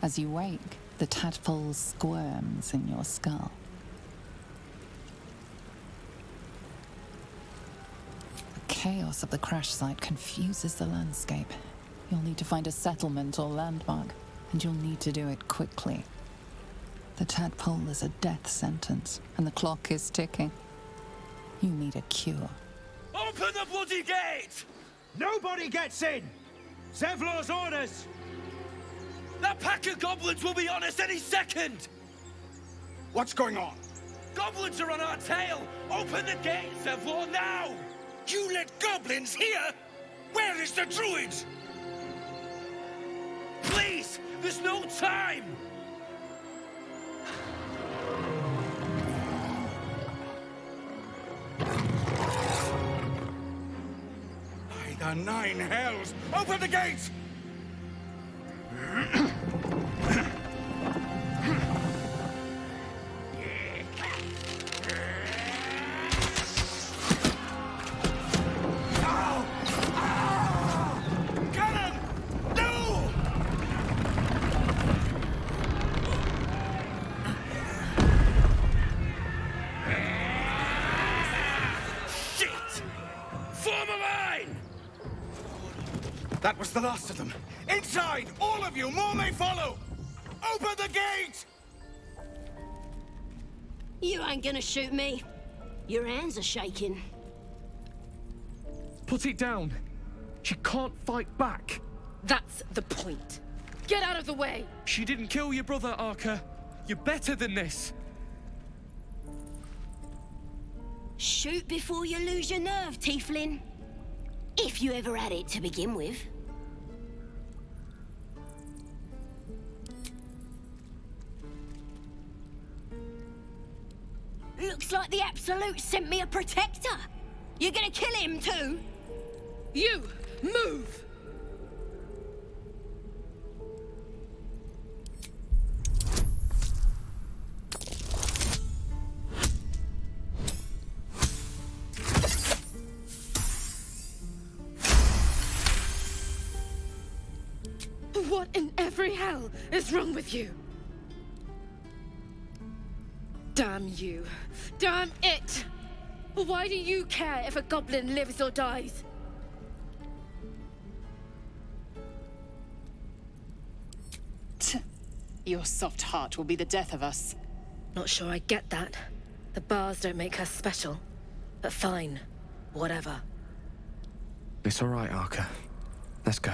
As you wake, the tadpole squirms in your skull. The chaos of the crash site confuses the landscape. You'll need to find a settlement or landmark, and you'll need to do it quickly. The tadpole is a death sentence, and the clock is ticking. You need a cure. Open the bloody gate! Nobody gets in! Zevlor's orders! That pack of goblins will be on us any second! What's going on? Goblins are on our tail! Open the gate, Zevlor, now! You let goblins here? Where is the druid? Please! There's no time! By the 9 hells! Open the gate! That was the last of them. Inside! All of you! More may follow! Open the gate! You ain't gonna shoot me. Your hands are shaking. Put it down. She can't fight back. That's the point. Get out of the way! She didn't kill your brother, Arca. You're better than this. Shoot before you lose your nerve, Tiefling. If you ever had it to begin with. Looks like the Absolute sent me a protector. You're gonna kill him too? You! Move! What in every hell is wrong with you? Damn you. Damn it! Why do you care if a goblin lives or dies? Your soft heart will be the death of us. Not sure I get that. The bars don't make her special. But fine. Whatever. It's all right, Arca. Let's go.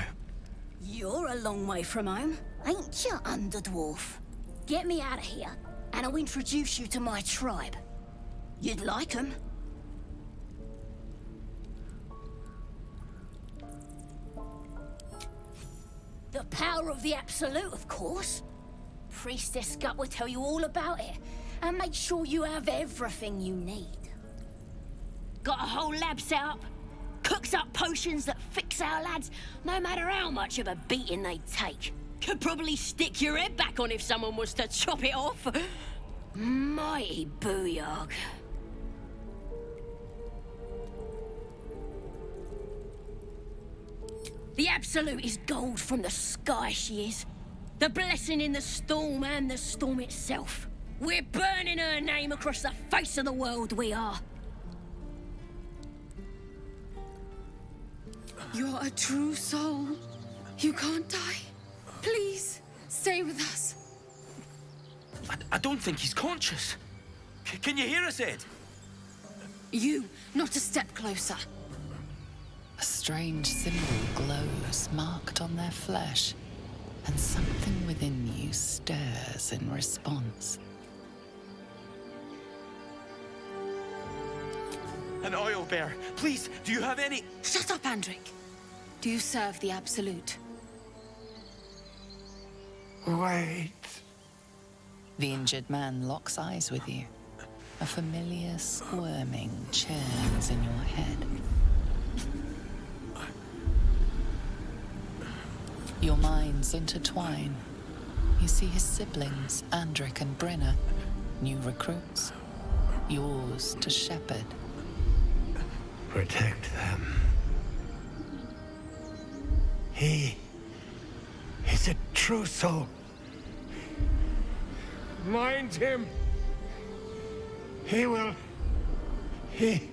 You're a long way from home, ain't you, Underdwarf? Get me out of here, and I'll introduce you to my tribe. You'd like 'em. The power of the Absolute, of course. Priestess Gut will tell you all about it, and make sure you have everything you need. Got a whole lab set up. Cooks up potions that fix our lads, no matter how much of a beating they take. Could probably stick your head back on if someone was to chop it off. Mighty booyog. The Absolute is gold from the sky, she is. The blessing in the storm and the storm itself. We're burning her name across the face of the world, we are. You're a true soul. You can't die. Please, stay with us. I don't think he's conscious. Can you hear us, Ed? You, not a step closer. A strange symbol glows, marked on their flesh, and something within you stirs in response. An oil bear. Please, do you have any... Shut up, Andric. Do you serve the Absolute? Wait. The injured man locks eyes with you. A familiar squirming churns in your head. Your minds intertwine. You see his siblings, Andric and Brenna, new recruits, yours to shepherd. Protect them. He is a true soul. Mind him. He will... He...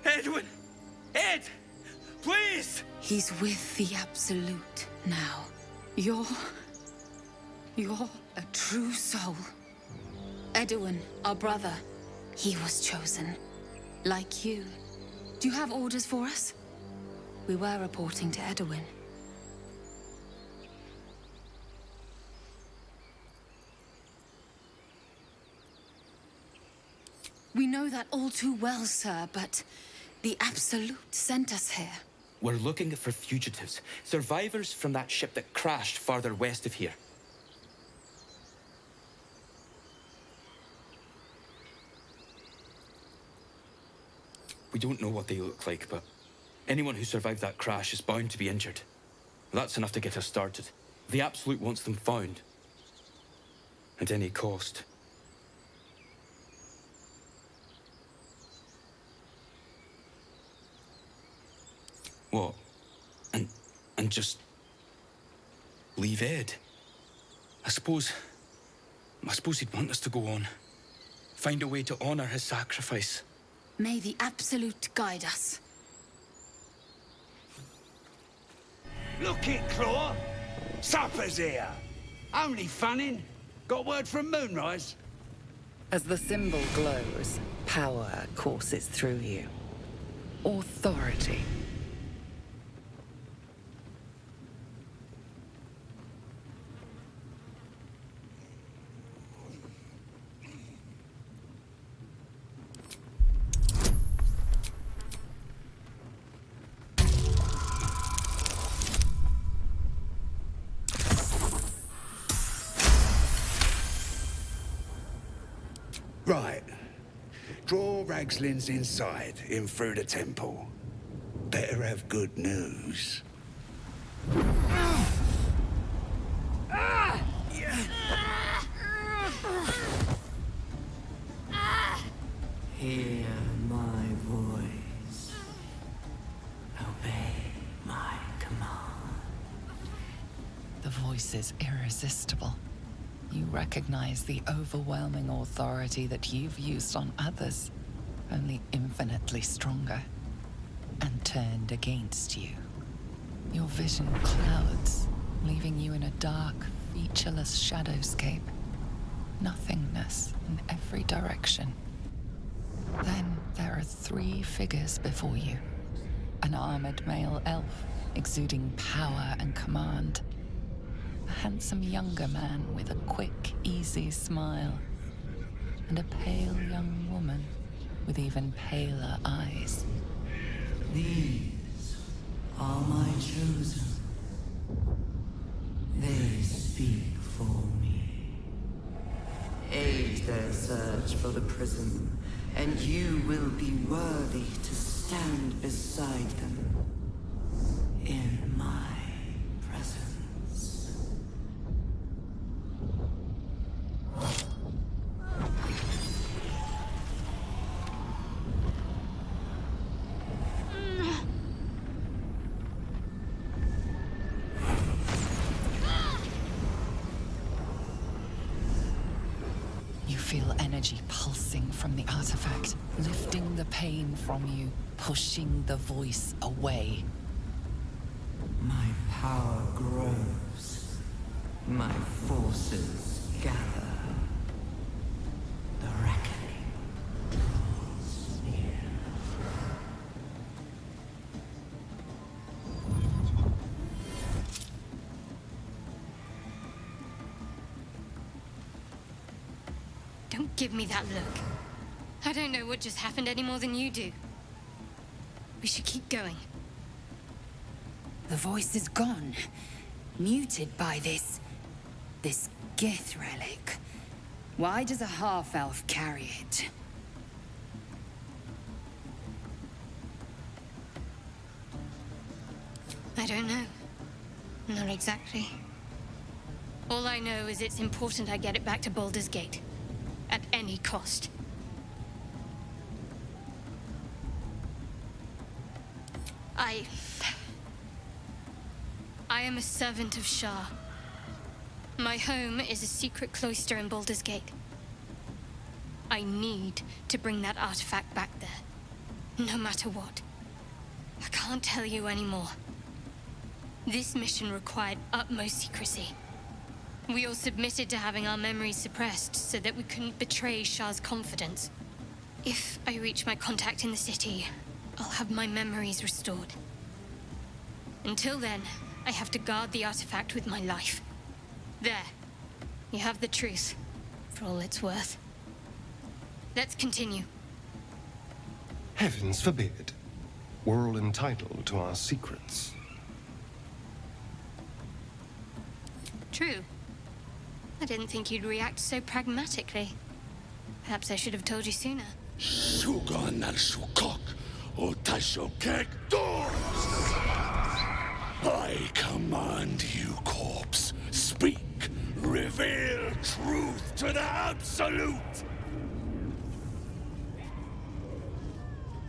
Edwin! Ed! Please! He's with the Absolute now. You're a true soul. Edwin, our brother, he was chosen. Like you. Do you have orders for us? We were reporting to Edwin. We know that all too well, sir, but the Absolute sent us here. We're looking for fugitives, survivors from that ship that crashed farther west of here. We don't know what they look like, but anyone who survived that crash is bound to be injured. That's enough to get us started. The Absolute wants them found. At any cost. What? And just... leave Ed? I suppose he'd want us to go on. Find a way to honor his sacrifice. May the Absolute guide us. Look it, Claw! Supper's here! Only funnin'. Got word from Moonrise? As the symbol glows, power courses through you. Authority. Right. Draw Ragslins inside, in through the temple. Better have good news. Hear my voice. Obey my command. The voice is irresistible. You recognize the overwhelming authority that you've used on others, only infinitely stronger, and turned against you. Your vision clouds, leaving you in a dark, featureless shadowscape. Nothingness in every direction. Then there are 3 figures before you. An armored male elf, exuding power and command. A handsome younger man with a quick, easy smile. And a pale young woman with even paler eyes. These are my chosen. They speak for me. Aid their search for the prism, and you will be worthy to stand beside them in my presence. You feel energy pulsing from the artifact, lifting the pain from you, pushing the voice away. My power grows. My forces gather. The reckoning draws near. Don't give me that look. I don't know what just happened any more than you do. We should keep going. The voice is gone. Muted by this Gith relic. Why does a half-elf carry it? I don't know. Not exactly. All I know is it's important I get it back to Baldur's Gate. At any cost. I am a servant of Shah. My home is a secret cloister in Baldur's Gate. I need to bring that artifact back there, no matter what. I can't tell you anymore. This mission required utmost secrecy. We all submitted to having our memories suppressed so that we couldn't betray Shah's confidence. If I reach my contact in the city, I'll have my memories restored. Until then, I have to guard the artifact with my life. There. You have the truth, for all it's worth. Let's continue. Heavens forbid. We're all entitled to our secrets. True. I didn't think you'd react so pragmatically. Perhaps I should have told you sooner. Sugan al Shukok, Otashokek doors! I command you, corpse. Speak. Reveal truth to the Absolute!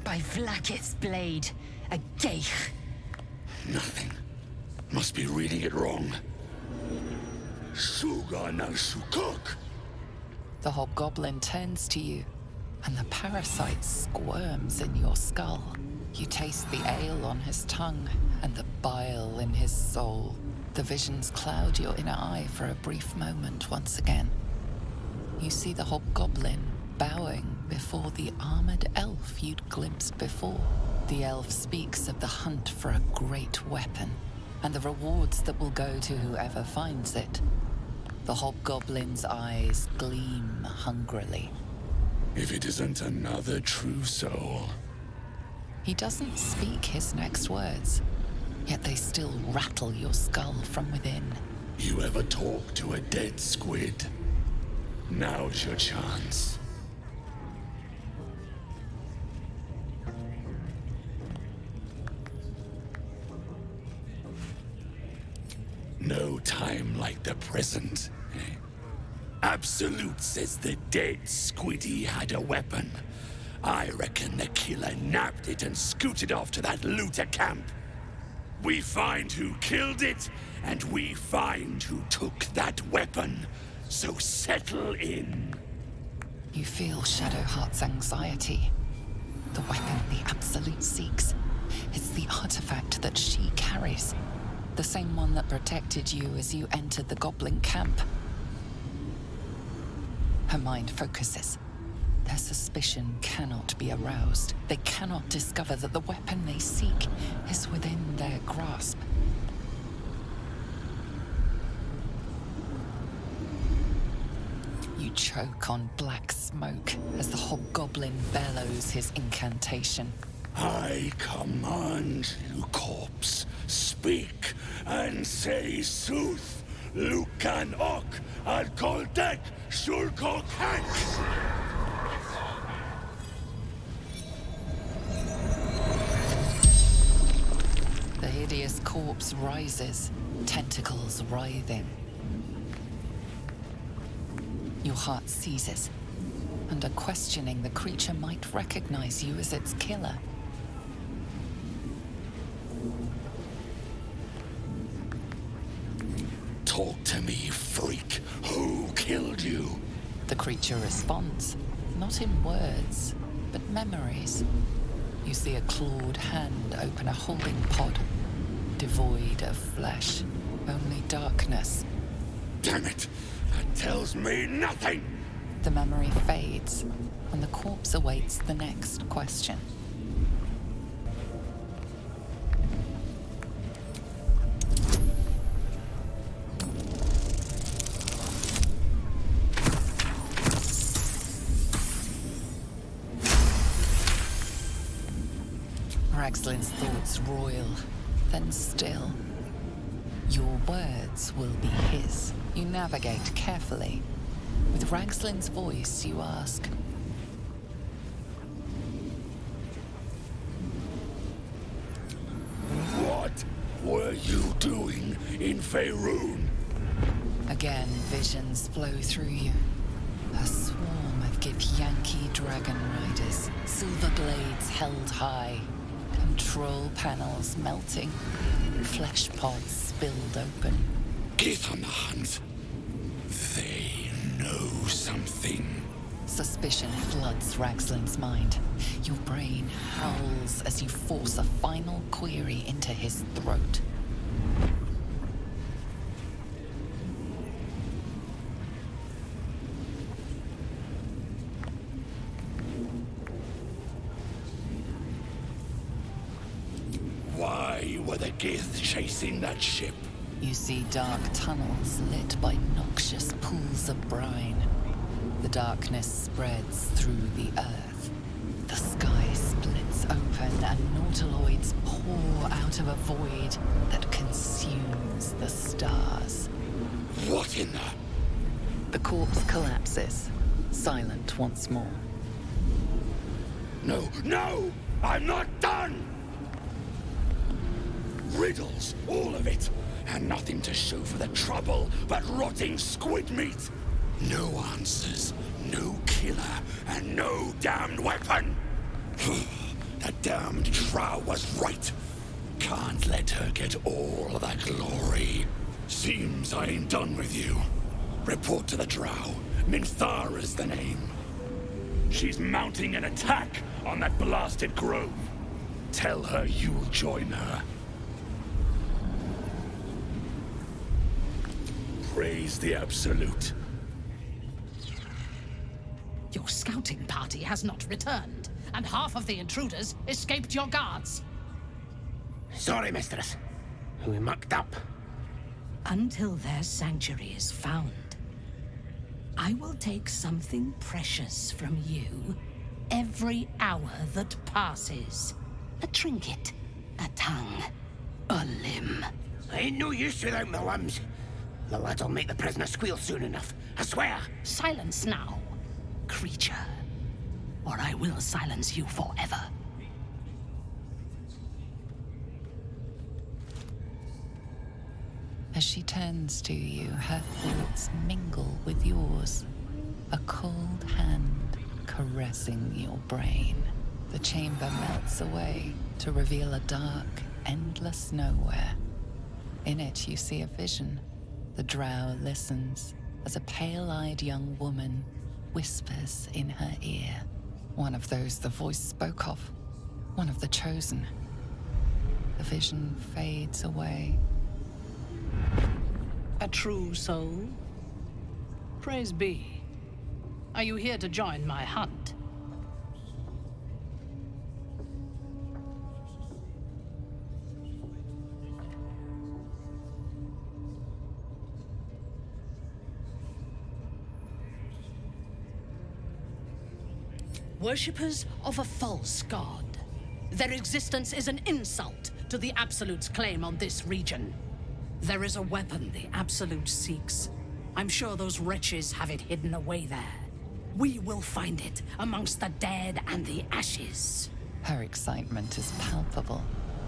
By Vlaakith's blade, a geich. Nothing. Must be reading it wrong. Sugan al Shukok. The hobgoblin turns to you, and the parasite squirms in your skull. You taste the ale on his tongue, and the bile in his soul. The visions cloud your inner eye for a brief moment once again. You see the hobgoblin bowing before the armored elf you'd glimpsed before. The elf speaks of the hunt for a great weapon, and the rewards that will go to whoever finds it. The hobgoblin's eyes gleam hungrily. If it isn't another true soul. He doesn't speak his next words, yet they still rattle your skull from within. You ever talk to a dead squid? Now's your chance. No time like the present. Absolute says the dead squiddy had a weapon. I reckon the killer nabbed it and scooted off to that looter camp. We find who killed it, and we find who took that weapon. So settle in. You feel Shadowheart's anxiety. The weapon the Absolute seeks. It's the artifact that she carries. The same one that protected you as you entered the goblin camp. Her mind focuses. Their suspicion cannot be aroused. They cannot discover that the weapon they seek is within their grasp. You choke on black smoke as the hobgoblin bellows his incantation. I command you, corpse. Speak and say sooth. Lucan ok al koldek shulkok hank. The hideous corpse rises, tentacles writhing. Your heart seizes. Under questioning, the creature might recognize you as its killer. Talk to me, freak. Who killed you? The creature responds, not in words, but memories. You see a clawed hand open a holding pod, devoid of flesh, only darkness. Damn it! That tells me nothing! The memory fades, and the corpse awaits the next question. Ragslin's thoughts roil, then still. Your words will be his. You navigate carefully. With Ragslin's voice, you ask, What were you doing in Faerun? Again, visions flow through you. A swarm of Githyanki dragon riders, silver blades held high, control panels melting, flesh pods spilled open. Get on the hunt. They know something. Suspicion floods Ragslin's mind. Your brain howls as you force a final query into his throat. Why were the Gith chasing that ship? You see dark tunnels lit by noxious pools of brine. The darkness spreads through the earth. The sky splits open and nautiloids pour out of a void that consumes the stars. What in the... The corpse collapses, silent once more. No, no! I'm not done! Riddles, all of it. And nothing to show for the trouble but rotting squid meat. No answers, no killer, and no damned weapon. That damned Drow was right. Can't let her get all of that glory. Seems I ain't done with you. Report to the Drow. Minthara's the name. She's mounting an attack on that blasted grove. Tell her you'll join her. Praise the Absolute. Your scouting party has not returned, and half of the intruders escaped your guards. Sorry, mistress. We mucked up. Until their sanctuary is found, I will take something precious from you every hour that passes. A trinket, a tongue, a limb. I ain't no use without my limbs. The lad'll make the prisoner squeal soon enough, I swear. Silence now, creature, or I will silence you forever. As she turns to you, her thoughts mingle with yours. A cold hand caressing your brain. The chamber melts away to reveal a dark, endless nowhere. In it, you see a vision. The Drow listens as a pale-eyed young woman whispers in her ear. One of those the voice spoke of. One of the chosen. The vision fades away. A true soul? Praise be. Are you here to join my hunt? Worshippers of a false god. Their existence is an insult to the Absolute's claim on this region. There is a weapon the Absolute seeks. I'm sure those wretches have it hidden away there. We will find it amongst the dead and the ashes. Her excitement is palpable.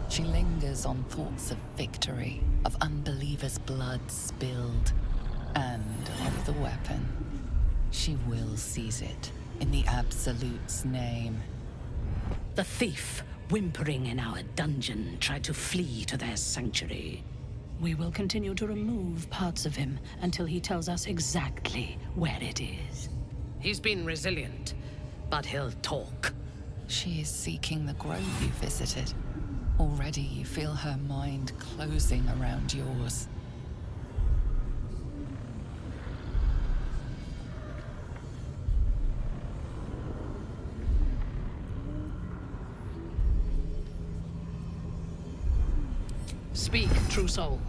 She lingers on thoughts of victory, of unbelievers' blood spilled, and of the weapon. She will seize it. In the Absolute's name. The thief, whimpering in our dungeon, tried to flee to their sanctuary. We will continue to remove parts of him until he tells us exactly where it is. He's been resilient, but he'll talk. She is seeking the grove you visited. Already you feel her mind closing around yours. Speak, true soul.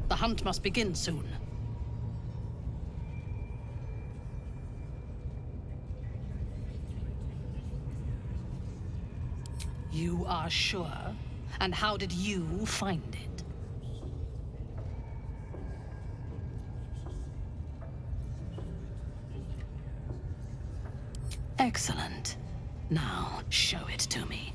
The hunt must begin soon. You are sure? And how did you find it? Excellent. Now, show it to me.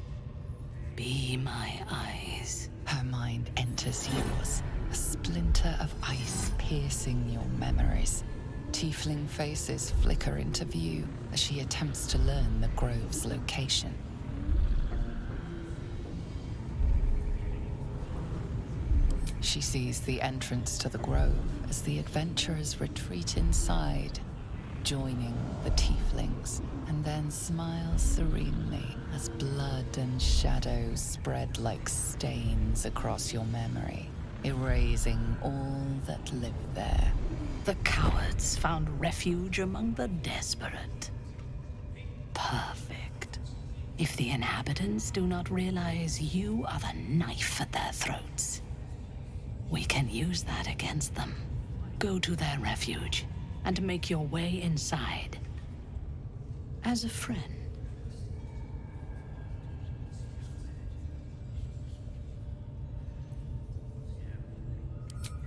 Be my eyes. Her mind enters yours, a splinter of ice piercing your memories. Tiefling faces flicker into view as she attempts to learn the grove's location. She sees the entrance to the grove as the adventurers retreat inside, joining the tieflings, and then smiles serenely as blood and shadows spread like stains across your memory, erasing all that lived there. The cowards found refuge among the desperate. Perfect. If the inhabitants do not realize you are the knife at their throats, we can use that against them. Go to their refuge and make your way inside. As a friend.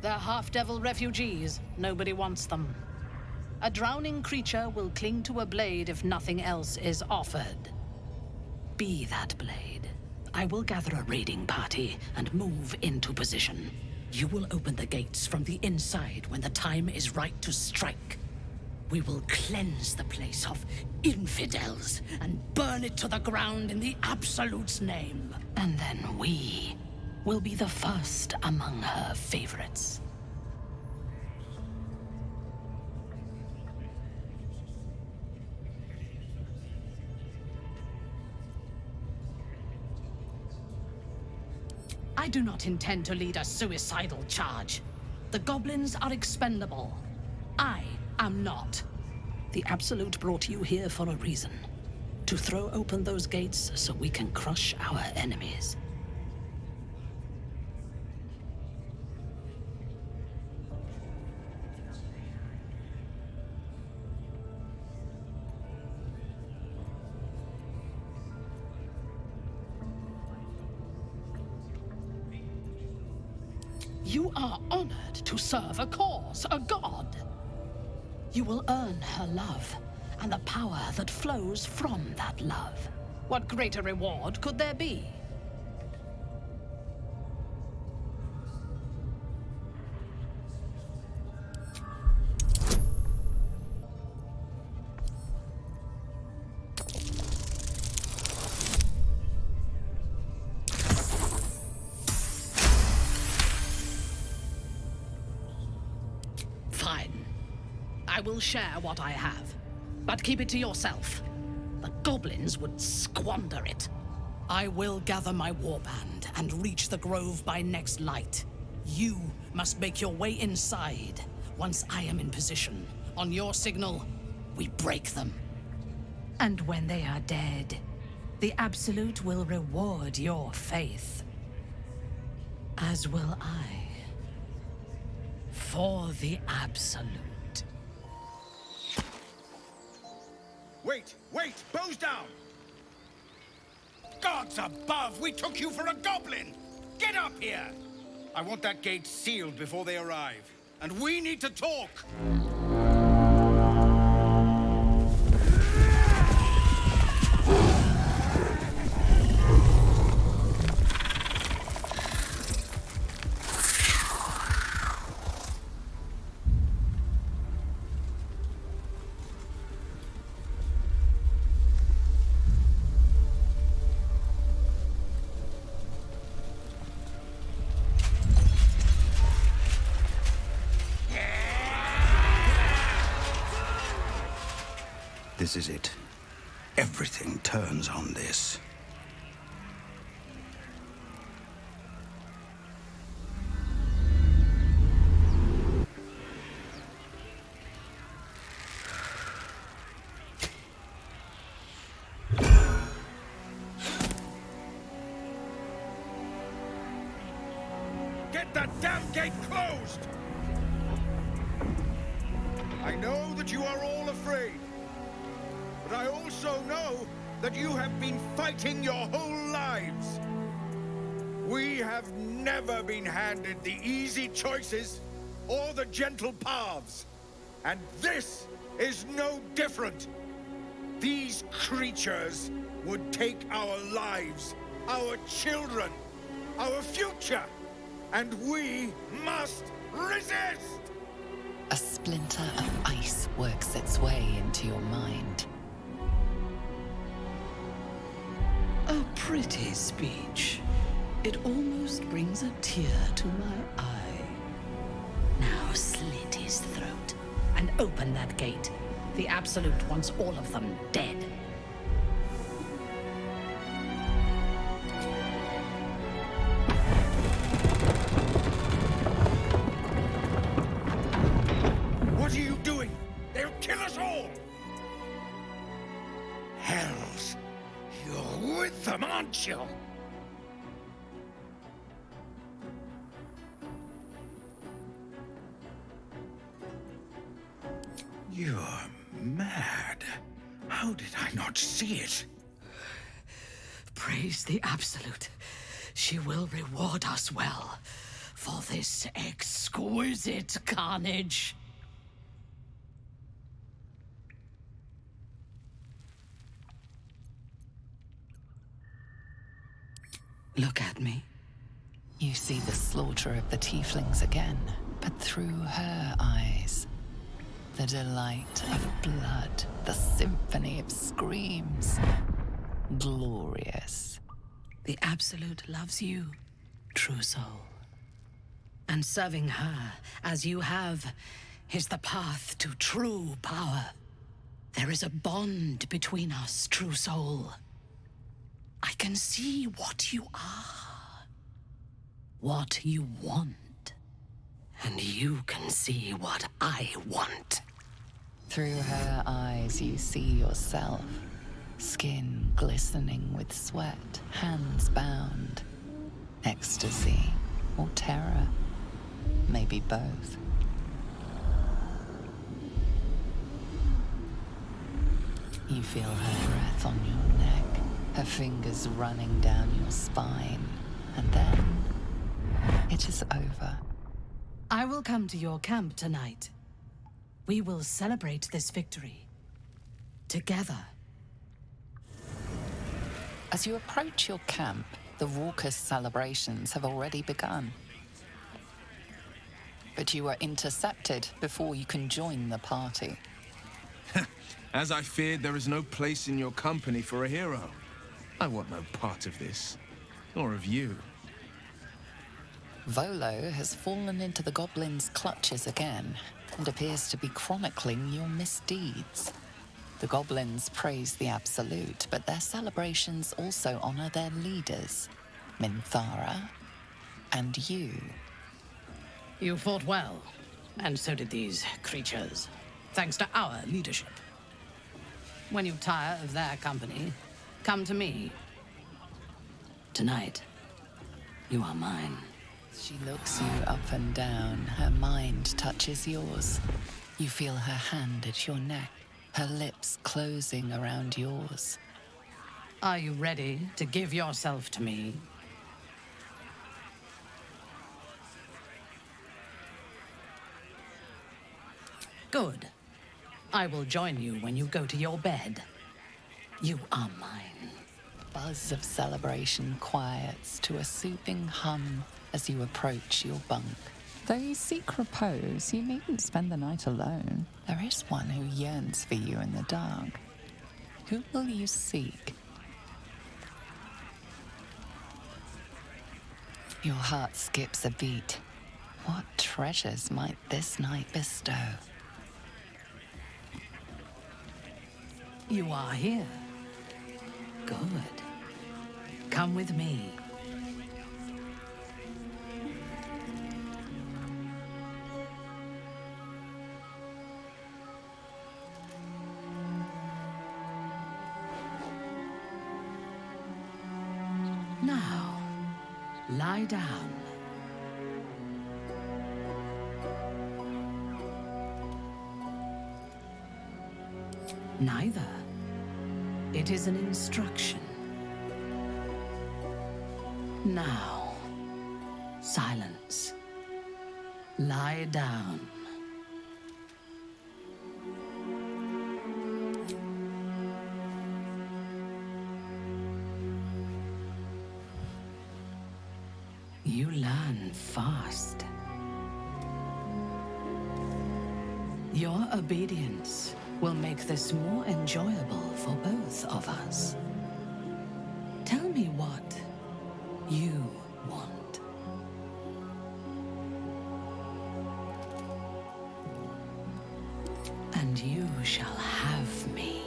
They're half-devil refugees. Nobody wants them. A drowning creature will cling to a blade if nothing else is offered. Be that blade. I will gather a raiding party and move into position. You will open the gates from the inside when the time is right to strike. We will cleanse the place of infidels and burn it to the ground in the Absolute's name. And then we will be the first among her favorites. I do not intend to lead a suicidal charge. The goblins are expendable. I am not. The Absolute brought you here for a reason. To throw open those gates so we can crush our enemies. You are honored to serve a cause, a god. You will earn her love, and the power that flows from that love. What greater reward could there be? Fine. I will share what I have, but keep it to yourself. The goblins would squander it. I will gather my warband and reach the grove by next light. You must make your way inside. Once I am in position, on your signal, we break them. And when they are dead, the Absolute will reward your faith. As will I. For the Absolute. Wait! Bows down! Gods above! We took you for a goblin! Get up here! I want that gate sealed before they arrive. And we need to talk! This is it. Everything turns on this. Get that damn gate closed! I know that you are all afraid. But I also know that you have been fighting your whole lives. We have never been handed the easy choices or the gentle paths. And this is no different. These creatures would take our lives, our children, our future, and we must resist! A splinter of ice works its way into your mind. A pretty speech. It almost brings a tear to my eye. Now slit his throat and open that gate. The Absolute wants all of them dead. What are you doing? They'll kill us all! Hells, you're with them, aren't you? You're mad. How did I not see it? Praise the Absolute. She will reward us well for this exquisite carnage. Look at me. You see the slaughter of the tieflings again, but through her eyes. The delight of blood, the symphony of screams. Glorious. The Absolute loves you, true soul. And serving her, as you have, is the path to true power. There is a bond between us, true soul. I can see what you are, what you want. And you can see what I want. Through her eyes you see yourself. Skin glistening with sweat, hands bound. Ecstasy or terror. Maybe both. You feel her breath on your neck, her fingers running down your spine. And then it is over. I will come to your camp tonight. We will celebrate this victory. Together. As you approach your camp, the raucous celebrations have already begun. But you are intercepted before you can join the party. As I feared, there is no place in your company for a hero. I want no part of this, nor of you. Volo has fallen into the goblin's clutches again, and appears to be chronicling your misdeeds. The goblins praise the Absolute, but their celebrations also honor their leaders, Minthara and you. You fought well, and so did these creatures, thanks to our leadership. When you tire of their company, come to me. Tonight, you are mine. She looks you up and down, her mind touches yours. You feel her hand at your neck, her lips closing around yours. Are you ready to give yourself to me? Good. I will join you when you go to your bed. You are mine. Buzz of celebration quiets to a soothing hum as you approach your bunk. Though you seek repose, you needn't spend the night alone. There is one who yearns for you in the dark. Who will you seek? Your heart skips a beat. What treasures might this night bestow? You are here. Good. Come with me. Now, lie down. Neither. It is an instruction. Now, silence. Lie down. You learn fast. Your obedience will make this more enjoyable for both of us. Tell me what you and you shall have me.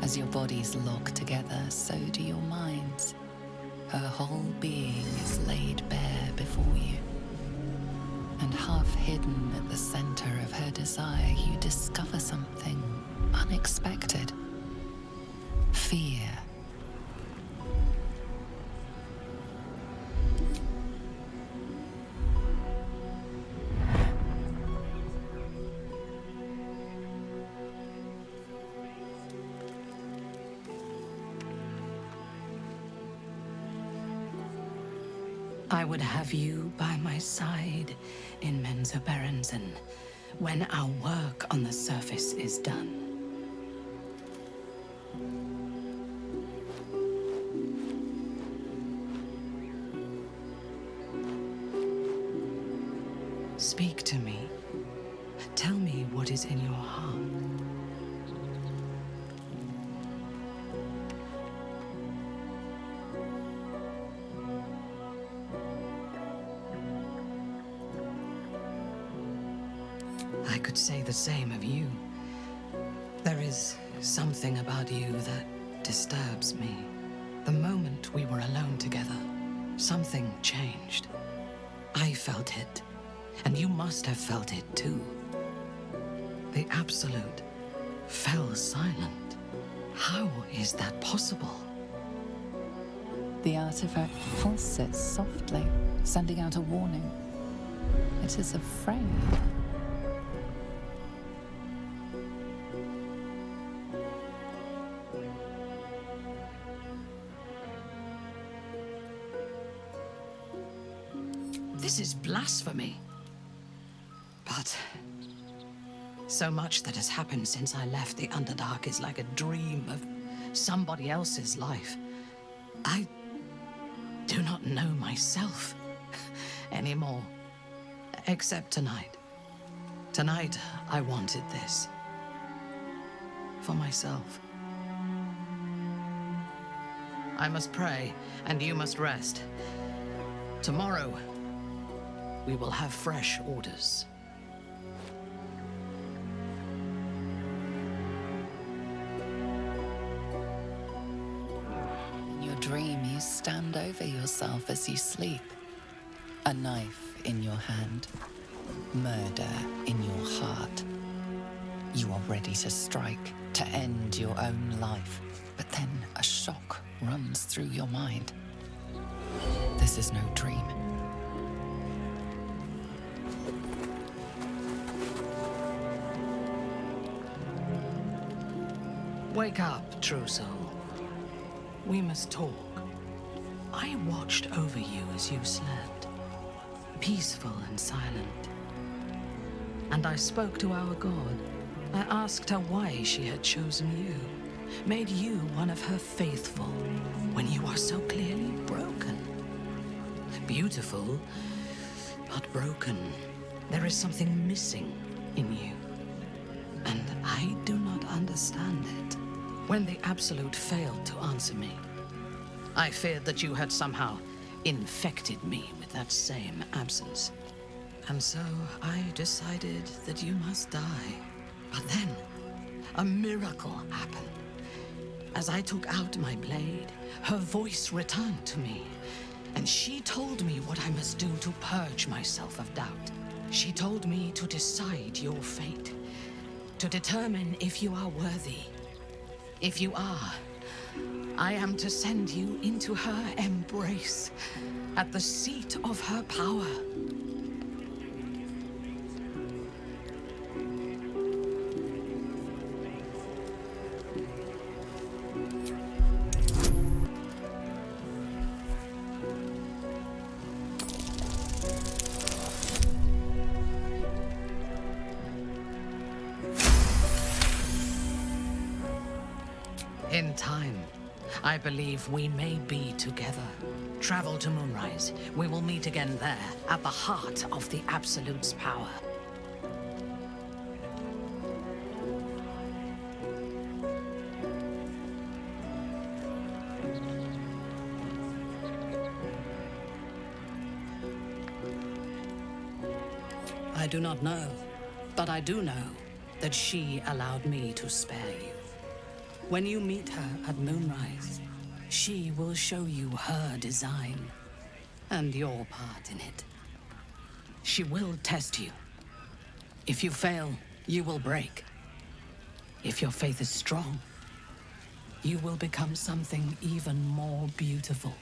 As your bodies lock together, so do your minds. Her whole being is laid bare before you. And half hidden at the center of her desire, you discover something unexpected. Fear. I would have you by my side in Menzoberranzan when our work on the surface is done. Speak to me. Tell me what is in your heart. I could say the same of you. There is something about you that disturbs me. The moment we were alone together, something changed. I felt it, and you must have felt it too. The Absolute fell silent. How is that possible? The artifact pulsates softly, sending out a warning. It is afraid. This is blasphemy. But so much that has happened since I left the Underdark is like a dream of somebody else's life. I do not know myself anymore, except tonight. Tonight, I wanted this. For myself. I must pray, and you must rest. Tomorrow, we will have fresh orders. In your dream, you stand over yourself as you sleep. A knife in your hand. Murder in your heart. You are ready to strike, to end your own life. But then a shock runs through your mind. This is no dream. Wake up, true soul. We must talk. I watched over you as you slept, peaceful and silent. And I spoke to our god. I asked her why she had chosen you, made you one of her faithful, when you are so clearly broken. Beautiful, but broken. There is something missing in you, and I do not understand it. When the Absolute failed to answer me, I feared that you had somehow infected me with that same absence. And so I decided that you must die. But then, a miracle happened. As I took out my blade, her voice returned to me, and she told me what I must do to purge myself of doubt. She told me to decide your fate, to determine if you are worthy. If you are, I am to send you into her embrace, at the seat of her power. In time, I believe we may be together. Travel to Moonrise. We will meet again there, at the heart of the Absolute's power. I do not know, but I do know that she allowed me to spare you. When you meet her at Moonrise, she will show you her design and your part in it. She will test you. If you fail, you will break. If your faith is strong, you will become something even more beautiful.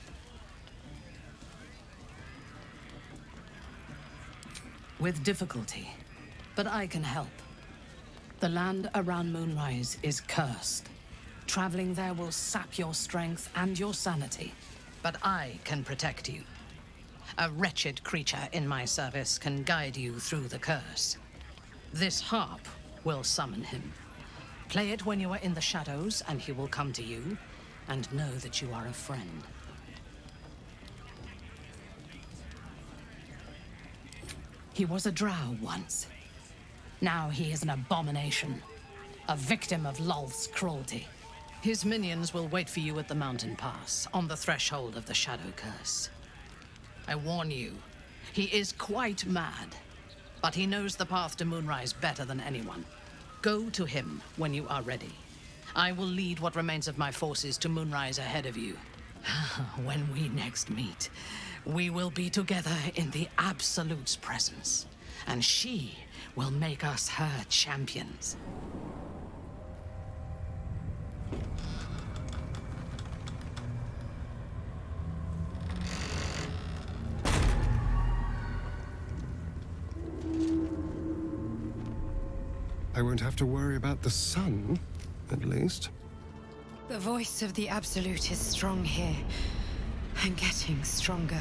With difficulty, but I can help. The land around Moonrise is cursed. Traveling there will sap your strength and your sanity, but I can protect you. A wretched creature in my service can guide you through the curse. This harp will summon him. Play it when you are in the shadows, and he will come to you, and know that you are a friend. He was a drow once. Now he is an abomination, a victim of Lolth's cruelty. His minions will wait for you at the mountain pass, on the threshold of the Shadow Curse. I warn you, he is quite mad, but he knows the path to Moonrise better than anyone. Go to him when you are ready. I will lead what remains of my forces to Moonrise ahead of you. When we next meet, we will be together in the Absolute's presence, and she will make us her champions. I won't have to worry about the sun, at least. The voice of the Absolute is strong here, and getting stronger.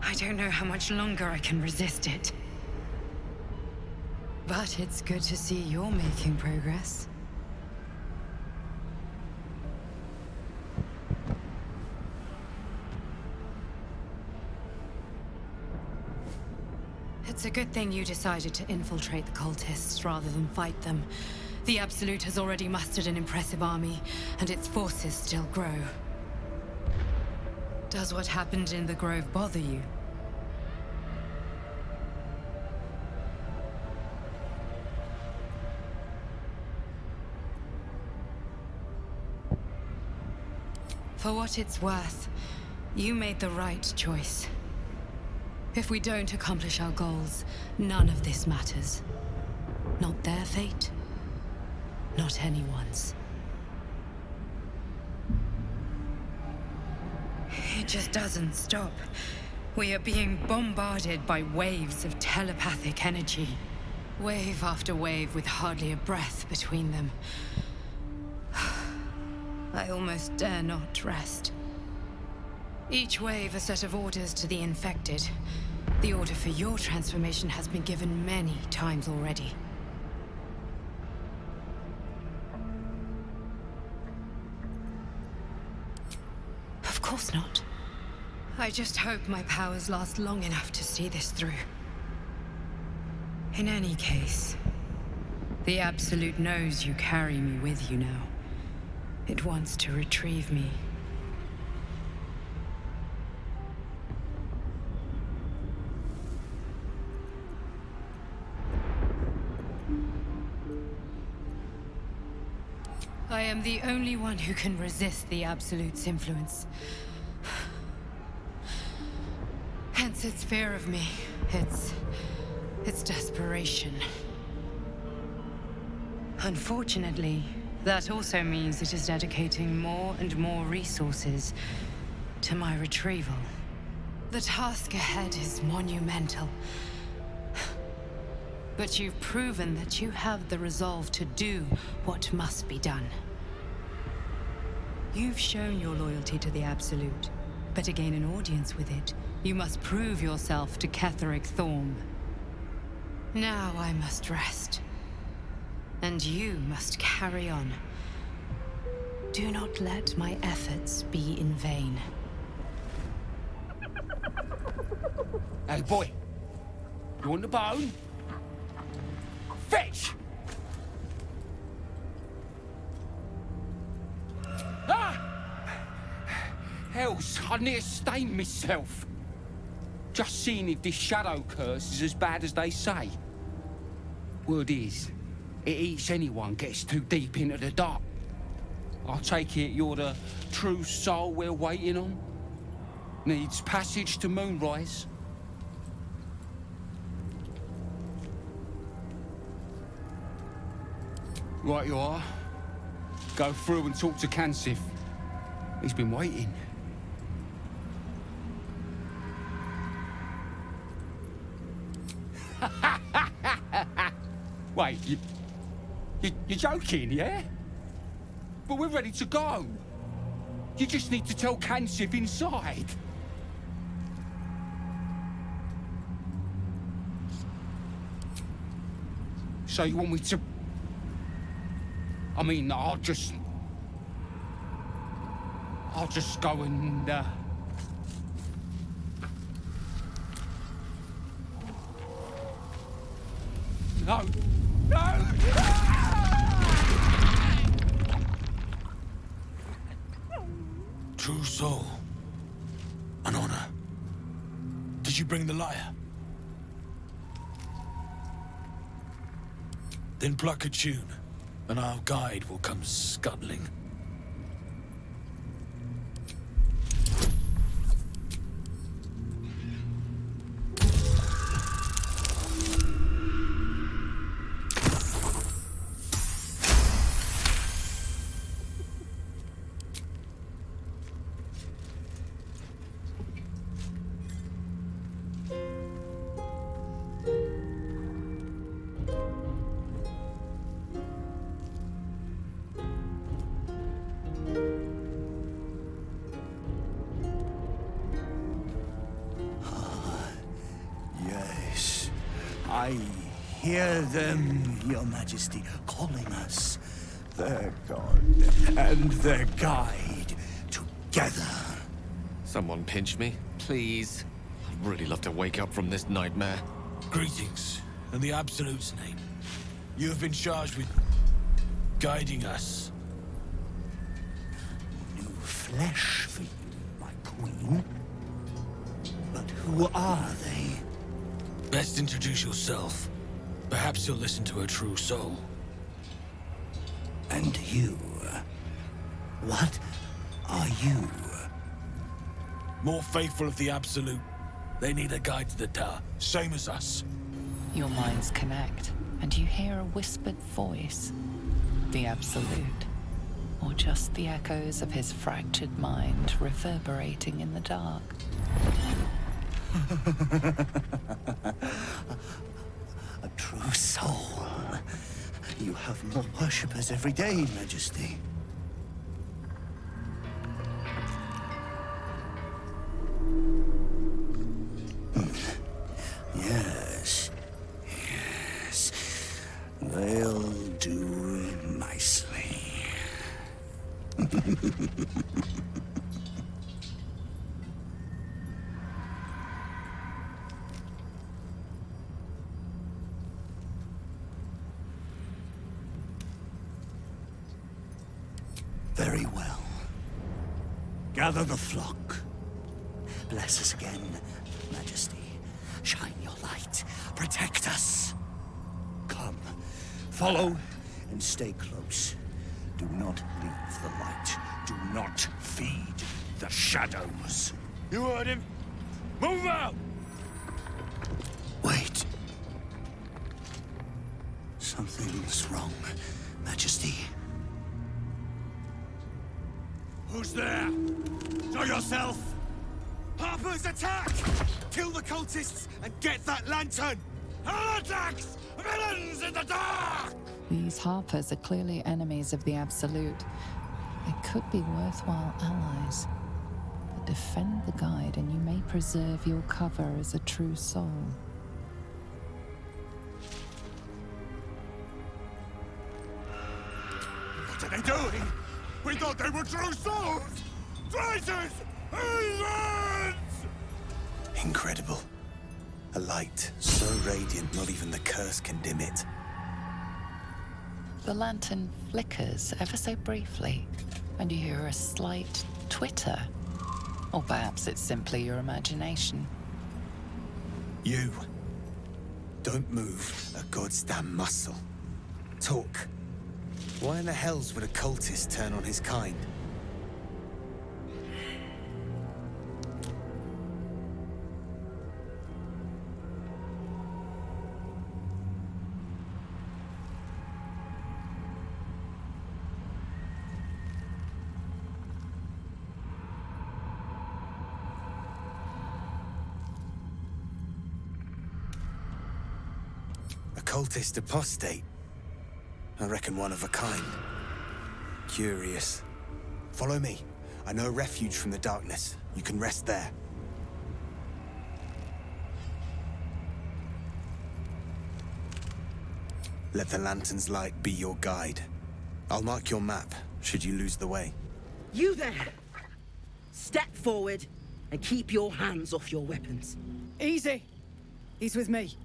I don't know how much longer I can resist it. But it's good to see you're making progress. It's a good thing you decided to infiltrate the cultists rather than fight them. The Absolute has already mustered an impressive army, and its forces still grow. Does what happened in the Grove bother you? For what it's worth, you made the right choice. If we don't accomplish our goals, none of this matters. Not their fate, not anyone's. It just doesn't stop. We are being bombarded by waves of telepathic energy. Wave after wave with hardly a breath between them. I almost dare not rest. Each wave a set of orders to the infected. The order for your transformation has been given many times already. Of course not. I just hope my powers last long enough to see this through. In any case, the Absolute knows you carry me with you now. It wants to retrieve me. I am the only one who can resist the Absolute's influence. Hence its fear of me, its desperation. Unfortunately, that also means it is dedicating more and more resources to my retrieval. The task ahead is monumental. But you've proven that you have the resolve to do what must be done. You've shown your loyalty to the Absolute, but to gain an audience with it, you must prove yourself to Ketheric Thorm. Now I must rest. And you must carry on. Do not let my efforts be in vain. Hey, boy. You want the bone? Fetch! Ah! Hells, I near stained myself. Just seeing if this shadow curse is as bad as they say. Word is, it eats anyone gets too deep into the dark. I take it you're the true soul we're waiting on? Needs passage to Moonrise? Right you are. Go through and talk to Kansif. He's been waiting. Wait, you're joking, yeah? But we're ready to go. You just need to tell Kansif inside. So you want me to... I mean, I'll just go and, No! No! True soul. An honor. Did you bring the lyre? Then pluck a tune, and our guide will come scuttling. I hear them, Your Majesty, calling us, their god and their guide, together. Someone pinch me, please. I'd really love to wake up from this nightmare. Greetings, in the Absolute's name. You have been charged with guiding us. New flesh for you, my queen. But who are they? Best introduce yourself. Perhaps you'll listen to a true soul. And you? What are you? More faithful of the Absolute. They need a guide to the tower, same as us. Your minds connect, and you hear a whispered voice. The Absolute. Or just the echoes of his fractured mind reverberating in the dark. A true soul. You have more worshippers every day, Majesty. Yes. Yes. They'll do nicely. Very well. Gather the flock. Bless us again, Majesty. Shine your light. Protect us. Come. Follow and stay close. Do not leave the light. Do not feed the shadows. You heard him. Move out! Wait. Something's wrong, Majesty. Who's there? Show yourself! Harper's attack! Kill the cultists and get that lantern! Heretics! Villains in the dark! These Harpers are clearly enemies of the Absolute. They could be worthwhile allies. But defend the guide and you may preserve your cover as a true soul. What are they doing? We thought they were true souls! Traitors! Heathens! Incredible. A light so radiant not even the curse can dim it. The lantern flickers ever so briefly, and you hear a slight twitter. Or perhaps it's simply your imagination. You. Don't move a goddamn muscle. Talk. Why in the hells would a cultist turn on his kind? Cultist apostate. I reckon one of a kind. Curious. Follow me. I know a refuge from the darkness. You can rest there. Let the lantern's light be your guide. I'll mark your map, should you lose the way. You there! Step forward and keep your hands off your weapons. Easy. He's with me.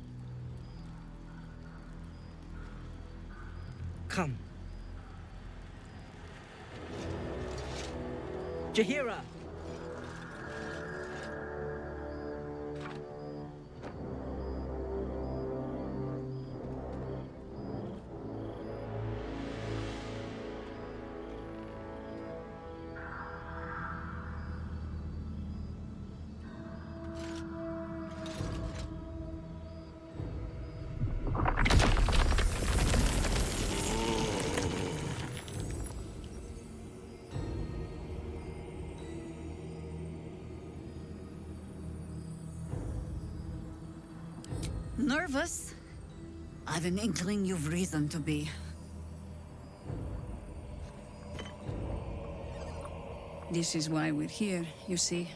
Come. Jahira! Nervous? I've an inkling you've reason to be. This is why we're here, you see.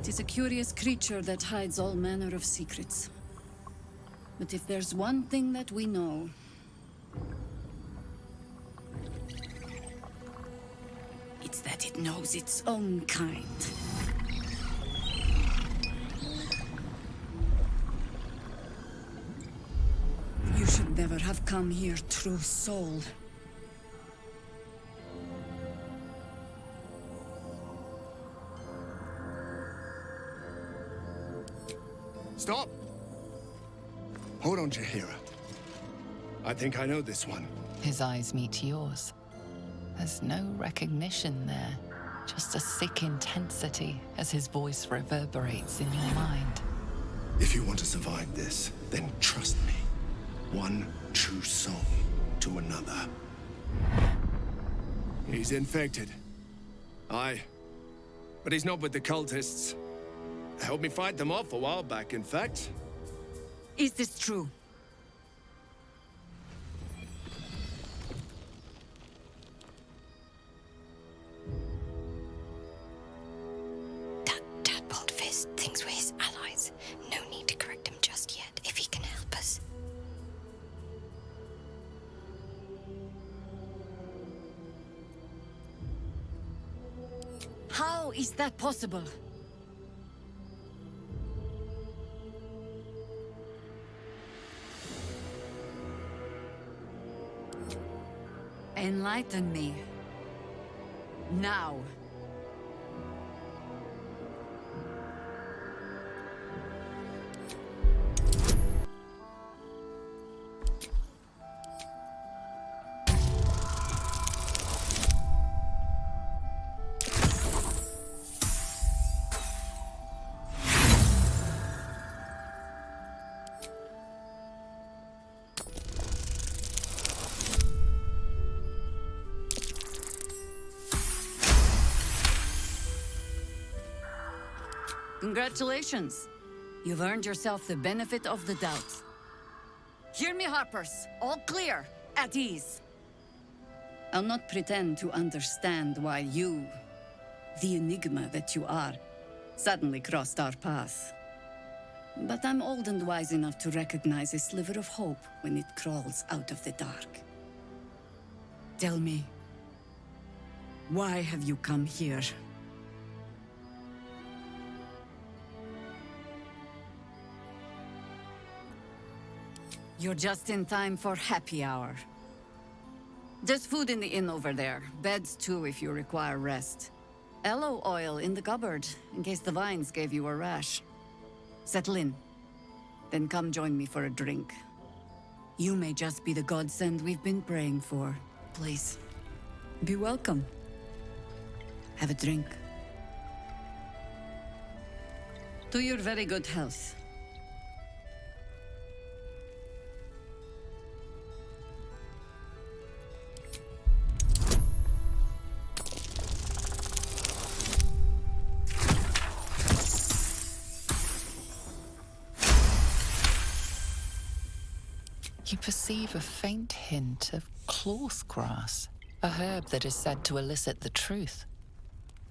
It is a curious creature that hides all manner of secrets. But if there's one thing that we know... it's that it knows its own kind. You should never have come here, true soul. Stop! Hold on, Jahira. I think I know this one. His eyes meet yours. There's no recognition there, just a sick intensity as his voice reverberates in your mind. If you want to survive this, then trust me. One true soul to another. He's infected. Aye. But he's not with the cultists. Helped me fight them off a while back, in fact. Is this true? That tadpole fist thinks we're his allies. No need to correct him just yet, if he can help us. How is that possible? Enlighten me. Now. Congratulations. You've earned yourself the benefit of the doubt. Hear me, Harpers. All clear. At ease. I'll not pretend to understand why you, the enigma that you are, suddenly crossed our path. But I'm old and wise enough to recognize a sliver of hope when it crawls out of the dark. Tell me, why have you come here? You're just in time for happy hour. There's food in the inn over there. Beds too if you require rest. Aloe oil in the cupboard, in case the vines gave you a rash. Settle in. Then come join me for a drink. You may just be the godsend we've been praying for. Please, be welcome. Have a drink. To your very good health. You perceive a faint hint of cloth grass, a herb that is said to elicit the truth.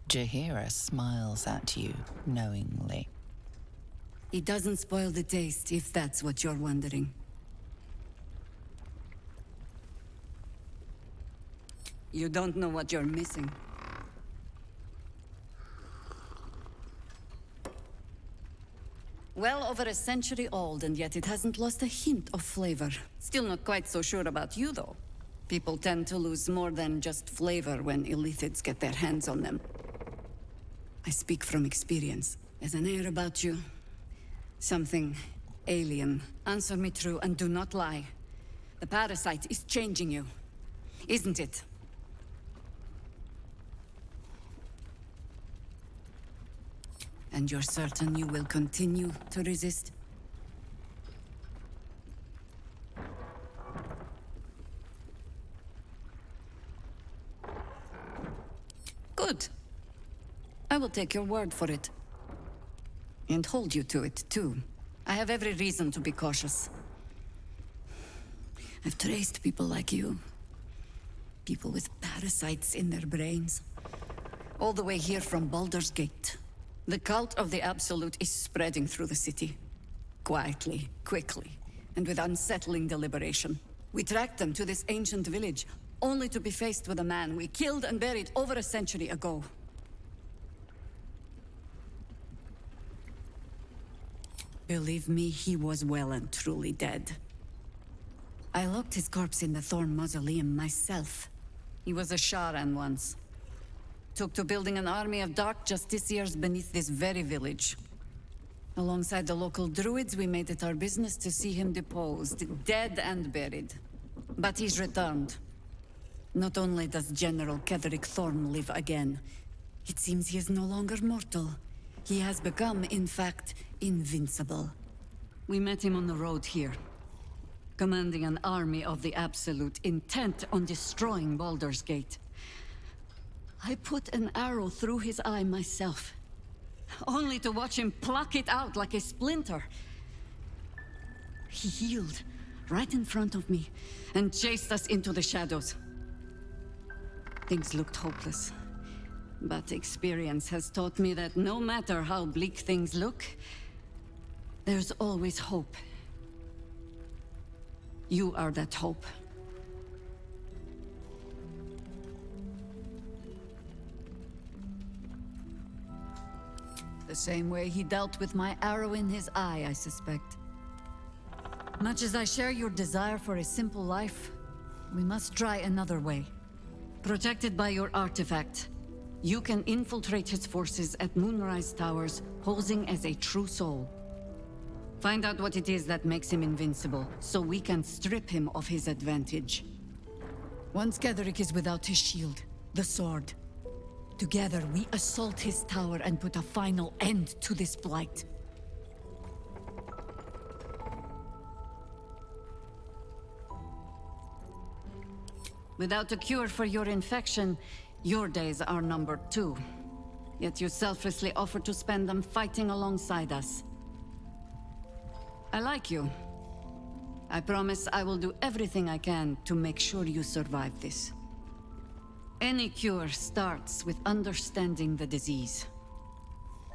Jaheira smiles at you knowingly. It doesn't spoil the taste, if that's what you're wondering. You don't know what you're missing. Well over a century old, and yet it hasn't lost a hint of flavor. Still not quite so sure about you, though. People tend to lose more than just flavor when illithids get their hands on them. I speak from experience. There's an air about you. Something alien. Answer me true and do not lie. The parasite is changing you, isn't it? And you're certain you will continue to resist? Good. I will take your word for it. And hold you to it, too. I have every reason to be cautious. I've traced people like you. People with parasites in their brains. All the way here from Baldur's Gate. The cult of the Absolute is spreading through the city. Quietly, quickly, and with unsettling deliberation. We tracked them to this ancient village, only to be faced with a man we killed and buried over a century ago. Believe me, he was well and truly dead. I locked his corpse in the Thorn Mausoleum myself. He was a Sharan once. Took to building an army of dark justiciars beneath this very village. Alongside the local druids, we made it our business to see him deposed, dead and buried. But he's returned. Not only does General Ketherick Thorn live again, it seems he is no longer mortal. He has become, in fact, invincible. We met him on the road here, commanding an army of the Absolute, intent on destroying Baldur's Gate. I put an arrow through his eye myself, only to watch him pluck it out like a splinter. He healed right in front of me and chased us into the shadows. Things looked hopeless, but experience has taught me that no matter how bleak things look, there's always hope. You are that hope. The same way he dealt with my arrow in his eye, I suspect. Much as I share your desire for a simple life, we must try another way. Protected by your artifact, you can infiltrate his forces at Moonrise Towers, posing as a true soul. Find out what it is that makes him invincible, so we can strip him of his advantage. Once Ketherick is without his shield, the sword, together, we assault his tower and put a final end to this blight. Without a cure for your infection, your days are numbered too. Yet you selflessly offer to spend them fighting alongside us. I like you. I promise I will do everything I can to make sure you survive this. Any cure starts with understanding the disease.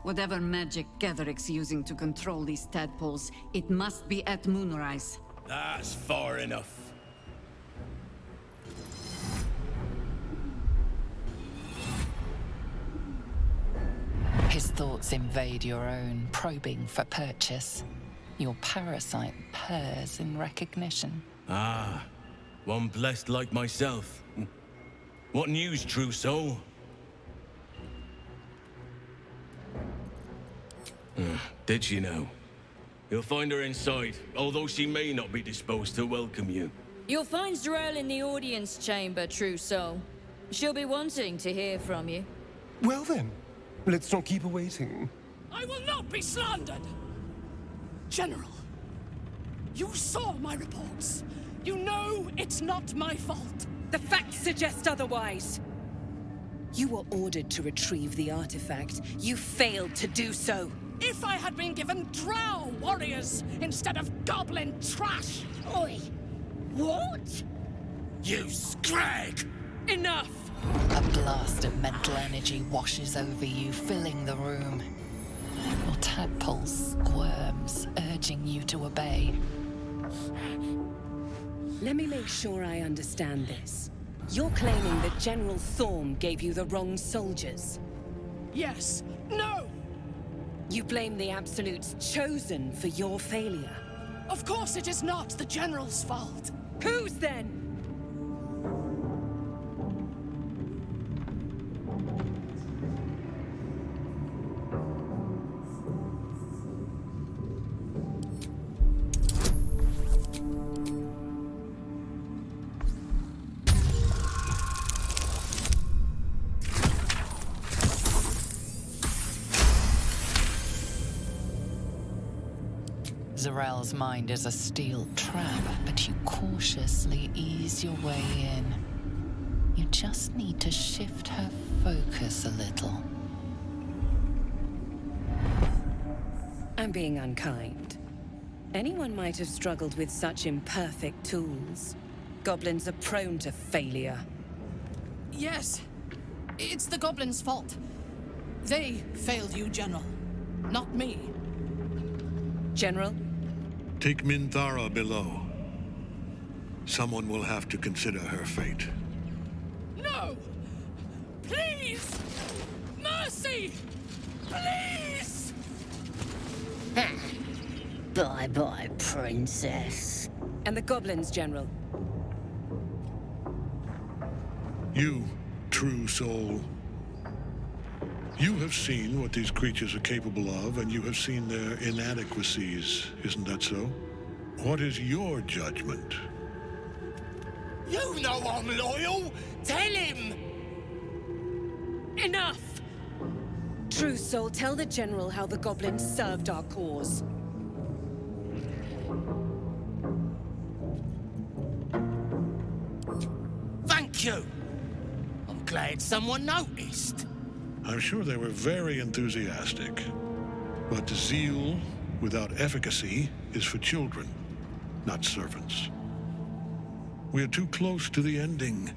Whatever magic Ketherick's using to control these tadpoles, it must be at Moonrise. That's far enough. His thoughts invade your own, probing for purchase. Your parasite purrs in recognition. Ah, one blessed like myself. What news, true soul? Did you know? You'll find her inside, although she may not be disposed to welcome you. You'll find Z'rell in the audience chamber, true soul. She'll be wanting to hear from you. Well then, let's not keep her waiting. I will not be slandered! General, you saw my reports. You know it's not my fault. The facts suggest otherwise. You were ordered to retrieve the artifact. You failed to do so. If I had been given drow warriors instead of goblin trash! Oi! What? You scrag! Enough! A blast of mental energy washes over you, filling the room. Your tadpole squirms, urging you to obey. Let me make sure I understand this. You're claiming that General Thorm gave you the wrong soldiers? Yes. No! You blame the Absolute's Chosen for your failure? Of course it is not the General's fault. Whose then? Z'rell's mind is a steel trap, but you cautiously ease your way in. You just need to shift her focus a little. I'm being unkind. Anyone might have struggled with such imperfect tools. Goblins are prone to failure. Yes. It's the goblins' fault. They failed you, General. Not me. General? Take Minthara below. Someone will have to consider her fate. No! Please! Mercy! Please! Bye-bye, Princess. And the goblins, General? You, true soul. You have seen what these creatures are capable of, and you have seen their inadequacies. Isn't that so? What is your judgment? You know I'm loyal! Tell him! Enough! True soul, tell the General how the goblins served our cause. Thank you! I'm glad someone noticed. I'm sure they were very enthusiastic. But zeal without efficacy is for children, not servants. We are too close to the ending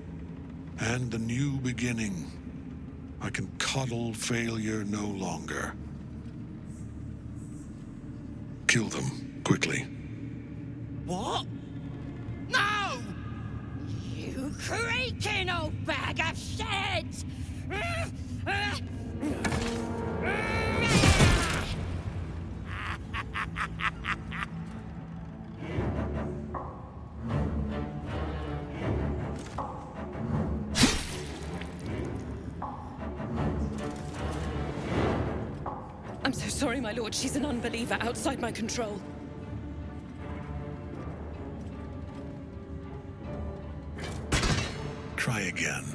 and the new beginning. I can coddle failure no longer. Kill them, quickly. What? No! You creaking old bag of shit! I'm so sorry, my lord. She's an unbeliever outside my control. Try again.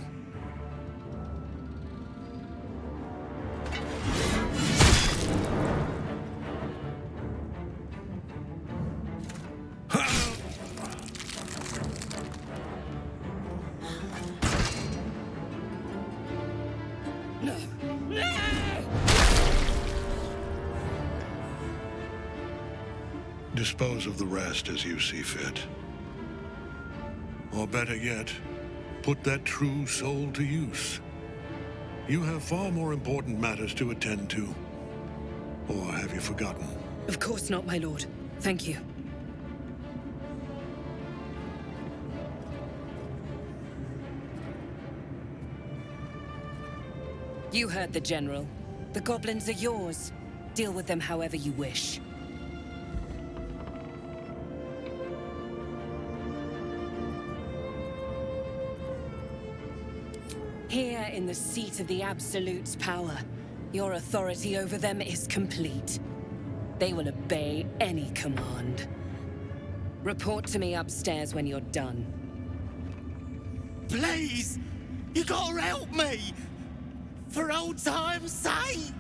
Dispose of the rest as you see fit. Or better yet, put that true soul to use. You have far more important matters to attend to. Or have you forgotten? Of course not, my lord. Thank you. You heard the General. The goblins are yours. Deal with them however you wish. Here in the seat of the Absolute's power, your authority over them is complete. They will obey any command. Report to me upstairs when you're done. Please! You gotta help me! For old time's sake!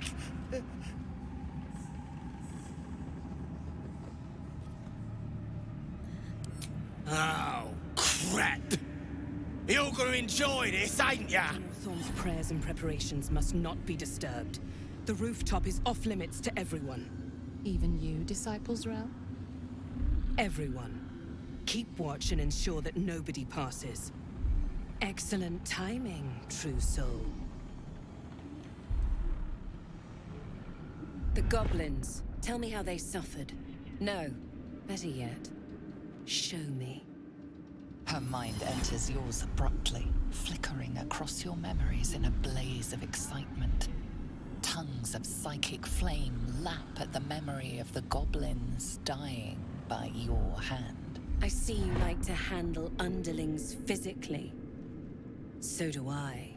Oh, crap! You're gonna enjoy this, ain't ya? Thorn's prayers and preparations must not be disturbed. The rooftop is off limits to everyone. Even you, Disciples Rel? Everyone. Keep watch and ensure that nobody passes. Excellent timing, true soul. The goblins. Tell me how they suffered. No, better yet, show me. Her mind enters yours abruptly, flickering across your memories in a blaze of excitement. Tongues of psychic flame lap at the memory of the goblins dying by your hand. I see you like to handle underlings physically. So do I.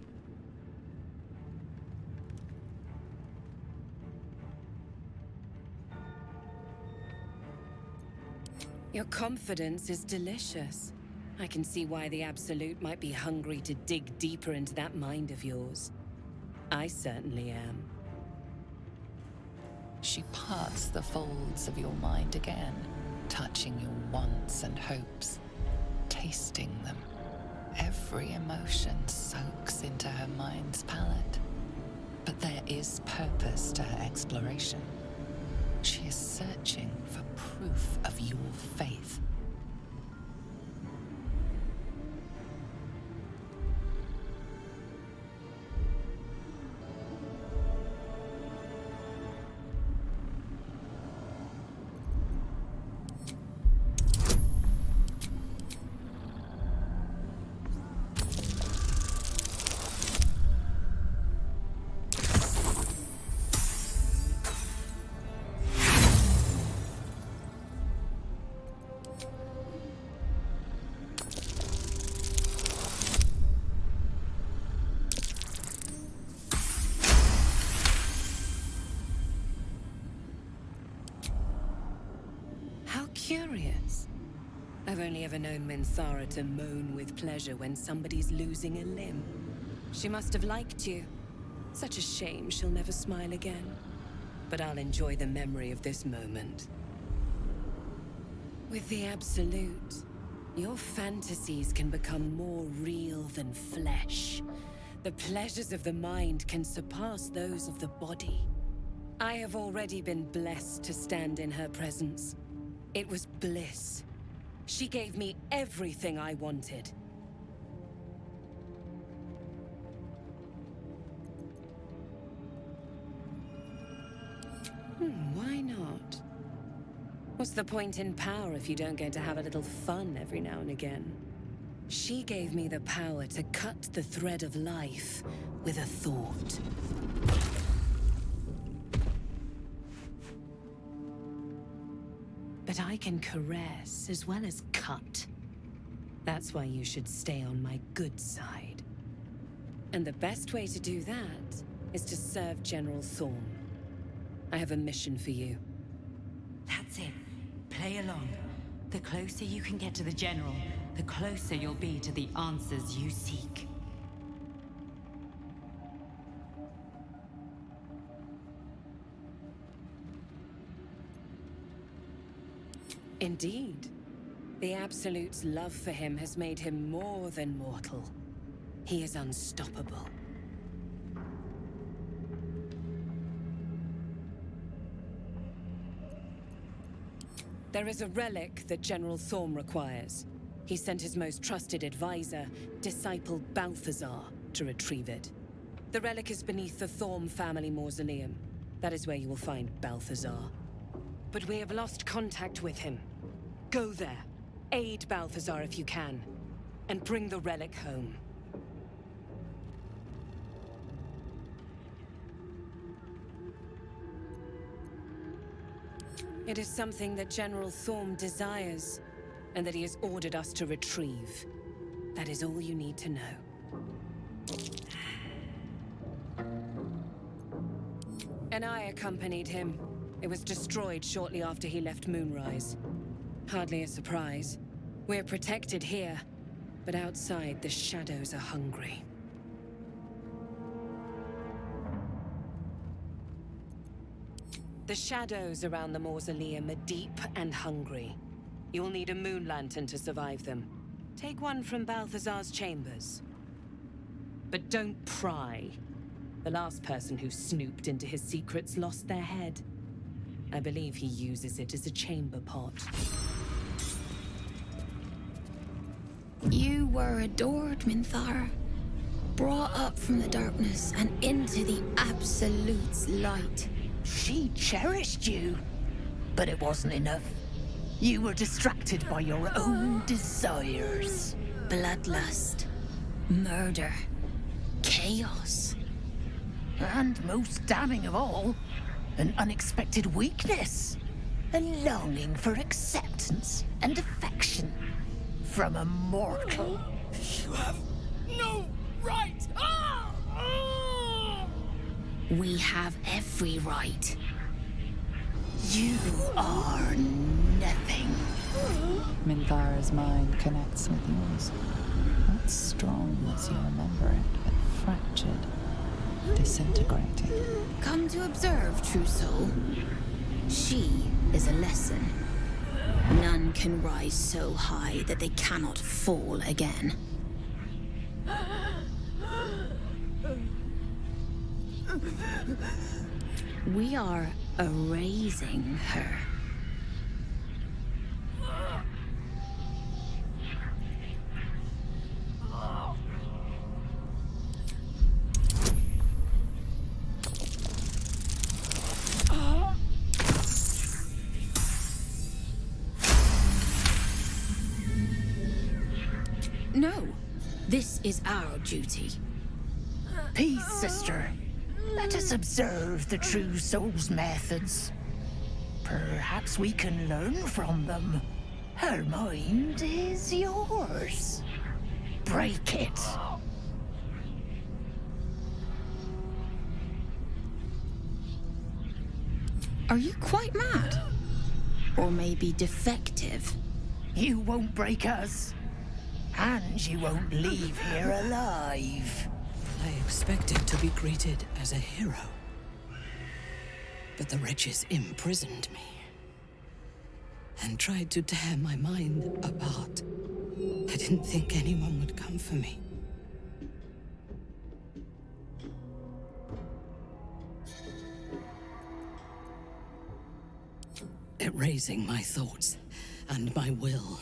Your confidence is delicious. I can see why the Absolute might be hungry to dig deeper into that mind of yours. I certainly am. She parts the folds of your mind again, touching your wants and hopes, tasting them. Every emotion soaks into her mind's palate. But there is purpose to her exploration. She is searching for proof of your faith. Curious. I've only ever known Minthara to moan with pleasure when somebody's losing a limb. She must have liked you. Such a shame she'll never smile again. But I'll enjoy the memory of this moment. With the Absolute, your fantasies can become more real than flesh. The pleasures of the mind can surpass those of the body. I have already been blessed to stand in her presence. It was bliss. She gave me everything I wanted. Why not? What's the point in power if you don't get to have a little fun every now and again? She gave me the power to cut the thread of life with a thought. But I can caress as well as cut. That's why you should stay on my good side. And the best way to do that is to serve General Thorm. I have a mission for you. That's it. Play along. The closer you can get to the General, the closer you'll be to the answers you seek. Indeed. The Absolute's love for him has made him more than mortal. He is unstoppable. There is a relic that General Thorm requires. He sent his most trusted advisor, Disciple Balthazar, to retrieve it. The relic is beneath the Thorm family mausoleum. That is where you will find Balthazar. But we have lost contact with him. Go there, aid Balthazar if you can, and bring the relic home. It is something that General Thorm desires, and that he has ordered us to retrieve. That is all you need to know. And I accompanied him. It was destroyed shortly after he left Moonrise. Hardly a surprise. We're protected here, but outside the shadows are hungry. The shadows around the mausoleum are deep and hungry. You'll need a moon lantern to survive them. Take one from Balthazar's chambers. But don't pry. The last person who snooped into his secrets lost their head. I believe he uses it as a chamber pot. You were adored, Minthara. Brought up from the darkness and into the Absolute's light. She cherished you, but it wasn't enough. You were distracted by your own desires. Bloodlust, murder, chaos. And most damning of all, an unexpected weakness. A longing for acceptance and affection from a mortal. You have no right! We have every right. You are nothing. Minthara's mind connects with yours. Not strong as you remember it, but fractured, disintegrating. Come to observe, true soul. She is a lesson. None can rise so high that they cannot fall again. We are erasing her. No, this is our duty. Peace, sister. Let us observe the true soul's methods. Perhaps we can learn from them. Her mind is yours. Break it. Are you quite mad? Or maybe defective? You won't break us. And you won't leave here alive. I expected to be greeted as a hero. But the wretches imprisoned me. And tried to tear my mind apart. I didn't think anyone would come for me. Erasing my thoughts and my will.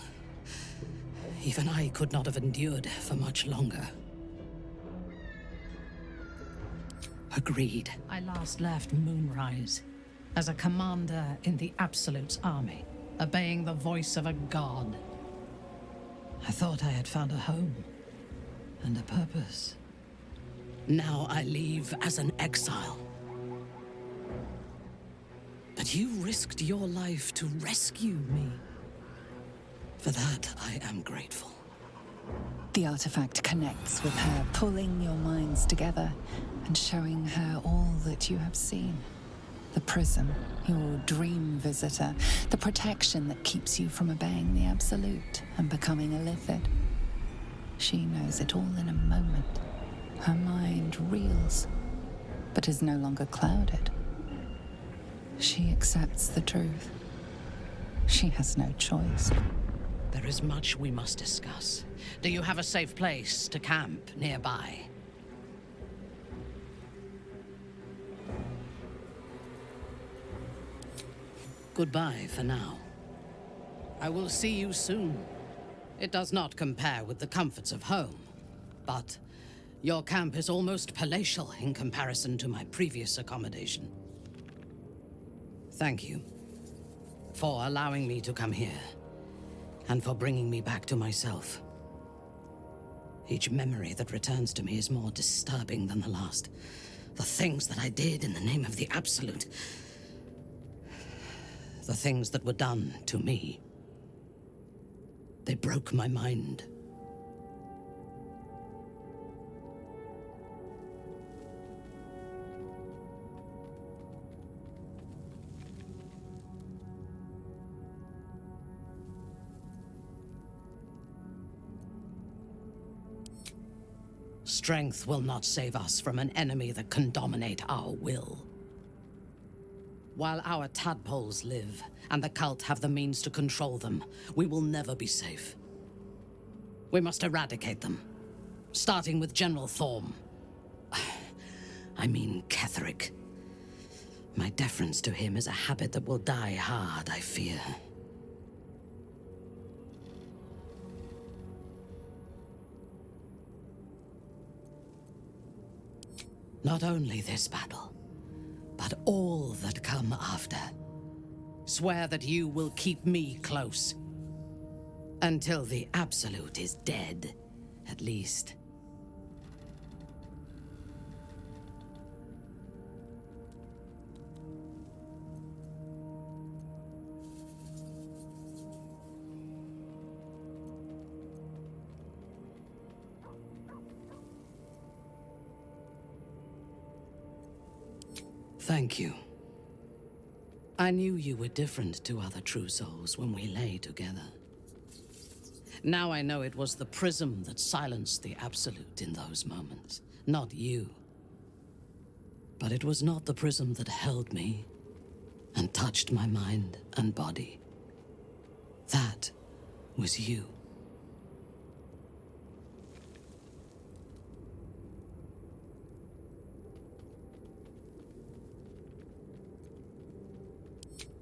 Even I could not have endured for much longer. Agreed. I last left Moonrise as a commander in the Absolute's army, obeying the voice of a god. I thought I had found a home and a purpose. Now I leave as an exile. But you risked your life to rescue me. For that, I am grateful. The artifact connects with her, pulling your minds together and showing her all that you have seen. The prism, your dream visitor, the protection that keeps you from obeying the Absolute and becoming a Lithid. She knows it all in a moment. Her mind reels, but is no longer clouded. She accepts the truth. She has no choice. There is much we must discuss. Do you have a safe place to camp nearby? Goodbye for now. I will see you soon. It does not compare with the comforts of home, but your camp is almost palatial in comparison to my previous accommodation. Thank you for allowing me to come here, and for bringing me back to myself. Each memory that returns to me is more disturbing than the last. The things that I did in the name of the Absolute. The things that were done to me. They broke my mind. Strength will not save us from an enemy that can dominate our will. While our tadpoles live, and the cult have the means to control them, we will never be safe. We must eradicate them, starting with General Thorm. I mean Ketheric. My deference to him is a habit that will die hard, I fear. Not only this battle, but all that come after. Swear that you will keep me close. Until the Absolute is dead, at least. Thank you. I knew you were different to other true souls when we lay together. Now I know it was the prism that silenced the Absolute in those moments, not you. But it was not the prism that held me and touched my mind and body. That was you.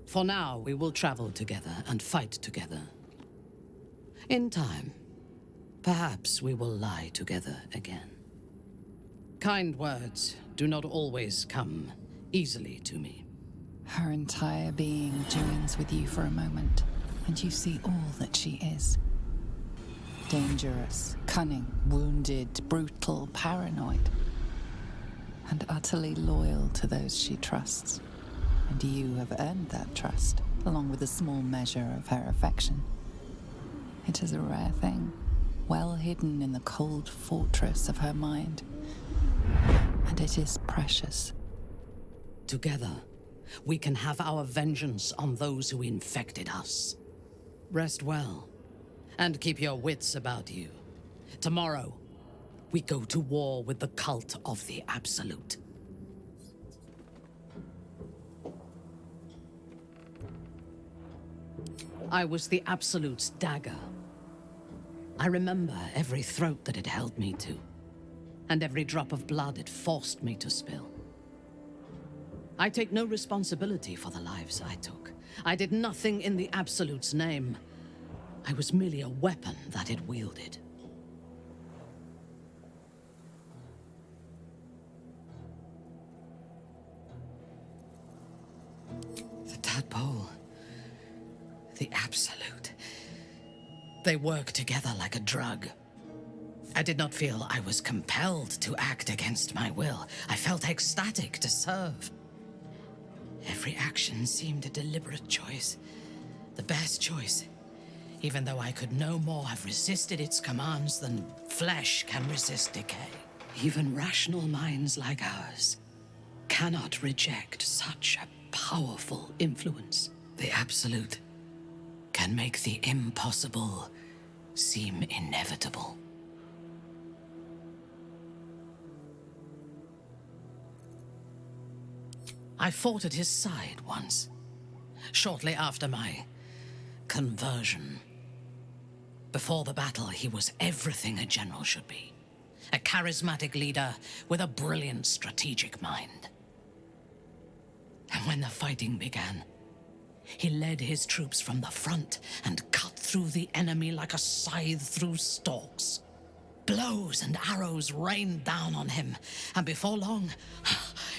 For now, we will travel together and fight together. In time, perhaps we will lie together again. Kind words do not always come easily to me. Her entire being joins with you for a moment, and you see all that she is. Dangerous, cunning, wounded, brutal, paranoid, and utterly loyal to those she trusts. And you have earned that trust, along with a small measure of her affection. It is a rare thing, well hidden in the cold fortress of her mind. And it is precious. Together, we can have our vengeance on those who infected us. Rest well, and keep your wits about you. Tomorrow, we go to war with the cult of the Absolute. I was the Absolute's dagger. I remember every throat that it held me to, and every drop of blood it forced me to spill. I take no responsibility for the lives I took. I did nothing in the Absolute's name. I was merely a weapon that it wielded. The tadpole. The Absolute. They work together like a drug. I did not feel I was compelled to act against my will. I felt ecstatic to serve. Every action seemed a deliberate choice. The best choice. Even though I could no more have resisted its commands than flesh can resist decay. Even rational minds like ours cannot reject such a powerful influence. The Absolute can make the impossible seem inevitable. I fought at his side once, shortly after my conversion. Before the battle, he was everything a general should be. A charismatic leader with a brilliant strategic mind. And when the fighting began, he led his troops from the front and cut through the enemy like a scythe through stalks. Blows and arrows rained down on him, and before long,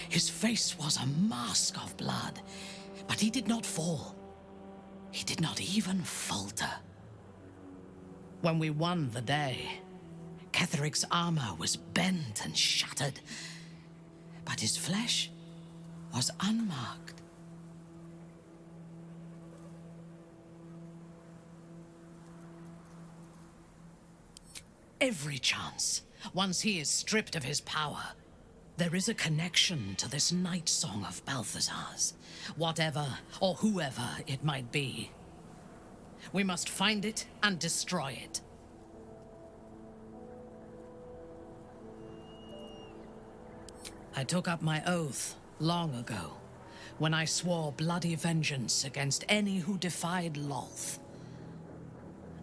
his face was a mask of blood. But he did not fall. He did not even falter. When we won the day, Ketheric's armor was bent and shattered, but his flesh was unmarked. Every chance, once he is stripped of his power, there is a connection to this night song of Balthazar's, whatever or whoever it might be. We must find it and destroy it. I took up my oath long ago, when I swore bloody vengeance against any who defied Lolth.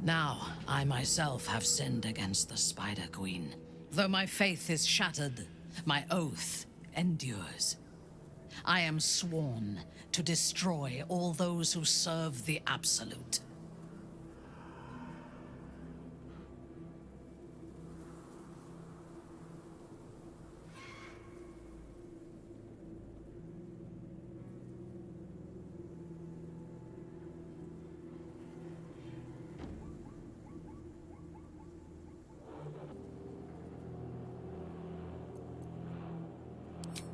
Now, I myself have sinned against the Spider Queen. Though my faith is shattered, my oath endures. I am sworn to destroy all those who serve the Absolute.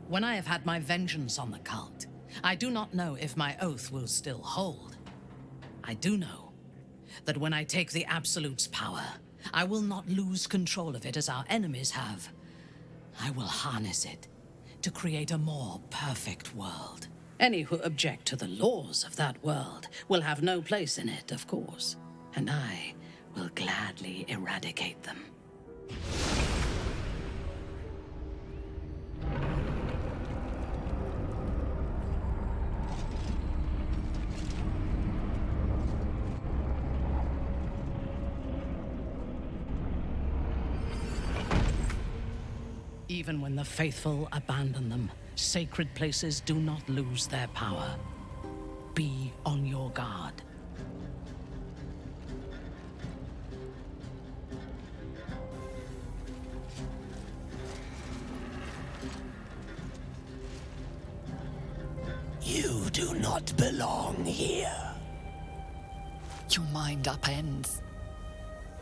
When I have had my vengeance on the cult, I do not know if my oath will still hold. I do know that when I take the Absolute's power, I will not lose control of it as our enemies have. I will harness it to create a more perfect world. Any who object to the laws of that world will have no place in it, of course, and I will gladly eradicate them. Even when the faithful abandon them, sacred places do not lose their power. Be on your guard. You do not belong here. Your mind upends.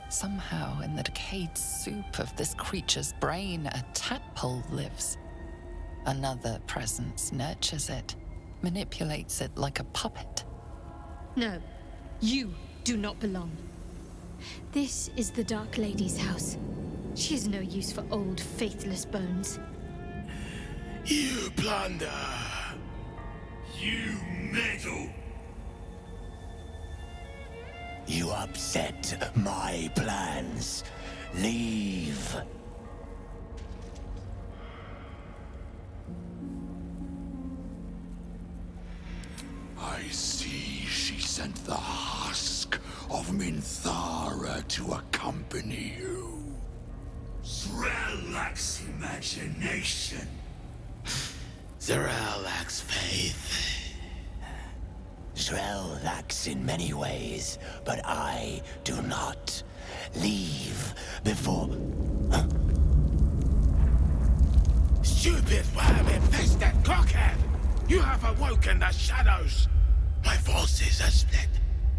Somehow, in the decayed soup of this creature's brain, a tadpole lives. Another presence nurtures it, manipulates it like a puppet. No, you do not belong. This is the Dark Lady's house. She is no use for old, faithless bones. You plunder. You meddle. You upset my plans. Leave. I see she sent the husk of Minthara to accompany you. Z'rell lacks imagination. Z'rell lacks faith. Z'rell lacks in many ways, but I do not. Leave before... Huh? Stupid worm-infested cockhead! You have awoken the shadows! My forces are split.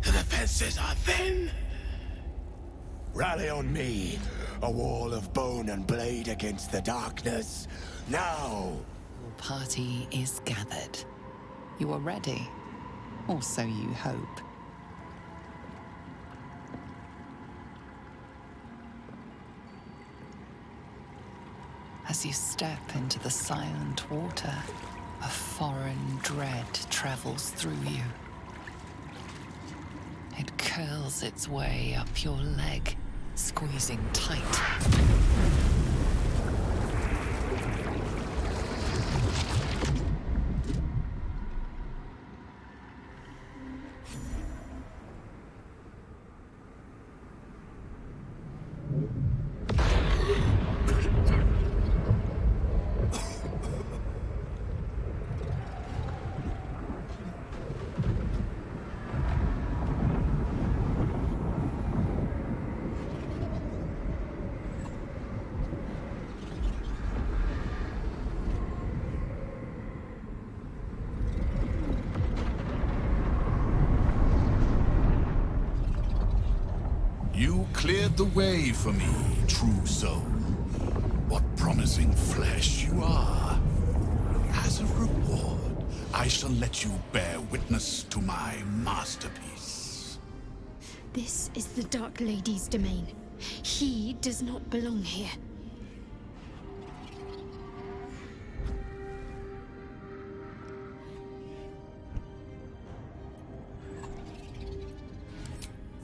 The defenses are thin. Rally on me. A wall of bone and blade against the darkness. Now! Your party is gathered. You are ready. Or so you hope. As you step into the silent water, a foreign dread travels through you. It curls its way up your leg, squeezing tight. You cleared the way for me, true soul. What promising flesh you are. As a reward, I shall let you bear witness to my masterpiece. This is the Dark Lady's domain. He does not belong here.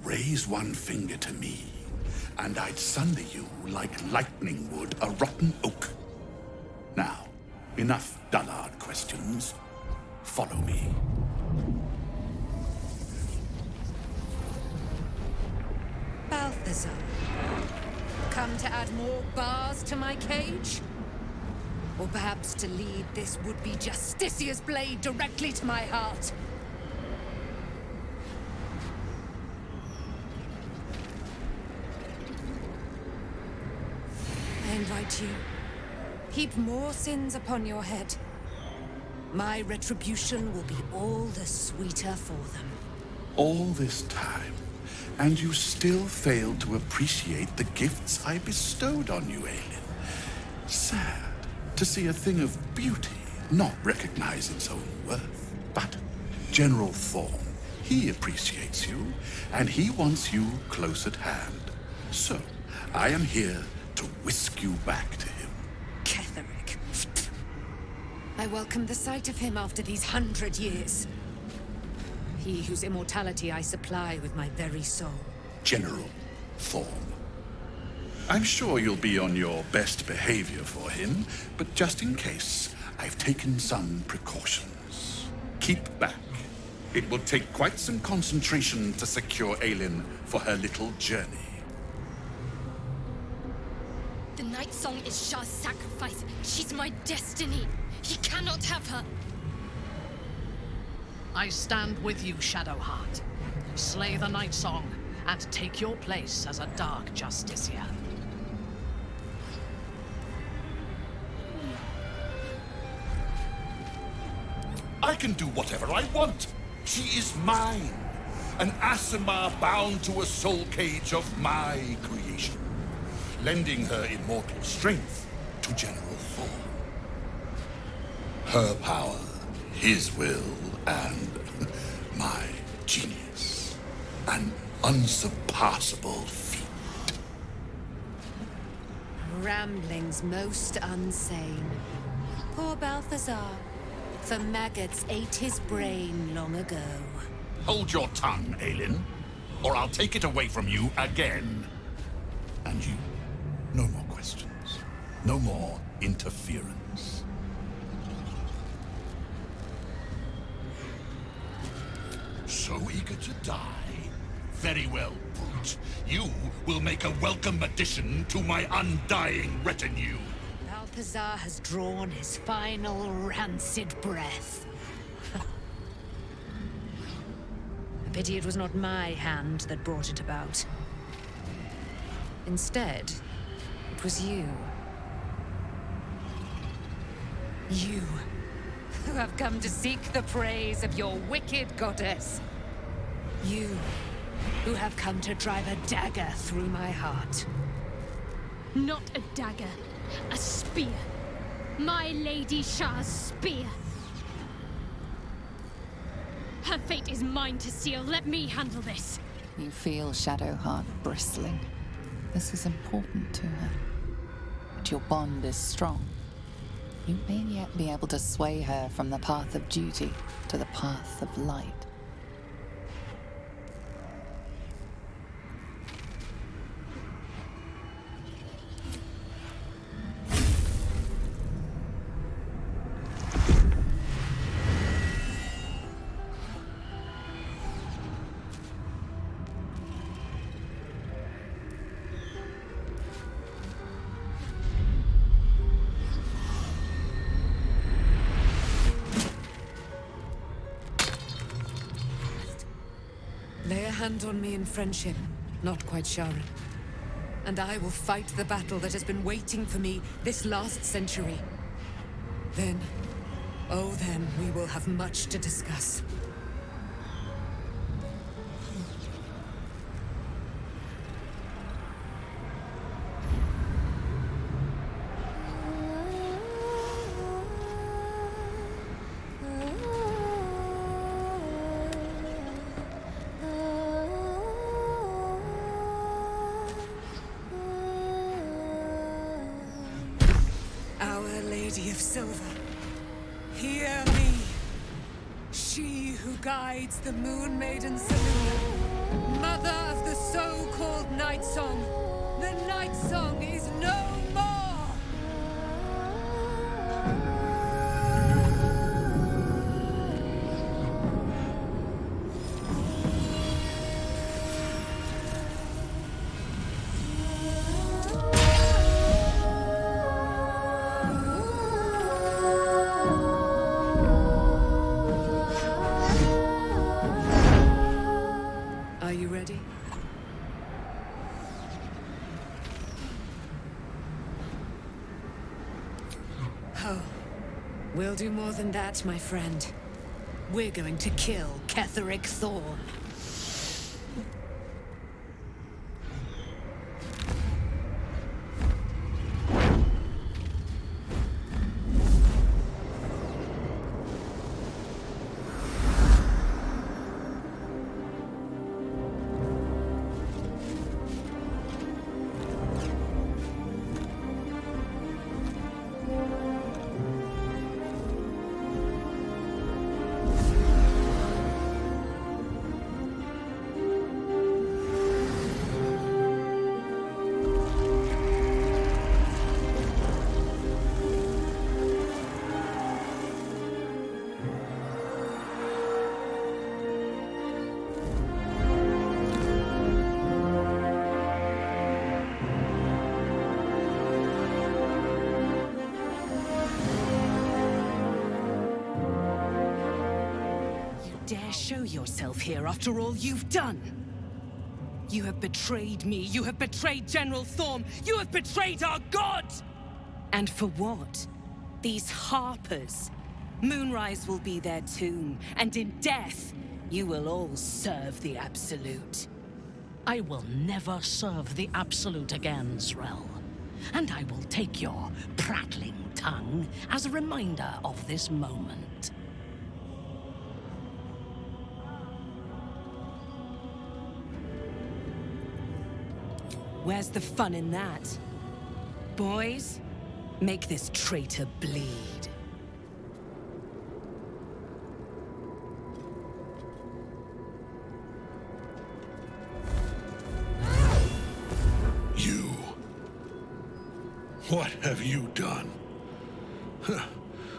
Raise one finger to me, and I'd sunder you like lightning would a rotten oak. Now, Enough dullard questions. Follow me. Balthazar. Come to add more bars to my cage? Or perhaps to lead this would-be Justicia's blade directly to my heart? I invite you. Heap more sins upon your head. My retribution will be all the sweeter for them. All this time, and you still fail to appreciate the gifts I bestowed on you, Aelin. Sad to see a thing of beauty not recognize its own worth. But General Thorm, he appreciates you, and he wants you close at hand. So, I am here to whisk you back to him. Ketheric. I welcome the sight of him after these 100 years. He whose immortality I supply with my very soul. General Thorm. I'm sure you'll be on your best behavior for him, but just in case, I've taken some precautions. Keep back. It will take quite some concentration to secure Aelin for her little journey. The Night Song is Shah's sacrifice. She's my destiny. He cannot have her. I stand with you, Shadowheart. Slay the Night Song, and take your place as a Dark Justicia. I can do whatever I want. She is mine. An Asimar bound to a soul cage of my creation, lending her immortal strength to General Thorm. Her power, his will, and my genius. An unsurpassable feat. Ramblings most unsane. Poor Balthazar. The maggots ate his brain long ago. Hold your tongue, Aelin, or I'll take it away from you again. And you, no more questions. No more interference. So eager to die? Very well, brute. You will make a welcome addition to my undying retinue. Balthazar has drawn his final rancid breath. A pity it was not my hand that brought it about. Instead, it was you. You, who have come to seek the praise of your wicked goddess. You, who have come to drive a dagger through my heart. Not a dagger, a spear. My Lady Shah's spear. Her fate is mine to seal. Let me handle this. You feel Shadowheart bristling. This is important to her. But your bond is strong. You may yet be able to sway her from the path of duty to the path of light. Lay a hand on me in friendship, not quite Sharon. And I will fight the battle that has been waiting for me this last century. Then, oh then, we will have much to discuss. Of Silver, hear me. She who guides the Moon Maiden Selûne, mother of the so-called Night Song. The Night Song is no more! Oh, we'll do more than that, my friend. We're going to kill Ketheric Thorn. Dare show yourself here after all you've done? You have betrayed me. You have betrayed General Thorm. You have betrayed our god! And for what? These harpers. Moonrise will be their tomb, and in death, you will all serve the Absolute. I will never serve the Absolute again, Zrel. And I will take your prattling tongue as a reminder of this moment. Where's the fun in that? Boys, make this traitor bleed. You. What have you done?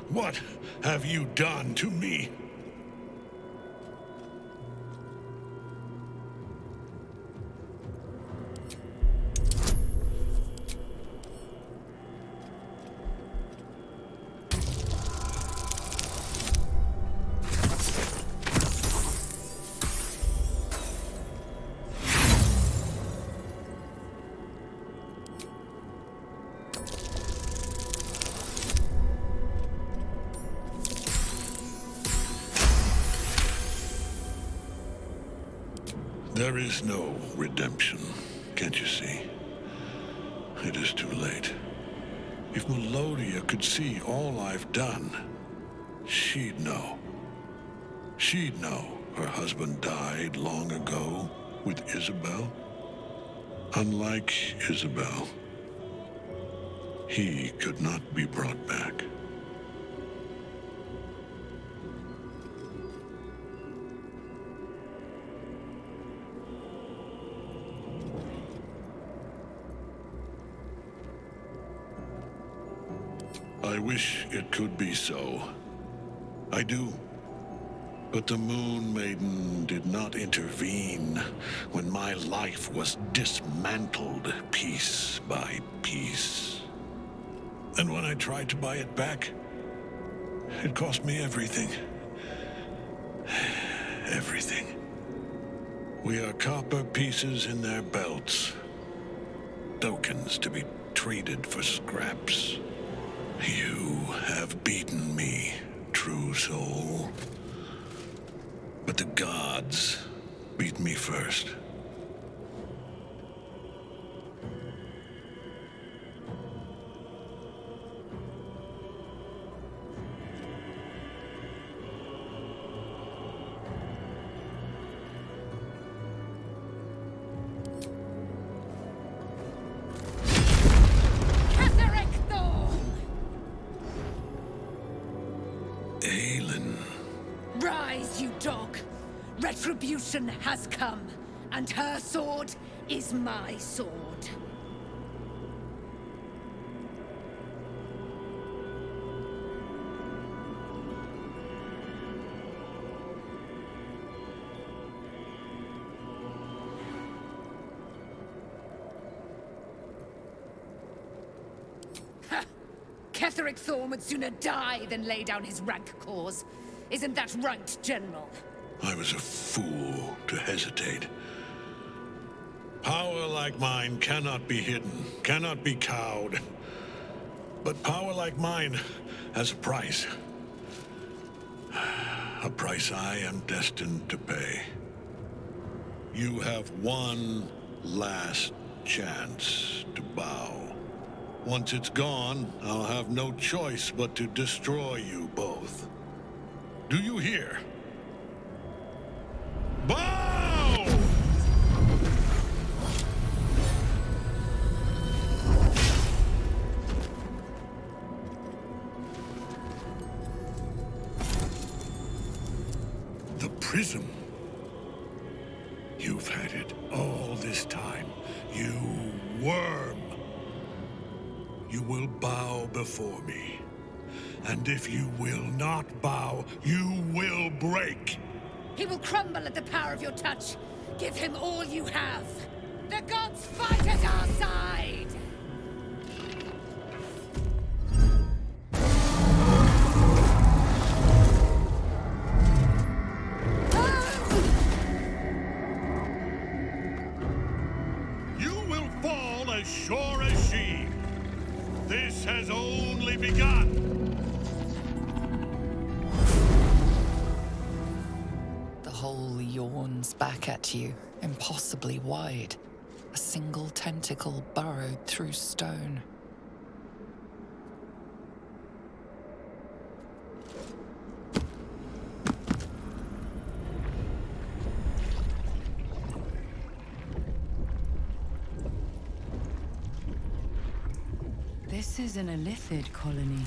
What have you done to me? There is no redemption, can't you see? It is too late. If Melodia could see all I've done, she'd know. She'd know her husband died long ago with Isabel. Unlike Isabel, he could not be brought back. I wish it could be so. I do. But the Moon Maiden did not intervene when my life was dismantled piece by piece. And when I tried to buy it back, it cost me everything. Everything. We are copper pieces in their belts. Tokens to be traded for scraps. You have beaten me, true soul. But the gods beat me first. Rise, you dog! Retribution has come, and her sword is my sword. Ha! Ketheric Thorm would sooner die than lay down his rank cause. Isn't that right, General? I was a fool to hesitate. Power like mine cannot be hidden, cannot be cowed. But power like mine has a price. A price I am destined to pay. You have one last chance to bow. Once it's gone, I'll have no choice but to destroy you both. Do you hear? Bow! The prism. You've had it all this time, you worm. You will bow before me. And if you will not bow, you will break. He will crumble at the power of your touch. Give him all you have. The gods fight at our side! You will fall as sure as she. This has only begun. The hole yawns back at you, impossibly wide. A single tentacle burrowed through stone. This is an Illithid colony.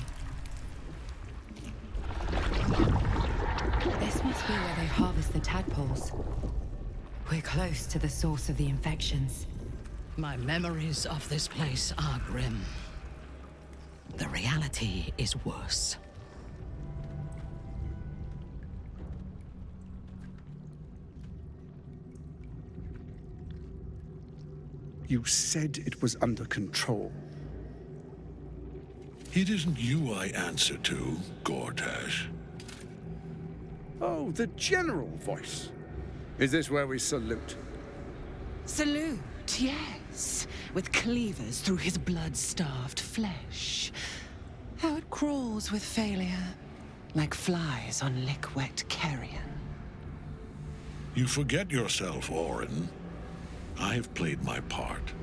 This must be where they harvest the tadpoles. We're close to the source of the infections. My memories of this place are grim. The reality is worse. You said it was under control. It isn't you I answer to, Gortash. Oh, the general voice. Is this where we salute? Salute, yes. With cleavers through his blood-starved flesh. How it crawls with failure, like flies on lick-wet carrion. You forget yourself, Orin. I have played my part.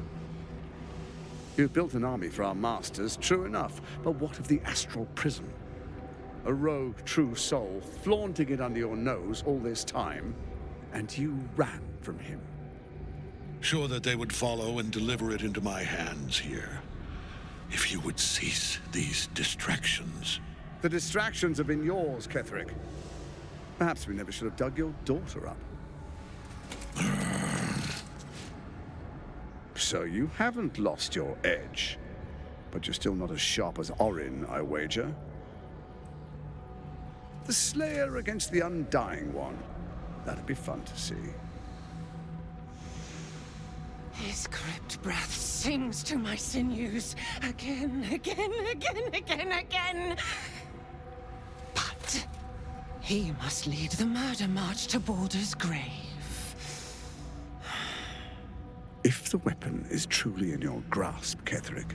You've built an army for our masters, true enough. But what of the astral prism? A rogue true soul flaunting it under your nose all this time, and you ran from him. Sure that they would follow and deliver it into my hands here. If you would cease these distractions. The distractions have been yours, Ketherick. Perhaps we never should have dug your daughter up. So you haven't lost your edge. But you're still not as sharp as Orin, I wager. The Slayer against the Undying One. That'd be fun to see. His crypt breath sings to my sinews. Again, again, again, again, again. But he must lead the murder march to Baldur's grave. If the weapon is truly in your grasp, Ketherick,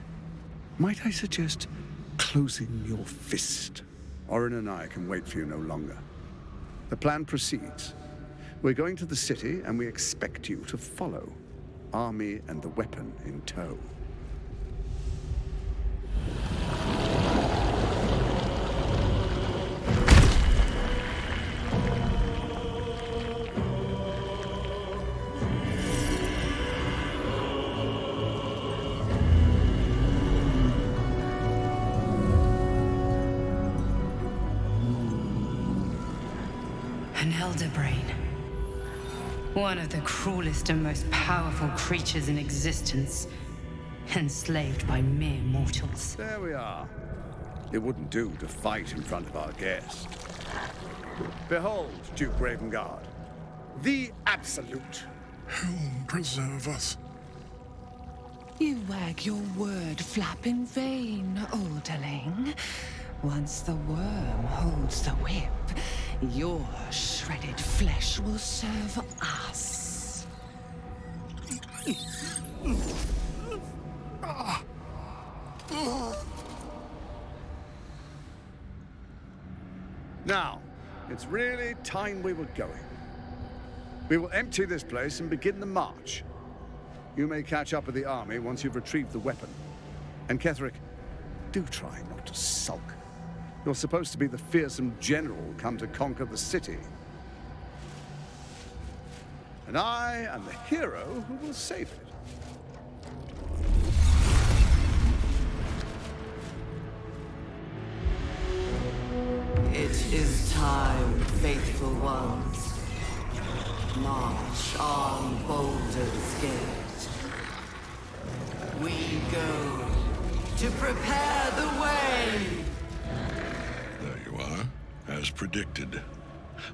might I suggest closing your fist? Orin and I can wait for you no longer. The plan proceeds. We're going to the city, and we expect you to follow. Army and the weapon in tow. An elder brain. One of the cruelest and most powerful creatures in existence. Enslaved by mere mortals. There we are. It wouldn't do to fight in front of our guest. Behold, Duke Ravengard. The Absolute. Whom preserve us? You wag your word flap in vain, olderling. Once the worm holds the whip, your shredded flesh will serve us. Now, it's really time we were going. We will empty this place and begin the march. You may catch up with the army once you've retrieved the weapon. And Ketheric, do try not to sulk. You're supposed to be the fearsome general come to conquer the city. And I am the hero who will save it. It is time, faithful ones. March on Baldur's Gate. We go to prepare the way. There you are, as predicted.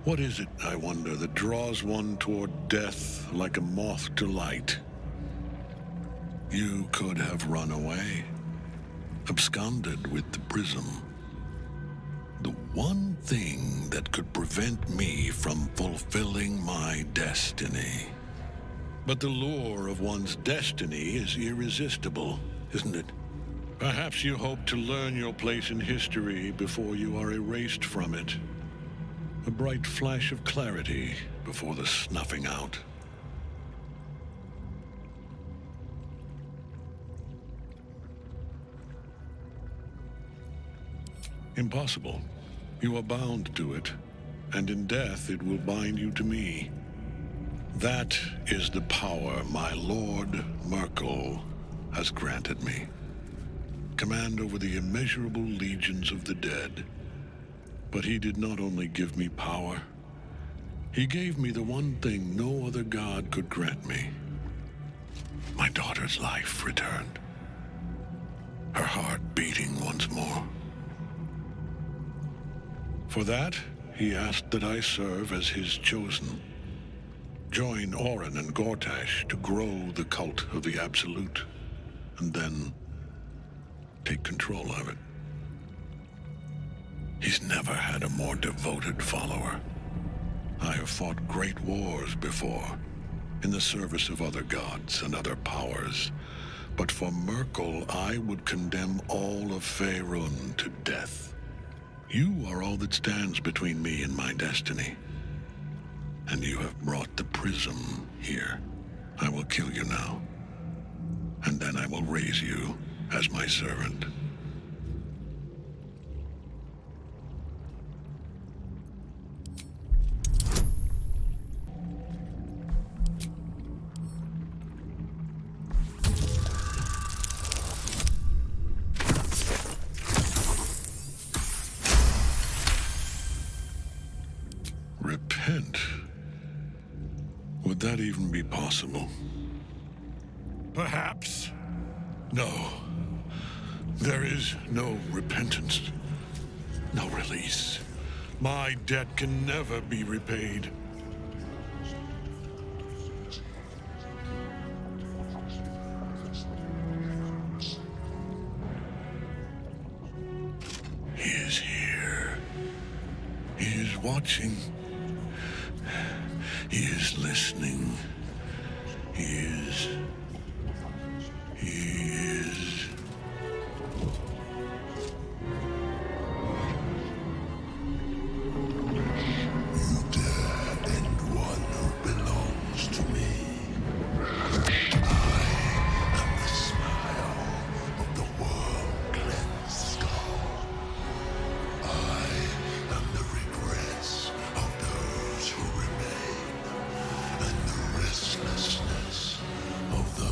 What is it, I wonder, that draws one toward death like a moth to light? You could have run away, absconded with the prism. The one thing that could prevent me from fulfilling my destiny. But the lure of one's destiny is irresistible, isn't it? Perhaps you hope to learn your place in history before you are erased from it. A bright flash of clarity before the snuffing out. Impossible. You are bound to it, and in death it will bind you to me. That is the power my Lord Merkel has granted me. Command over the immeasurable legions of the dead. But he did not only give me power, he gave me the one thing no other god could grant me. My daughter's life returned. Her heart beating once more. For that, he asked that I serve as his chosen. Join Orin and Gortash to grow the cult of the Absolute, and then take control of it. He's never had a more devoted follower. I have fought great wars before, in the service of other gods and other powers, but for Merkel, I would condemn all of Faerun to death. You are all that stands between me and my destiny. And you have brought the prism here. I will kill you now. And then I will raise you as my servant. Repent? Would that even be possible? Perhaps. No. There is no repentance. No release. My debt can never be repaid. He is here. He is watching. He is listening. He is... You dare end one who belongs to me. I am the smile of the world-cleansed skull. I am the regrets of those who remain, and the restlessness of those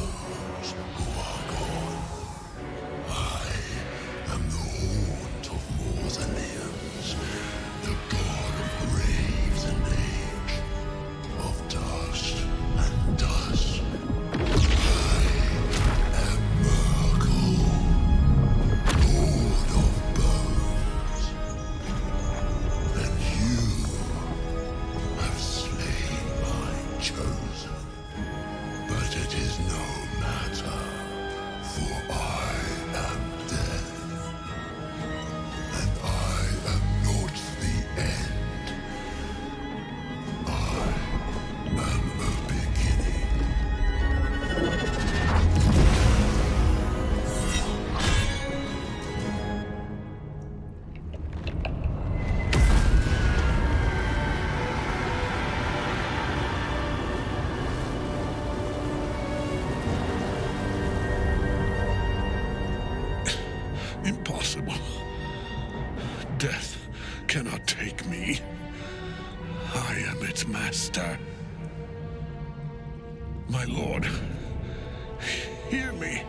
Impossible. Death cannot take me. I am its master. My lord, hear me.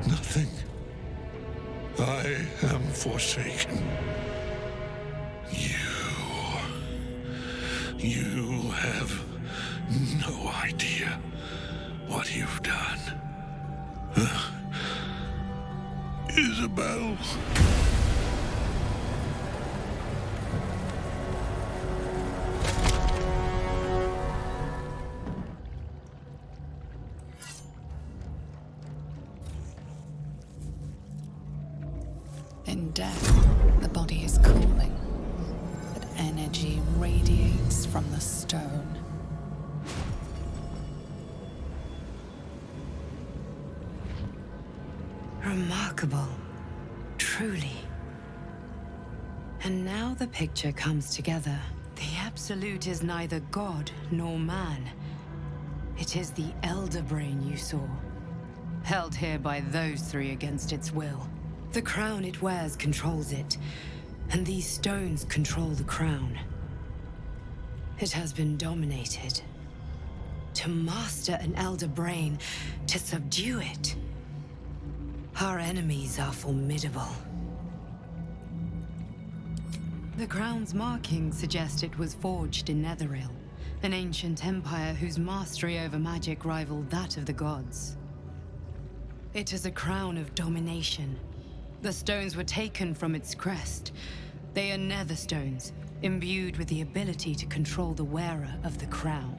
Nothing. I am forsaken. You have no idea what you've done. Isabel. In death, the body is cooling, but energy radiates from the stone. Remarkable. Truly. And now the picture comes together. The Absolute is neither god nor man. It is the Elder Brain you saw, held here by those three against its will. The crown it wears controls it, and these stones control the crown. It has been dominated. To master an Elder Brain, to subdue it. Our enemies are formidable. The crown's markings suggest it was forged in Netheril, an ancient empire whose mastery over magic rivaled that of the gods. It is a crown of domination. The stones were taken from its crest. They are nether stones, imbued with the ability to control the wearer of the crown.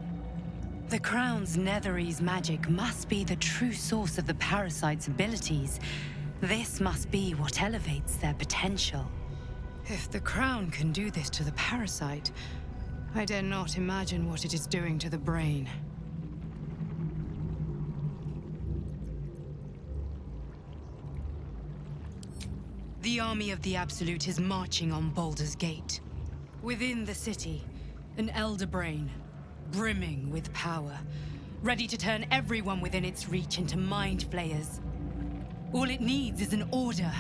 The crown's Netherese magic must be the true source of the parasite's abilities. This must be what elevates their potential. If the crown can do this to the parasite, I dare not imagine what it is doing to the brain. The army of the Absolute is marching on Baldur's Gate. Within the city, an Elder Brain, brimming with power, ready to turn everyone within its reach into mind flayers. All it needs is an order.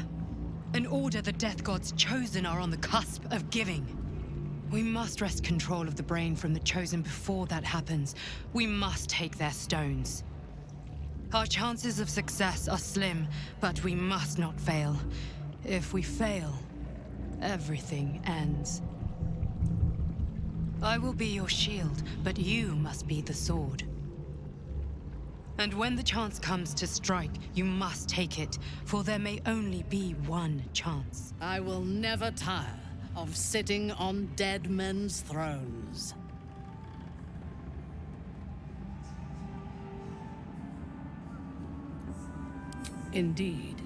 An order the Death Gods chosen are on the cusp of giving. We must wrest control of the brain from the Chosen before that happens. We must take their stones. Our chances of success are slim, but we must not fail. If we fail, everything ends. I will be your shield, but you must be the sword. And when the chance comes to strike, you must take it, for there may only be one chance. I will never tire of sitting on dead men's thrones. Indeed.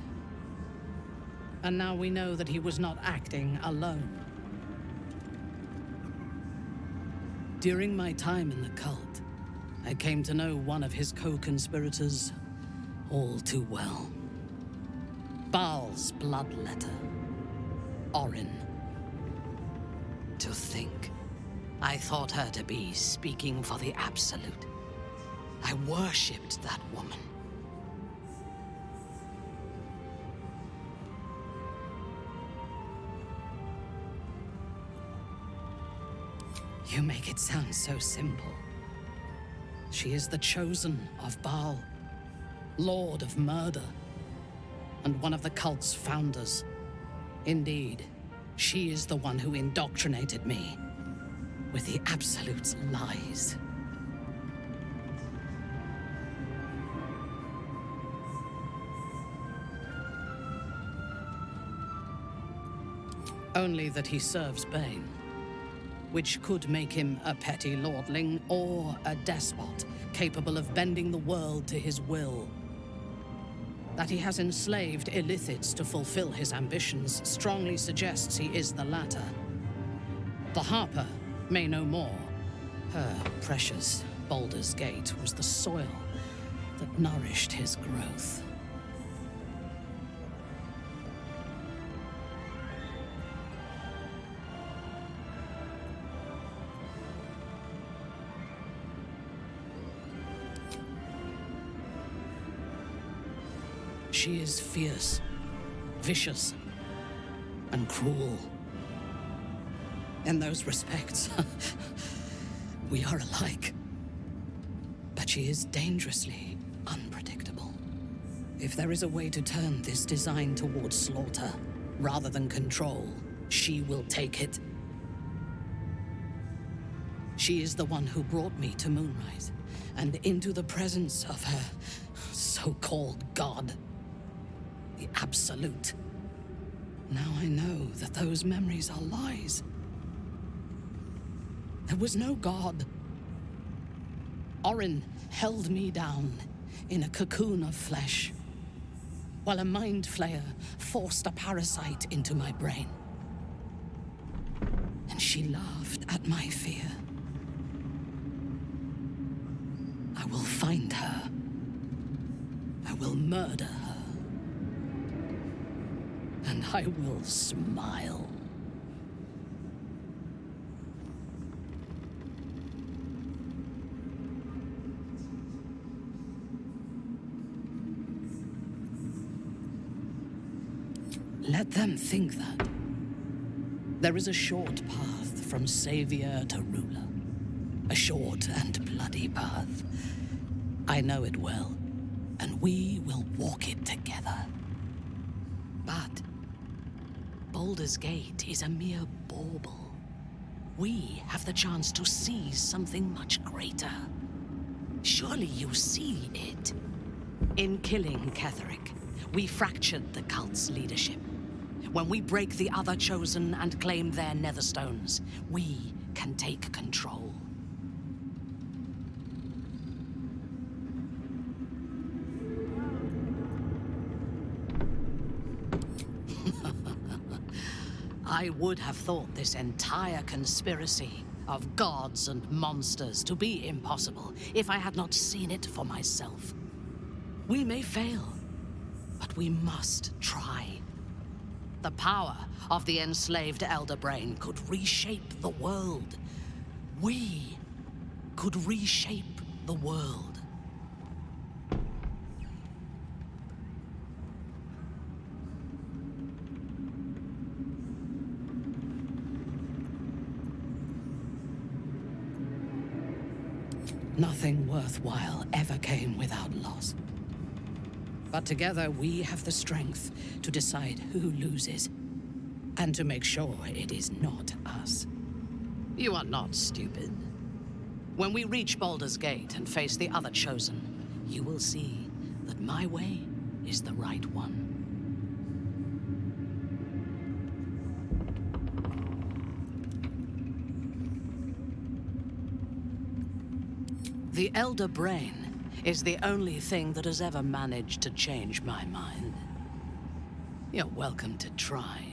And now we know that he was not acting alone. During my time in the cult, I came to know one of his co-conspirators all too well. Baal's bloodletter, Orin. To think, I thought her to be speaking for the Absolute. I worshipped that woman. You make it sound so simple. She is the chosen of Baal, Lord of Murder, and one of the cult's founders. Indeed, she is the one who indoctrinated me with the Absolute's lies. Only that he serves Bane, which could make him a petty lordling or a despot capable of bending the world to his will. That he has enslaved illithids to fulfill his ambitions strongly suggests he is the latter. The Harper may know more. Her precious Baldur's Gate was the soil that nourished his growth. she is fierce, vicious, and cruel. In those respects, we are alike. But she is dangerously unpredictable. If there is a way to turn this design towards slaughter, rather than control, she will take it. She is the one who brought me to Moonrise, and into the presence of her so-called god. The Absolute. Now I know that those memories are lies. There was no god. Orin held me down in a cocoon of flesh, while a mind flayer forced a parasite into my brain. And she laughed at my fear. I will find her. I will murder her. And I will smile. Let them think that. There is a short path from savior to ruler. A short and bloody path. I know it well, and we will walk it together. But Baldur's Gate is a mere bauble. We have the chance to seize something much greater. Surely you see it. In killing Ketheric, we fractured the cult's leadership. When we break the other Chosen and claim their Netherstones, we can take control. I would have thought this entire conspiracy of gods and monsters to be impossible if I had not seen it for myself. We may fail, but we must try. The power of the enslaved Elder Brain could reshape the world. We could reshape the world. Nothing worthwhile ever came without loss. But together we have the strength to decide who loses, and to make sure it is not us. You are not stupid. When we reach Baldur's Gate and face the other Chosen, you will see that my way is the right one. The Elder Brain is the only thing that has ever managed to change my mind. You're welcome to try.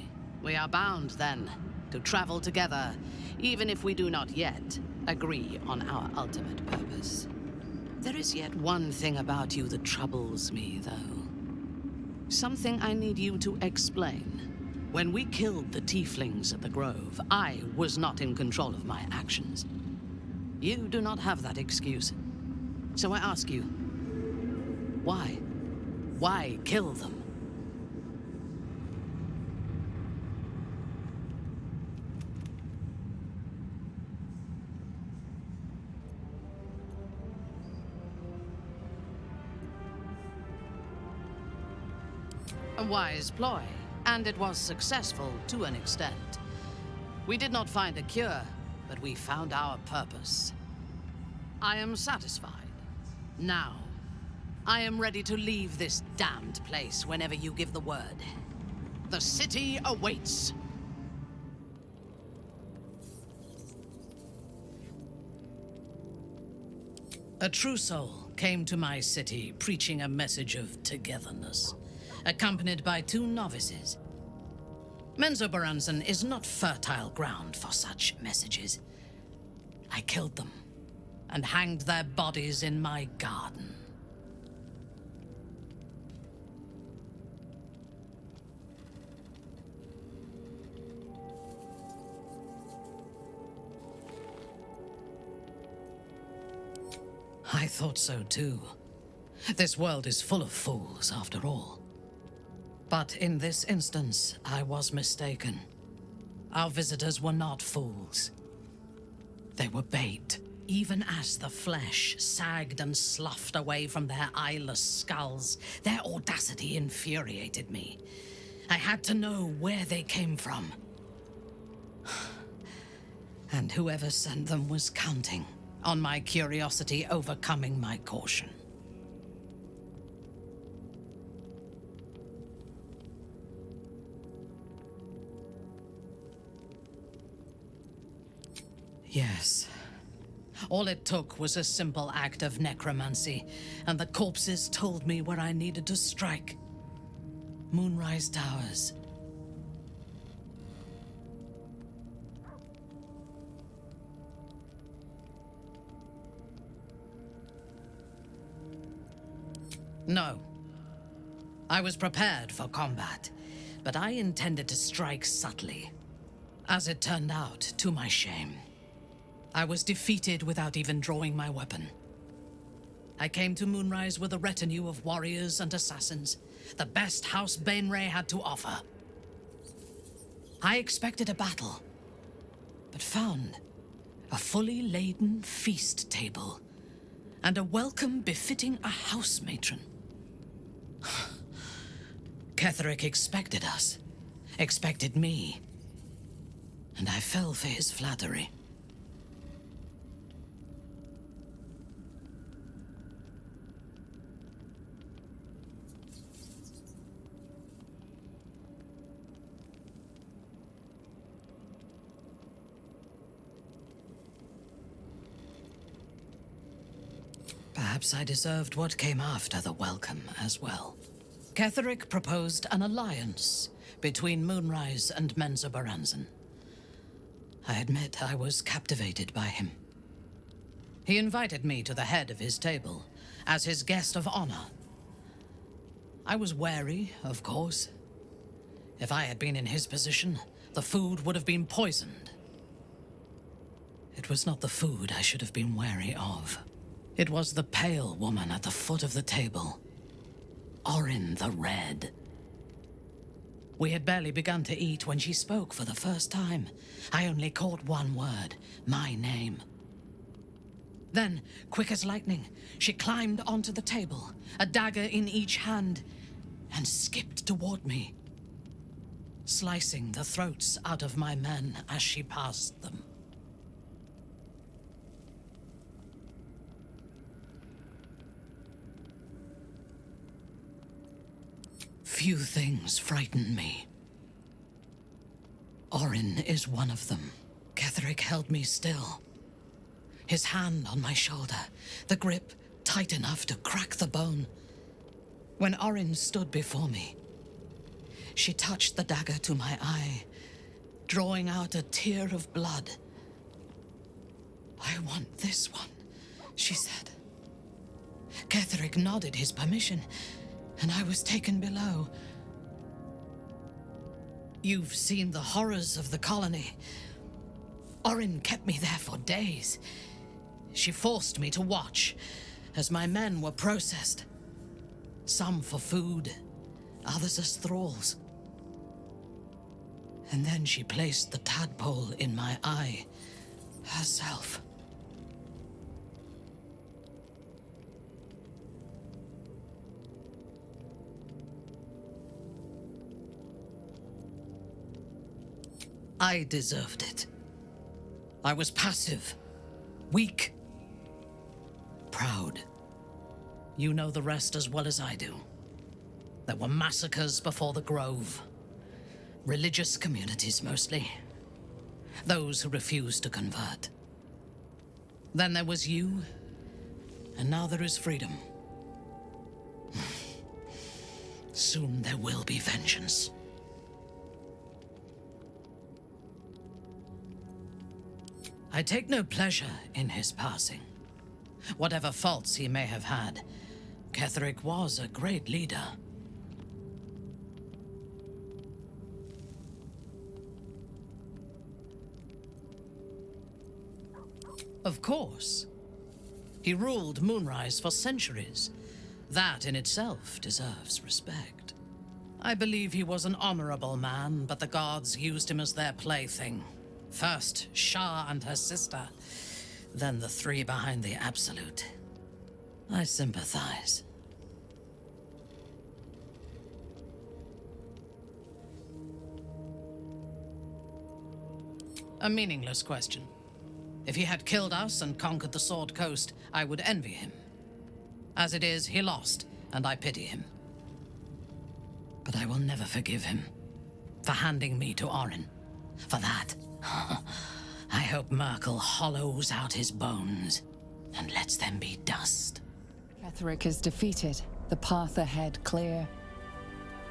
We are bound, then, to travel together, even if we do not yet agree on our ultimate purpose. There is yet one thing about you that troubles me, though. Something I need you to explain. When we killed the tieflings at the Grove, I was not in control of my actions. You do not have that excuse. So I ask you, why? Why kill them? A wise ploy, and it was successful to an extent. We did not find a cure, but we found our purpose. I am satisfied. Now, I am ready to leave this damned place whenever you give the word. The city awaits. A true soul came to my city preaching a message of togetherness, accompanied by 2 novices. Menzoberranzan is not fertile ground for such messages. I killed them and hanged their bodies in my garden. I thought so too. This world is full of fools, after all. But in this instance, I was mistaken. Our visitors were not fools. They were bait. Even as the flesh sagged and sloughed away from their eyeless skulls, their audacity infuriated me. I had to know where they came from. And whoever sent them was counting on my curiosity overcoming my caution. Yes. All it took was a simple act of necromancy, and the corpses told me where I needed to strike. Moonrise Towers. No. I was prepared for combat, but I intended to strike subtly. As it turned out, to my shame, I was defeated without even drawing my weapon. I came to Moonrise with a retinue of warriors and assassins, the best House Bainray had to offer. I expected a battle, but found a fully laden feast table and a welcome befitting a house matron. Ketheric expected us, expected me, and I fell for his flattery. Perhaps I deserved what came after the welcome as well. Ketheric proposed an alliance between Moonrise and Menzoberranzan. I admit I was captivated by him. He invited me to the head of his table as his guest of honor. I was wary, of course. If I had been in his position, the food would have been poisoned. It was not the food I should have been wary of. It was the pale woman at the foot of the table. Orin the Red. We had barely begun to eat when she spoke for the first time. I only caught one word, my name. Then, quick as lightning, she climbed onto the table, a dagger in each hand, and skipped toward me, slicing the throats out of my men as she passed them. Few things frighten me. Orin is one of them. Ketheric held me still, his hand on my shoulder, the grip tight enough to crack the bone. When Orin stood before me, she touched the dagger to my eye, drawing out a tear of blood. "I want this one," she said. Ketheric nodded his permission, and I was taken below. You've seen the horrors of the colony. Orin kept me there for days. She forced me to watch as my men were processed. Some for food, others as thralls. And then she placed the tadpole in my eye herself. I deserved it. I was passive, weak, proud. You know the rest as well as I do. There were massacres before the Grove. Religious communities mostly. Those who refused to convert. Then there was you, and now there is freedom. Soon there will be vengeance. I take no pleasure in his passing. Whatever faults he may have had, Ketheric was a great leader. Of course. He ruled Moonrise for centuries. That in itself deserves respect. I believe he was an honorable man, but the gods used him as their plaything. First, Shah and her sister, then the three behind the Absolute. I sympathize. A meaningless question. If he had killed us and conquered the Sword Coast, I would envy him. As it is, he lost, and I pity him. But I will never forgive him for handing me to Orin. For that, I hope Merkel hollows out his bones and lets them be dust. Ketheric is defeated, the path ahead clear.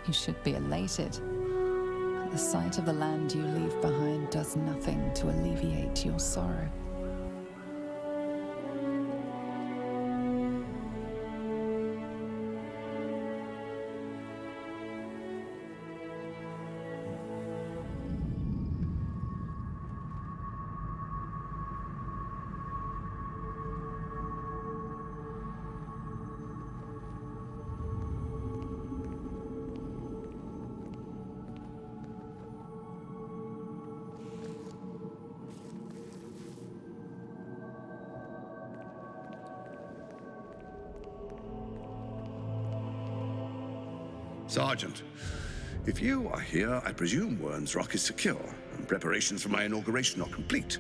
You should be elated. But the sight of the land you leave behind does nothing to alleviate your sorrow. Sergeant, if you are here, I presume Wern's Rock is secure, and preparations for my inauguration are complete.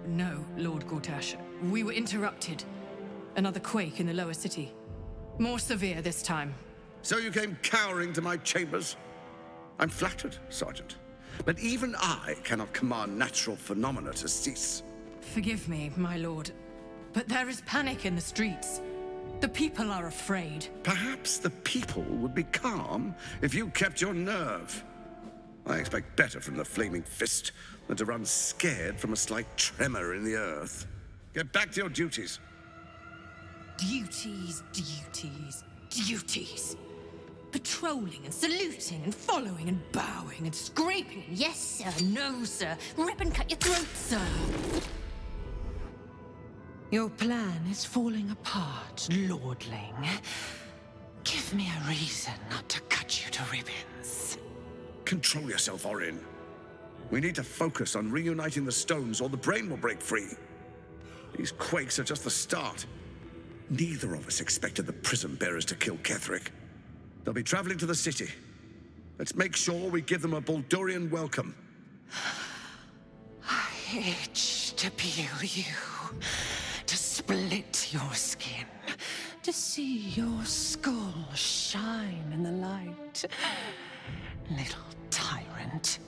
No, Lord Gortash. We were interrupted. Another quake in the lower city. More severe this time. So you came cowering to my chambers? I'm flattered, Sergeant. But even I cannot command natural phenomena to cease. Forgive me, my lord, but there is panic in the streets. The people are afraid. Perhaps the people would be calm if you kept your nerve. I expect better from the Flaming Fist than to run scared from a slight tremor in the earth. Get back to your duties. Duties, duties, duties. Patrolling and saluting and following and bowing and scraping. Yes, sir. No, sir. Rip and cut your throat, sir. Your plan is falling apart, lordling. Give me a reason not to cut you to ribbons. Control yourself, Orin. We need to focus on reuniting the stones or the brain will break free. These quakes are just the start. Neither of us expected the prison bearers to kill Ketheric. They'll be traveling to the city. Let's make sure we give them a Baldurian welcome. I itch to peel you, to split your skin, to see your skull shine in the light. Little tyrant.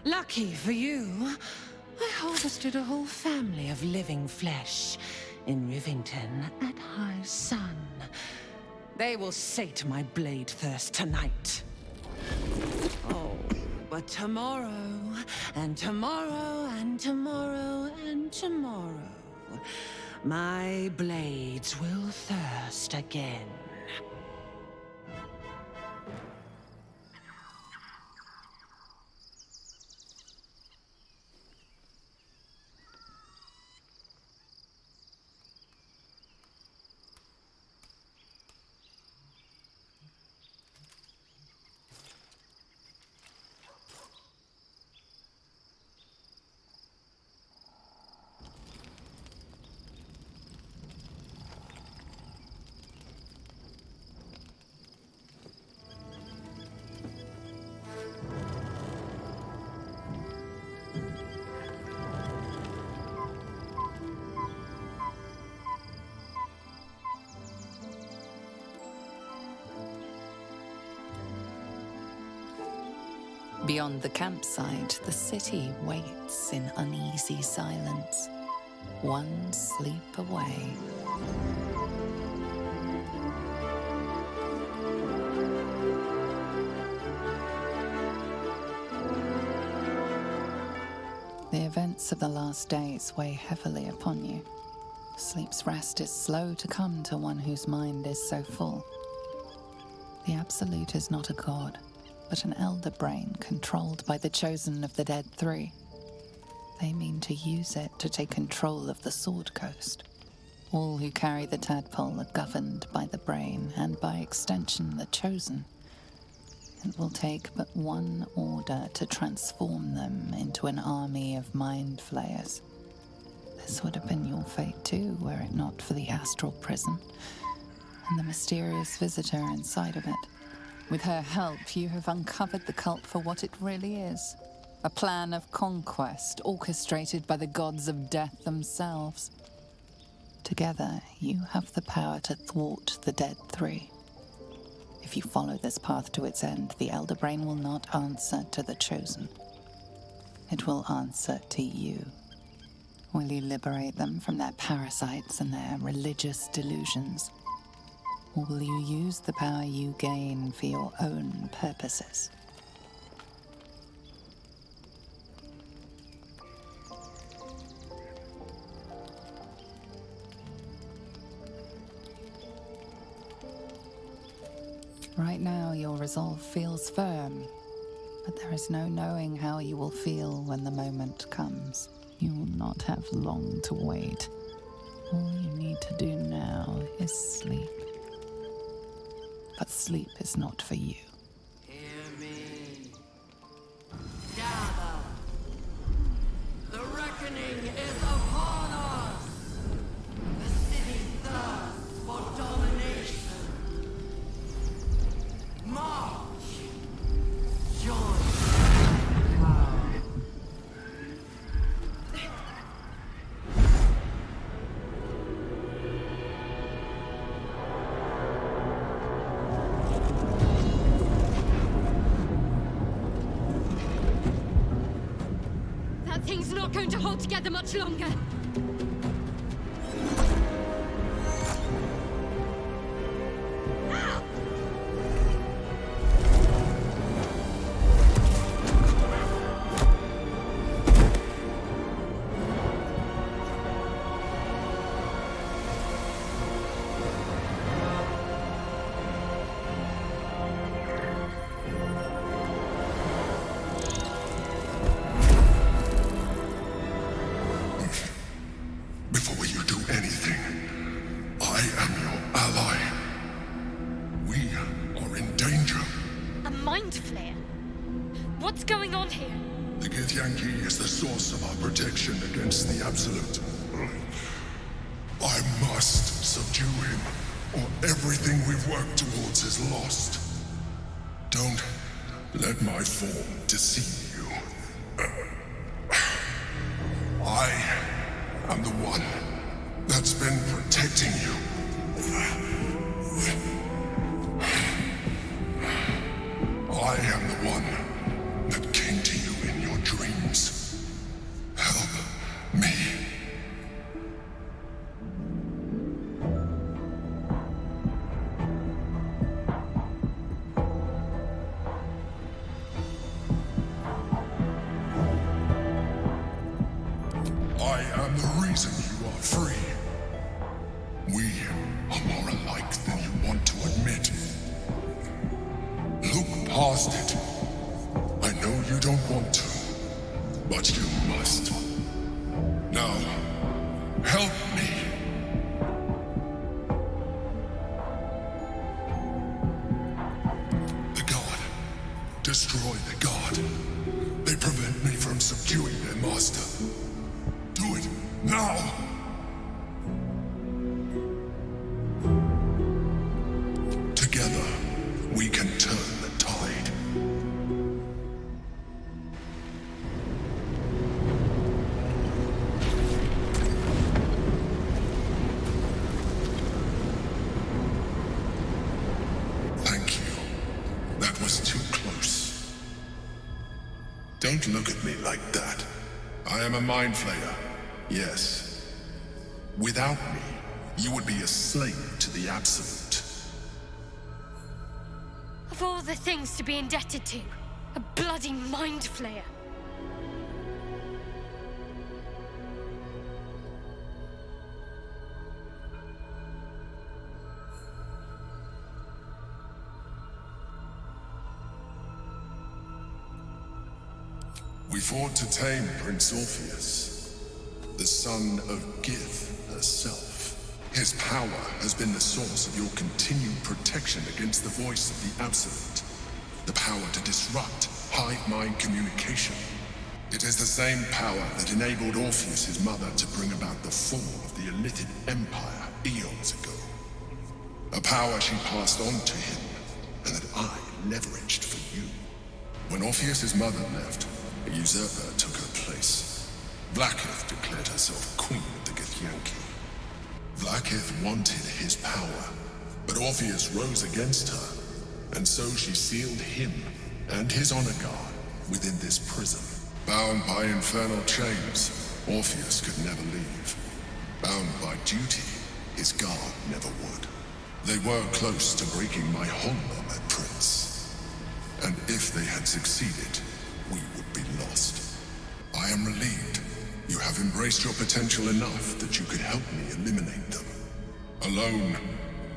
Lucky for you, I harvested a whole family of living flesh in Rivington at high sun. They will sate my blade thirst tonight. Oh, but tomorrow, and tomorrow, and tomorrow, and tomorrow, my blades will thirst again. Beyond the campsite, the city waits in uneasy silence, one sleep away. The events of the last days weigh heavily upon you. Sleep's rest is slow to come to one whose mind is so full. The Absolute is not a god, but an elder brain controlled by the chosen of the Dead Three. They mean to use it to take control of the Sword Coast. All who carry the tadpole are governed by the brain, and by extension, the chosen. It will take but one order to transform them into an army of mind flayers. This would have been your fate too, were it not for the astral prison and the mysterious visitor inside of it. With her help, you have uncovered the cult for what it really is. A plan of conquest orchestrated by the gods of death themselves. Together, you have the power to thwart the Dead Three. If you follow this path to its end, the Elder Brain will not answer to the Chosen. It will answer to you. Will you liberate them from their parasites and their religious delusions? Or will you use the power you gain for your own purposes? Right now, your resolve feels firm, but there is no knowing how you will feel when the moment comes. You will not have long to wait. All you need to do now is sleep. But sleep is not for you. Hear me. Gather. The reckoning is upon us. The city thirsts for domination. March. Join. That thing's not going to hold together much longer. Before you do anything, I am your ally. We are in danger. A mind flare? What's going on here? The Githyanki is the source of our protection against the Absolute. I must subdue him, or everything we've worked towards is lost. Don't let my form deceive you. I am the one that's been protecting you. I am the one that came to you in your dreams. Help me. I am the reason you are free. We are more alike than you want to admit. Look past it. I know you don't want to, but you must. Now, help me. The God. Destroy the God. They prevent me from subduing their master. Do it now! Together, we can turn the tide. Thank you. That was too close. Don't look at me like that. I am a mind flayer. Yes. Without me, you would be a slave to the Absolute. Of all the things to be indebted to, a bloody mind flayer. We fought to tame Prince Orpheus, the son of Gith herself. His power has been the source of your continued protection against the voice of the Absolute. The power to disrupt hive-mind communication. It is the same power that enabled Orpheus, his mother, to bring about the fall of the Illithid Empire eons ago. A power she passed on to him, and that I leveraged for you. When Orpheus's mother left, a usurper took her place. Vlaakith declared herself queen of the Githyanki. Vlaakith wanted his power, but Orpheus rose against her, and so she sealed him and his honor guard within this prison. Bound by infernal chains, Orpheus could never leave. Bound by duty, his guard never would. They were close to breaking my hold on that prince. And if they had succeeded, we would be lost. I am relieved. You have embraced your potential enough that you could help me eliminate them. Alone,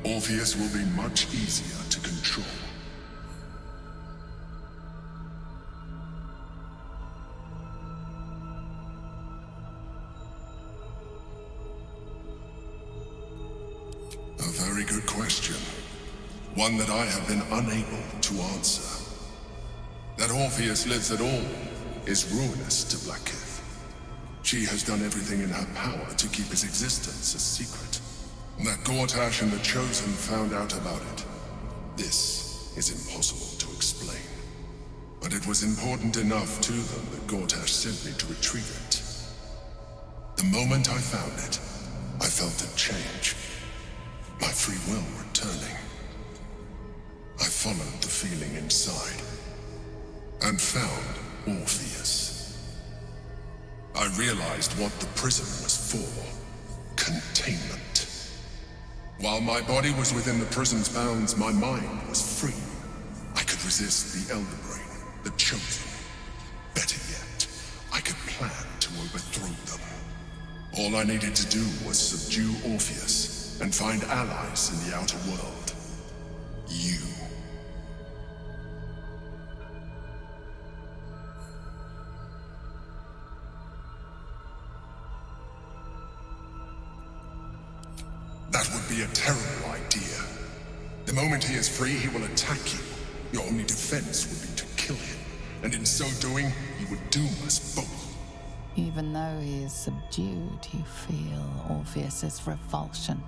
Orpheus will be much easier to control. A very good question. One that I have been unable to answer. That Orpheus lives at all is ruinous to Vlaakith. She has done everything in her power to keep his existence a secret. That Gortash and the Chosen found out about it. This is impossible to explain. But it was important enough to them that Gortash sent me to retrieve it. The moment I found it, I felt a change. My free will returning. I followed the feeling inside, and found Orpheus. I realized what the prison was for. Containment. While my body was within the prison's bounds, my mind was free. I could resist the Elder Brain, the Chosen. Better yet, I could plan to overthrow them. All I needed to do was subdue Orpheus, and find allies in the outer world. You. That would be a terrible idea. The moment he is free, he will attack you. Your only defense would be to kill him, and in so doing, he would doom us both. Even though he is subdued, you feel Orpheus's revulsion.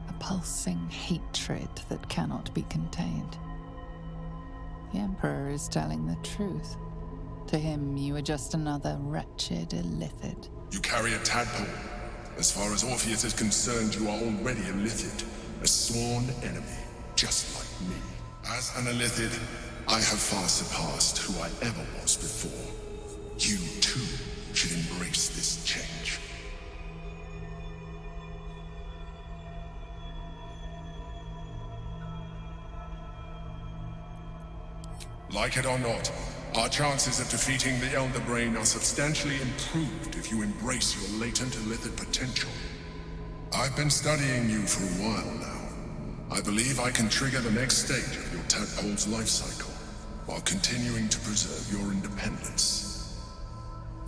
A pulsing hatred that cannot be contained. The Emperor is telling the truth. To him, you are just another wretched Illithid. You carry a tadpole. As far as Orpheus is concerned, you are already a Illithid, a sworn enemy, just like me. As an Illithid, I have far surpassed who I ever was before. You, too, should embrace this change. Like it or not, our chances of defeating the Elder Brain are substantially improved if you embrace your latent Illithid potential. I've been studying you for a while now. I believe I can trigger the next stage of your tadpole's life cycle, while continuing to preserve your independence.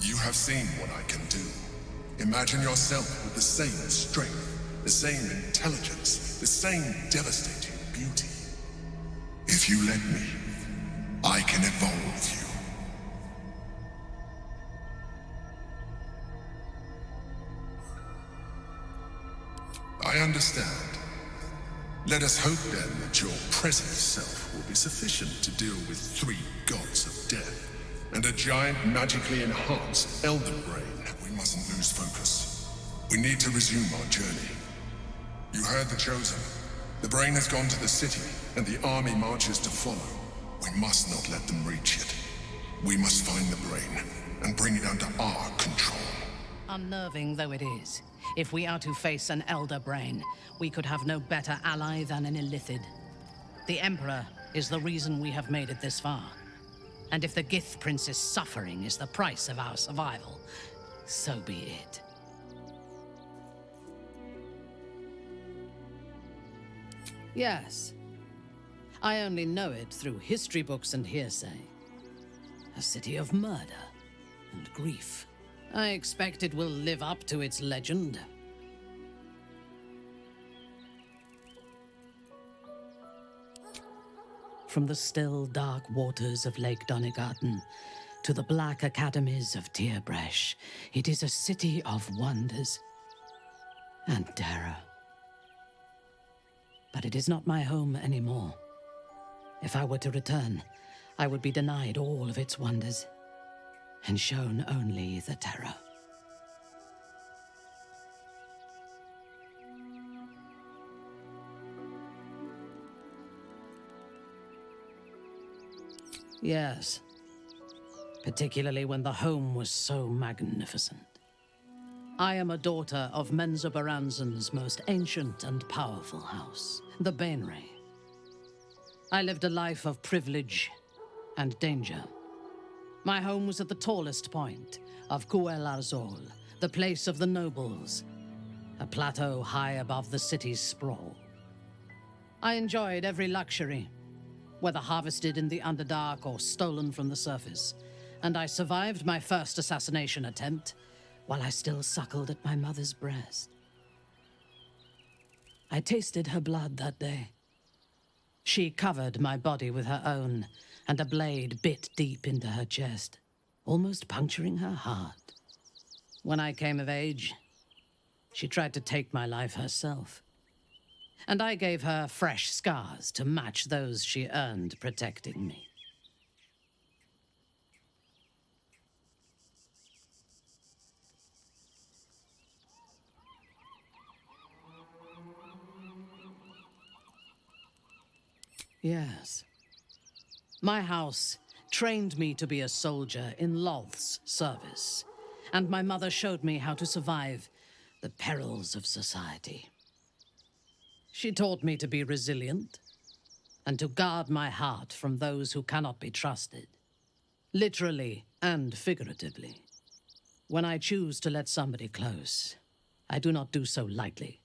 You have seen what I can do. Imagine yourself with the same strength, the same intelligence, the same devastating beauty. If you let me, I can evolve you. I understand. Let us hope then that your present self will be sufficient to deal with 3 gods of death and a giant magically enhanced Elder Brain. We mustn't lose focus. We need to resume our journey. You heard the Chosen. The Brain has gone to the city, and the army marches to follow. We must not let them reach it. We must find the Brain and bring it under our control. Unnerving though it is, if we are to face an Elder Brain, we could have no better ally than an Illithid. The Emperor is the reason we have made it this far. And if the Gith Prince's suffering is the price of our survival, so be it. Yes. I only know it through history books and hearsay. A city of murder and grief. I expect it will live up to its legend. From the still, dark waters of Lake Donegarten to the black academies of Tierbresh, it is a city of wonders and terror. But it is not my home anymore. If I were to return, I would be denied all of its wonders and shown only the terror. Yes, particularly when the home was so magnificent. I am a daughter of Menza Baranzan's most ancient and powerful house, the Bainray. I lived a life of privilege and danger. My home was at the tallest point of Cuel Arzol, the place of the nobles, a plateau high above the city's sprawl. I enjoyed every luxury, whether harvested in the Underdark or stolen from the surface, and I survived my first assassination attempt while I still suckled at my mother's breast. I tasted her blood that day. She covered my body with her own, and a blade bit deep into her chest, almost puncturing her heart. When I came of age, she tried to take my life herself, and I gave her fresh scars to match those she earned protecting me. Yes. My house trained me to be a soldier in Loth's service, and my mother showed me how to survive the perils of society. She taught me to be resilient and to guard my heart from those who cannot be trusted, literally and figuratively. When I choose to let somebody close, I do not do so lightly.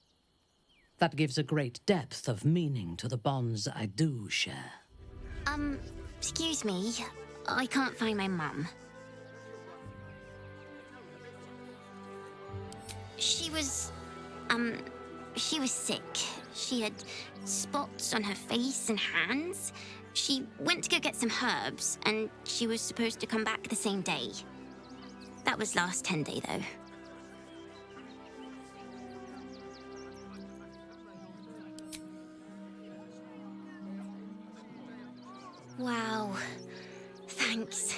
That gives a great depth of meaning to the bonds I do share. Excuse me. I can't find my mum. She was sick. She had spots on her face and hands. She went to go get some herbs, and she was supposed to come back the same day. That was last 10 day, though. Wow. Thanks.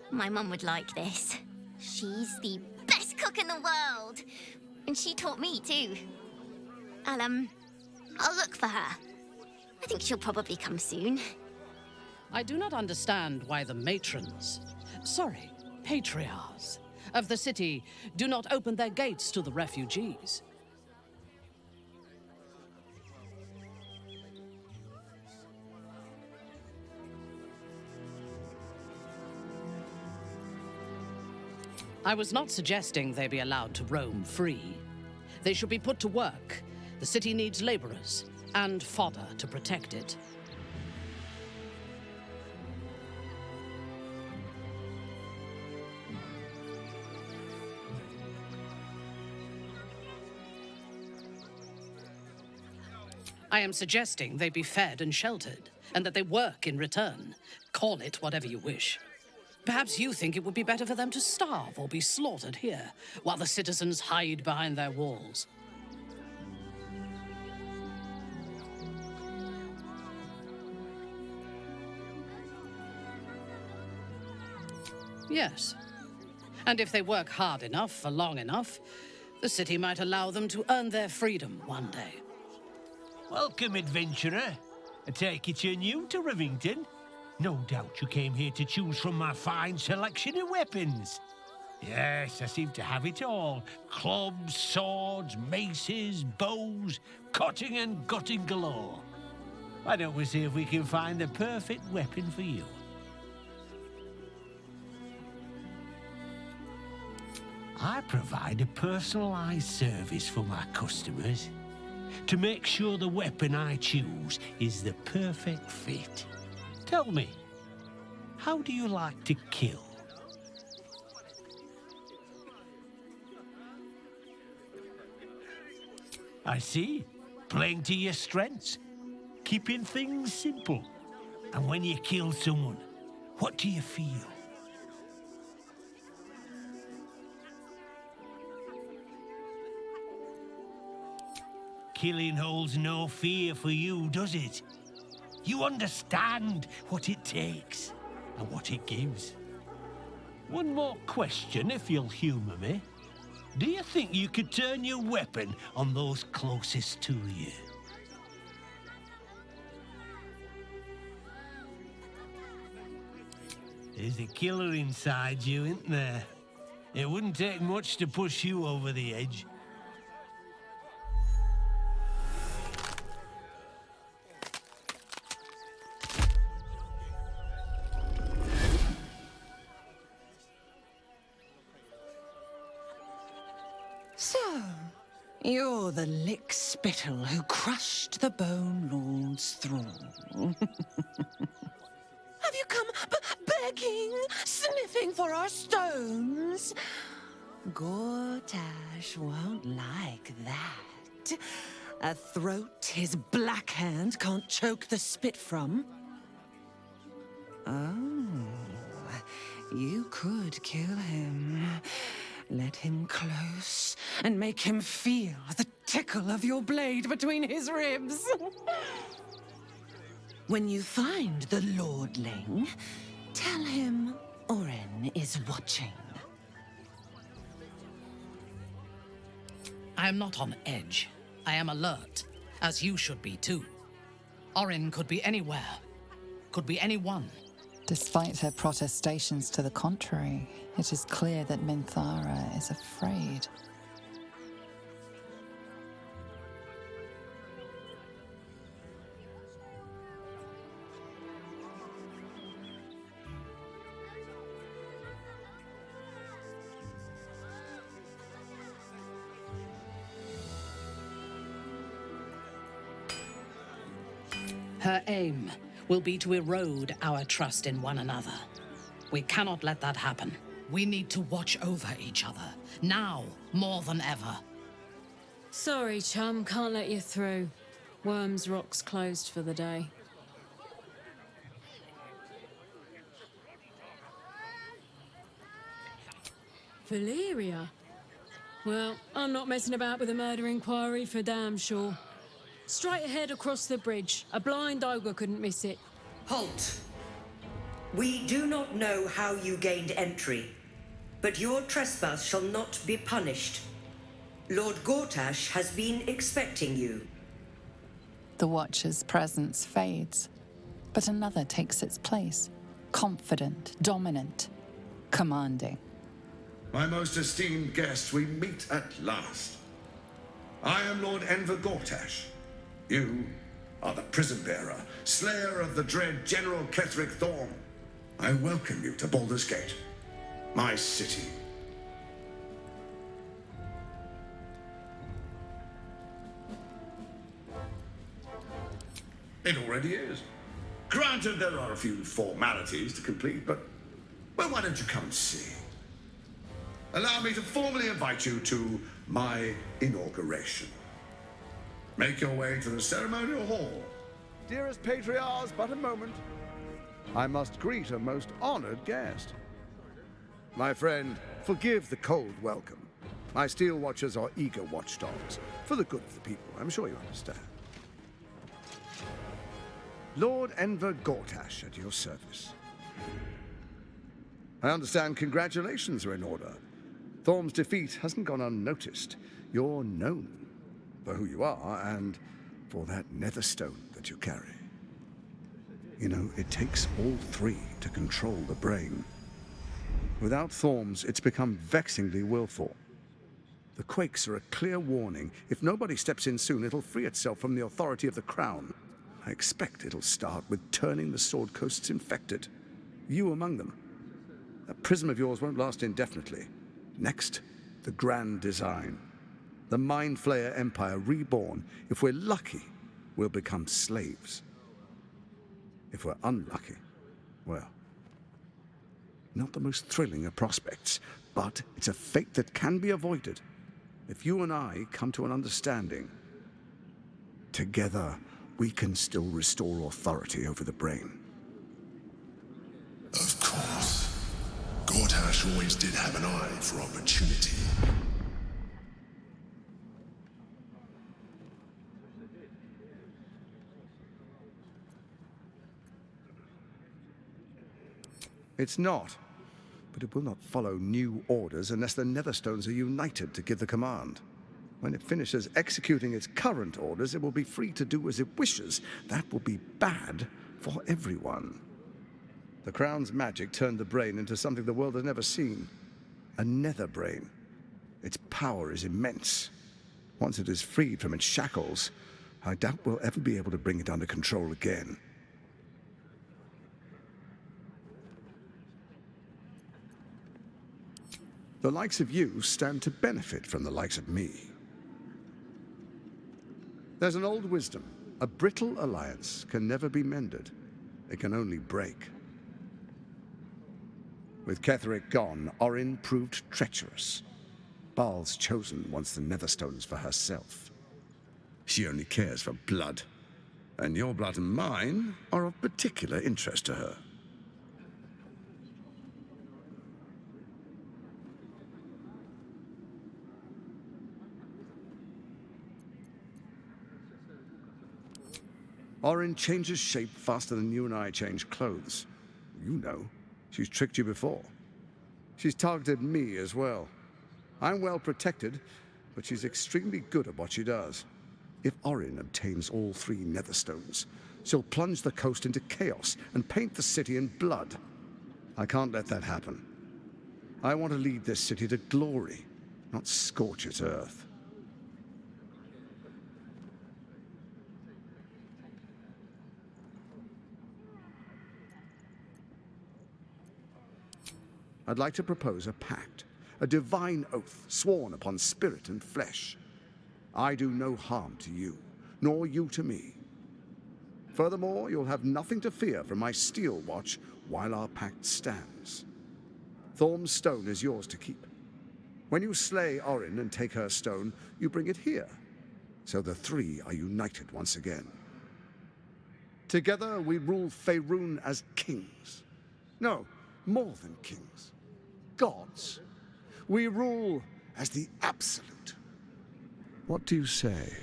My mum would like this. She's the best cook in the world. And she taught me, too. I'll look for her. I think she'll probably come soon. I do not understand why the matrons, patriarchs, of the city do not open their gates to the refugees. I was not suggesting they be allowed to roam free. They should be put to work. The city needs laborers and fodder to protect it. I am suggesting they be fed and sheltered, and that they work in return. Call it whatever you wish. Perhaps you think it would be better for them to starve or be slaughtered here, while the citizens hide behind their walls. Yes. And if they work hard enough for long enough, the city might allow them to earn their freedom one day. Welcome, adventurer. I take it you're new to Rivington. No doubt you came here to choose from my fine selection of weapons. Yes, I seem to have it all. Clubs, swords, maces, bows, cutting and gutting galore. Why don't we see if we can find the perfect weapon for you? I provide a personalized service for my customers to make sure the weapon I choose is the perfect fit. Tell me, how do you like to kill? I see. Playing to your strengths. Keeping things simple. And when you kill someone, what do you feel? Killing holds no fear for you, does it? You understand what it takes and what it gives. One more question, if you'll humour me. Do you think you could turn your weapon on those closest to you? There's a killer inside you, isn't there? It wouldn't take much to push you over the edge. So, you're the lick-spittle who crushed the Bone Lord's thrall. Have you come begging, sniffing for our stones? Gortash won't like that. A throat his black hand can't choke the spit from. Oh, you could kill him. Let him close and make him feel the tickle of your blade between his ribs. When you find the Lordling, tell him Orin is watching. I am not on edge. I am alert, as you should be too. Orin could be anywhere, could be anyone. Despite her protestations to the contrary, it is clear that Minthara is afraid. Her aim will be to erode our trust in one another. We cannot let that happen. We need to watch over each other, now more than ever. Sorry, chum, can't let you through. Worms Rock's closed for the day. Valeria? Well, I'm not messing about with a murder inquiry for damn sure. Straight ahead across the bridge. A blind ogre couldn't miss it. Halt! We do not know how you gained entry, but your trespass shall not be punished. Lord Gortash has been expecting you. The Watcher's presence fades, but another takes its place. Confident, dominant, commanding. My most esteemed guest, we meet at last. I am Lord Enver Gortash. You are the prison-bearer, slayer of the dread General Ketheric Thorm. I welcome you to Baldur's Gate, my city. It already is. Granted, there are a few formalities to complete, but, well, why don't you come and see? Allow me to formally invite you to my inauguration. Make your way to the ceremonial hall. Dearest patriarchs, but a moment. I must greet a most honored guest. My friend, forgive the cold welcome. My steel watchers are eager watchdogs, for the good of the people, I'm sure you understand. Lord Enver Gortash at your service. I understand congratulations are in order. Thorm's defeat hasn't gone unnoticed. You're known for who you are and for that netherstone that you carry. You know, it takes all three to control the brain. Without Thorm's, it's become vexingly willful. The quakes are a clear warning. If nobody steps in soon, it'll free itself from the authority of the crown. I expect it'll start with turning the Sword Coasts infected. You among them. That prism of yours won't last indefinitely. Next, the grand design. The Mind Flayer Empire reborn. If we're lucky, we'll become slaves. If we're unlucky, well, not the most thrilling of prospects, but it's a fate that can be avoided. If you and I come to an understanding, together we can still restore authority over the brain. Gortash always did have an eye for opportunity. It's not. But it will not follow new orders unless the Netherstones are united to give the command. When it finishes executing its current orders, it will be free to do as it wishes. That will be bad for everyone. The Crown's magic turned the brain into something the world has never seen. A nether brain. Its power is immense. Once it is freed from its shackles, I doubt we'll ever be able to bring it under control again. The likes of you stand to benefit from the likes of me. There's an old wisdom. A brittle alliance can never be mended. It can only break. With Ketheric gone, Orin proved treacherous. Baal's chosen wants the Netherstones for herself. She only cares for blood. And your blood and mine are of particular interest to her. Orin changes shape faster than you and I change clothes. You know, she's tricked you before. She's targeted me as well. I'm well protected, but she's extremely good at what she does. If Orin obtains all 3 Netherstones, she'll plunge the coast into chaos and paint the city in blood. I can't let that happen. I want to lead this city to glory, not scorch its earth. I'd like to propose a pact, a divine oath sworn upon spirit and flesh. I do no harm to you, nor you to me. Furthermore, you'll have nothing to fear from my steel watch while our pact stands. Thorm's stone is yours to keep. When you slay Orin and take her stone, you bring it here, so the 3 are united once again. Together we rule Faerun as kings. No, more than kings. Gods. We rule as the Absolute. What do you say?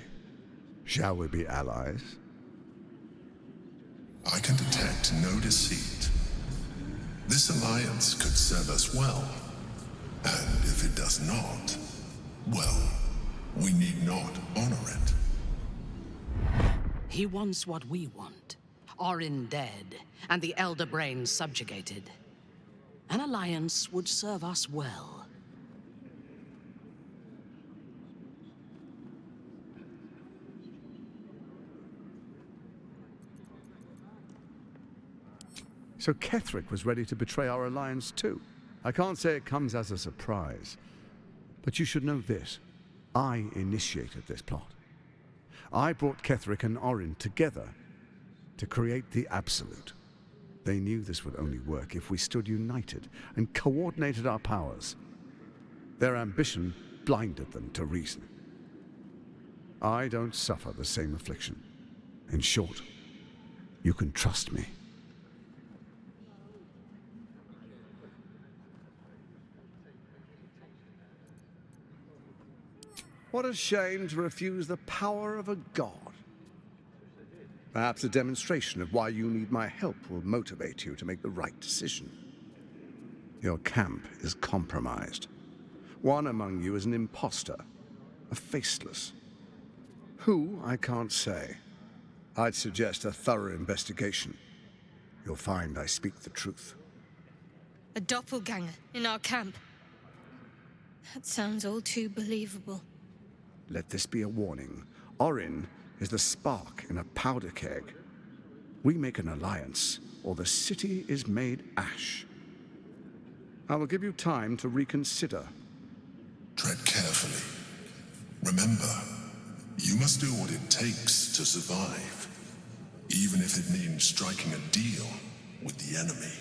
Shall we be allies? I can detect no deceit. This alliance could serve us well. And if it does not, well, we need not honor it. He wants what we want. Orin dead, and the Elder Brain subjugated. An alliance would serve us well. So Ketheric was ready to betray our alliance too. I can't say it comes as a surprise. But you should know this. I initiated this plot. I brought Ketheric and Orin together to create the Absolute. They knew this would only work if we stood united and coordinated our powers. Their ambition blinded them to reason. I don't suffer the same affliction. In short, you can trust me. What a shame to refuse the power of a god. Perhaps a demonstration of why you need my help will motivate you to make the right decision. Your camp is compromised. One among you is an imposter, a faceless. Who, I can't say. I'd suggest a thorough investigation. You'll find I speak the truth. A doppelganger in our camp. That sounds all too believable. Let this be a warning. Orin is the spark in a powder keg. We make an alliance, or the city is made ash. I will give you time to reconsider. Tread carefully. Remember, you must do what it takes to survive, even if it means striking a deal with the enemy.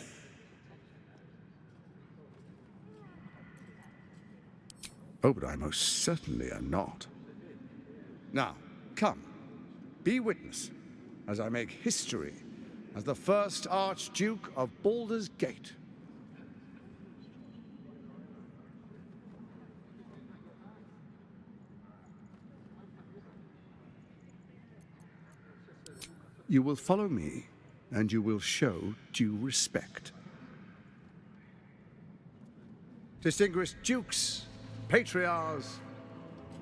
Oh, but I most certainly am not. Now, come. Be witness as I make history as the first Archduke of Baldur's Gate. You will follow me, and you will show due respect. Distinguished dukes, patriarchs,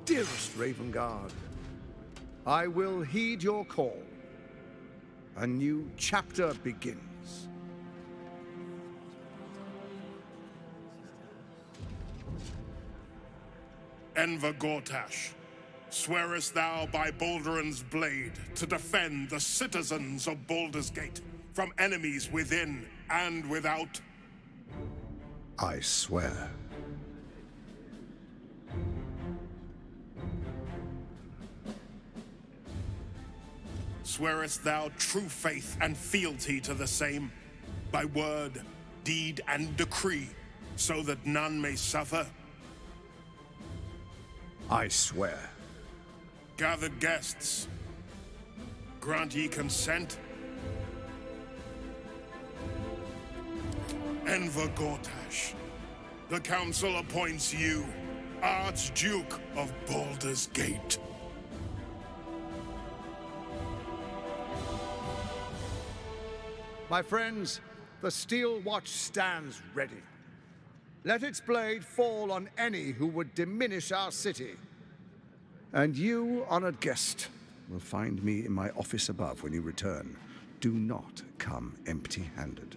dearest Raven Guard, I will heed your call. A new chapter begins. Enver Gortash, swearest thou by Balduran's blade to defend the citizens of Baldur's Gate from enemies within and without? I swear. Swearest thou true faith and fealty to the same, by word, deed, and decree, so that none may suffer? I swear. Gathered guests, grant ye consent? Enver Gortash, the Council appoints you Archduke of Baldur's Gate. My friends, the Steel Watch stands ready. Let its blade fall on any who would diminish our city. And you, honored guest, will find me in my office above when you return. Do not come empty-handed.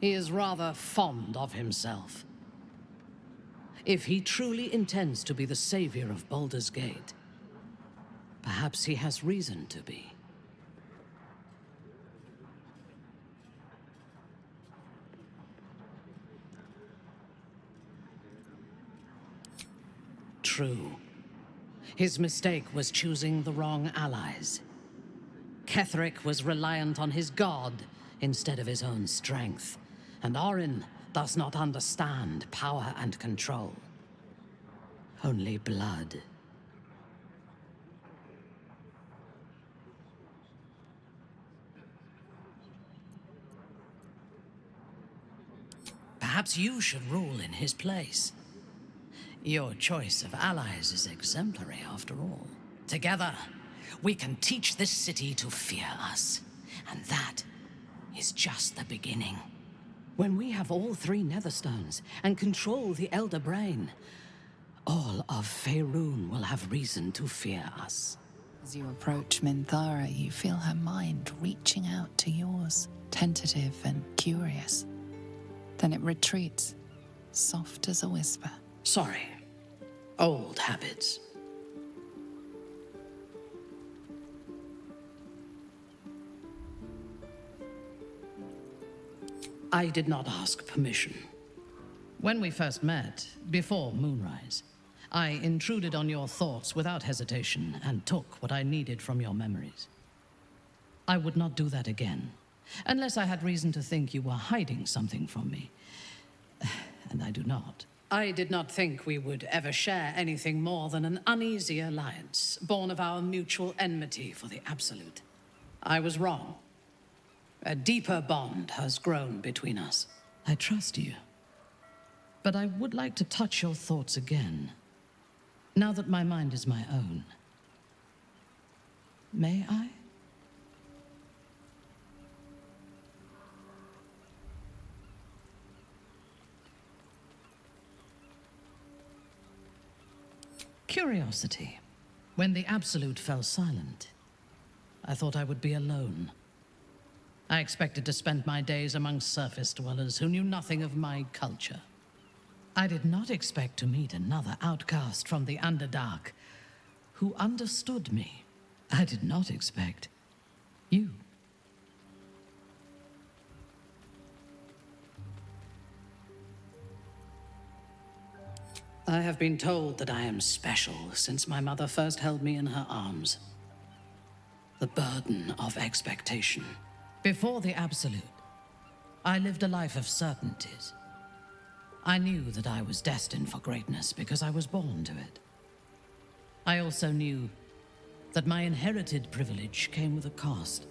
He is rather fond of himself. If he truly intends to be the savior of Baldur's Gate, perhaps he has reason to be. True. His mistake was choosing the wrong allies. Ketheric was reliant on his god instead of his own strength, and Orin does not understand power and control. Only blood. Perhaps you should rule in his place. Your choice of allies is exemplary, after all. Together, we can teach this city to fear us. And that is just the beginning. When we have all three Netherstones and control the Elder Brain, all of Faerun will have reason to fear us. As you approach Minthara, you feel her mind reaching out to yours, tentative and curious. Then it retreats, soft as a whisper. Sorry. Old habits. I did not ask permission. When we first met, before Moonrise, I intruded on your thoughts without hesitation and took what I needed from your memories. I would not do that again, unless I had reason to think you were hiding something from me. And I do not. I did not think we would ever share anything more than an uneasy alliance, born of our mutual enmity for the Absolute. I was wrong. A deeper bond has grown between us. I trust you. But I would like to touch your thoughts again, now that my mind is my own. May I? Curiosity. When the Absolute fell silent, I thought I would be alone. I expected to spend my days among surface dwellers who knew nothing of my culture. I did not expect to meet another outcast from the Underdark who understood me. I did not expect you. I have been told that I am special since my mother first held me in her arms. The burden of expectation. Before the Absolute, I lived a life of certainties. I knew that I was destined for greatness because I was born to it. I also knew that my inherited privilege came with a cost.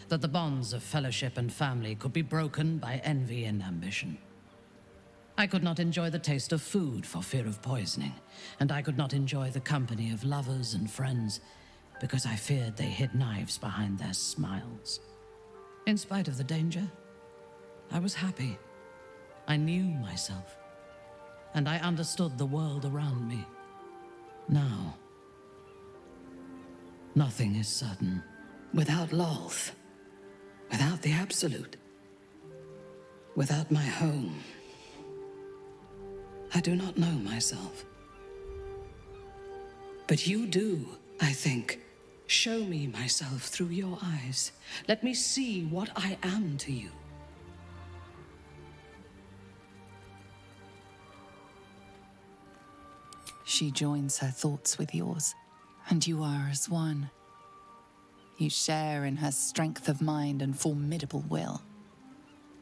That the bonds of fellowship and family could be broken by envy and ambition. I could not enjoy the taste of food for fear of poisoning, and I could not enjoy the company of lovers and friends because I feared they hid knives behind their smiles. In spite of the danger, I was happy. I knew myself, and I understood the world around me. Now, nothing is certain. Without Lolth, without the Absolute, without my home, I do not know myself. But you do, I think. Show me myself through your eyes. Let me see what I am to you. She joins her thoughts with yours, and you are as one. You share in her strength of mind and formidable will,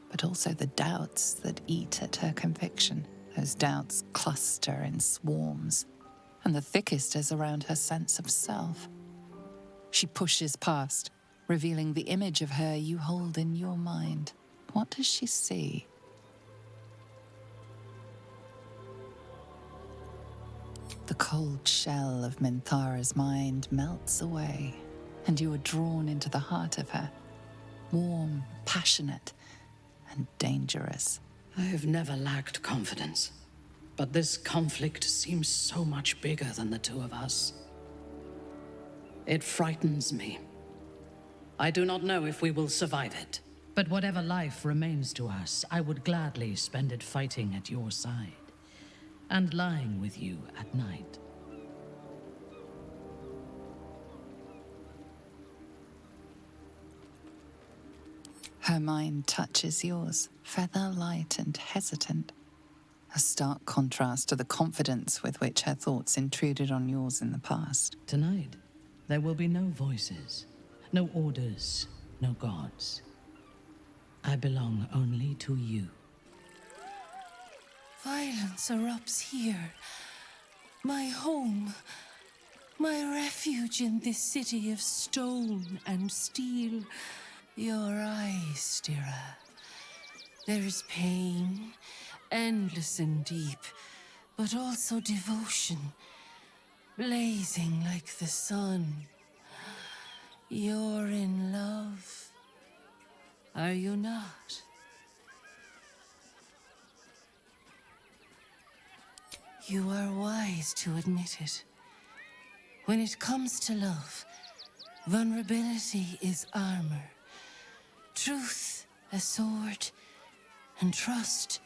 but also the doubts that eat at her conviction. Those doubts cluster in swarms, and the thickest is around her sense of self. She pushes past, revealing the image of her you hold in your mind. What does she see? The cold shell of Minthara's mind melts away, and you are drawn into the heart of her, warm, passionate, and dangerous. I have never lacked confidence, but this conflict seems so much bigger than the two of us. It frightens me. I do not know if we will survive it, but whatever life remains to us, I would gladly spend it fighting at your side and lying with you at night. Her mind touches yours, feather light and hesitant. A stark contrast to the confidence with which her thoughts intruded on yours in the past. Tonight, there will be no voices, no orders, no gods. I belong only to you. Violence erupts here. My home. My refuge in this city of stone and steel. Your eyes, Stira. There is pain, endless and deep, but also devotion, blazing like the sun. You're in love, are you not? You are wise to admit it. When it comes to love, vulnerability is armor, truth a sword, and trust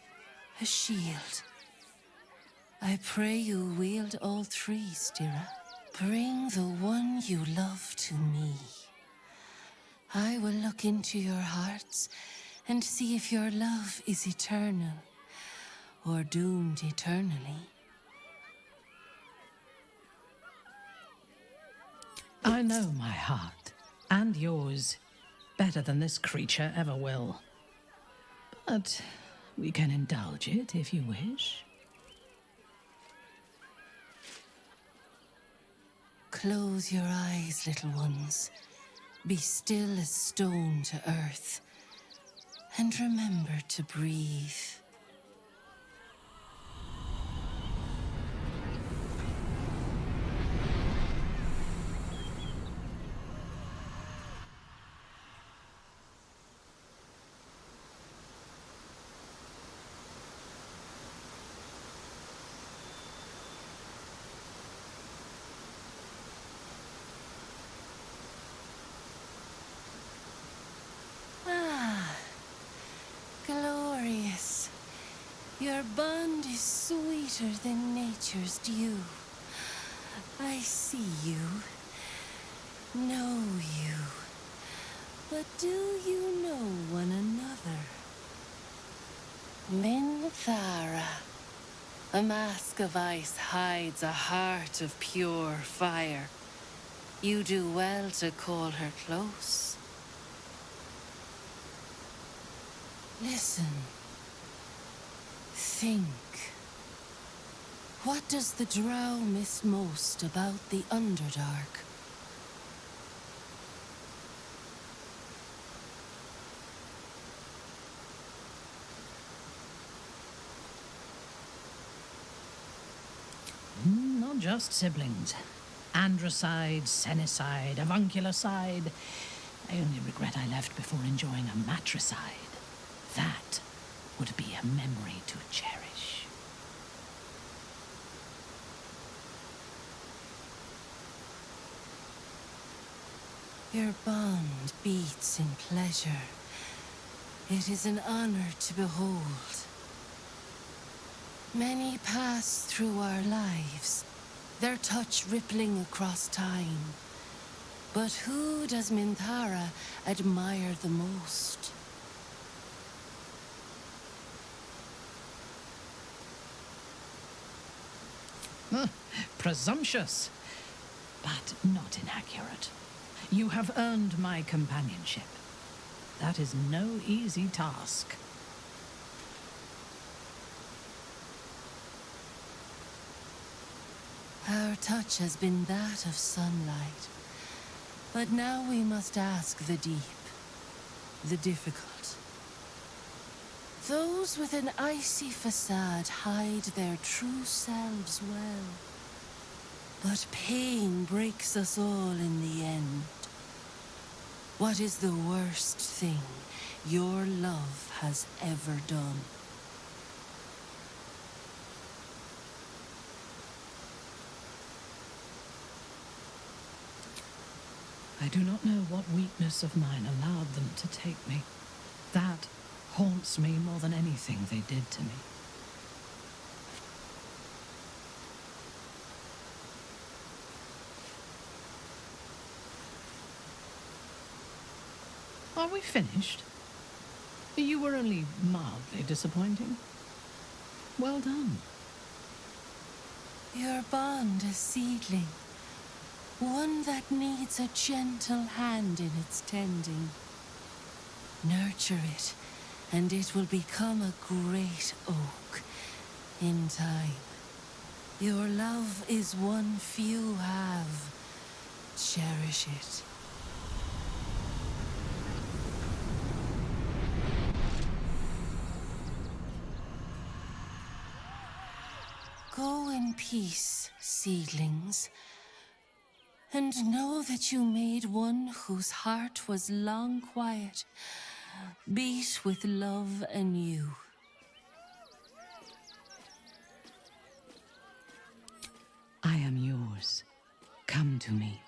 a shield. I pray you wield all three, Stira. Bring the one you love to me. I will look into your hearts and see if your love is eternal or doomed eternally. I know my heart, and yours, better than this creature ever will. But we can indulge it if you wish. Close your eyes, little ones. Be still as stone to earth. And remember to breathe. Glorious. Your bond is sweeter than nature's dew. I see you, know you, but do you know one another? Minthara. A mask of ice hides a heart of pure fire. You do well to call her close. Listen. Think. What does the Drow miss most about the Underdark? Not just siblings. Androcide, Senicide, Avuncularcide. I only regret I left before enjoying a matricide. That would be a memory to cherish. Your bond beats in pleasure. It is an honor to behold. Many pass through our lives, their touch rippling across time. But who does Minthara admire the most? Presumptuous, but not inaccurate. You have earned my companionship. That is no easy task. Our touch has been that of sunlight. But now we must ask the deep, the difficult. Those with an icy facade hide their true selves well. But pain breaks us all in the end. What is the worst thing your love has ever done? I do not know what weakness of mine allowed them to take me. That haunts me more than anything they did to me. Are we finished? You were only mildly disappointing. Well done. Your bond a seedling. One that needs a gentle hand in its tending. Nurture it, and it will become a great oak in time. Your love is one few have. Cherish it. Go in peace, seedlings. And know that you made one whose heart was long quiet beat with love anew. I am yours. Come to me.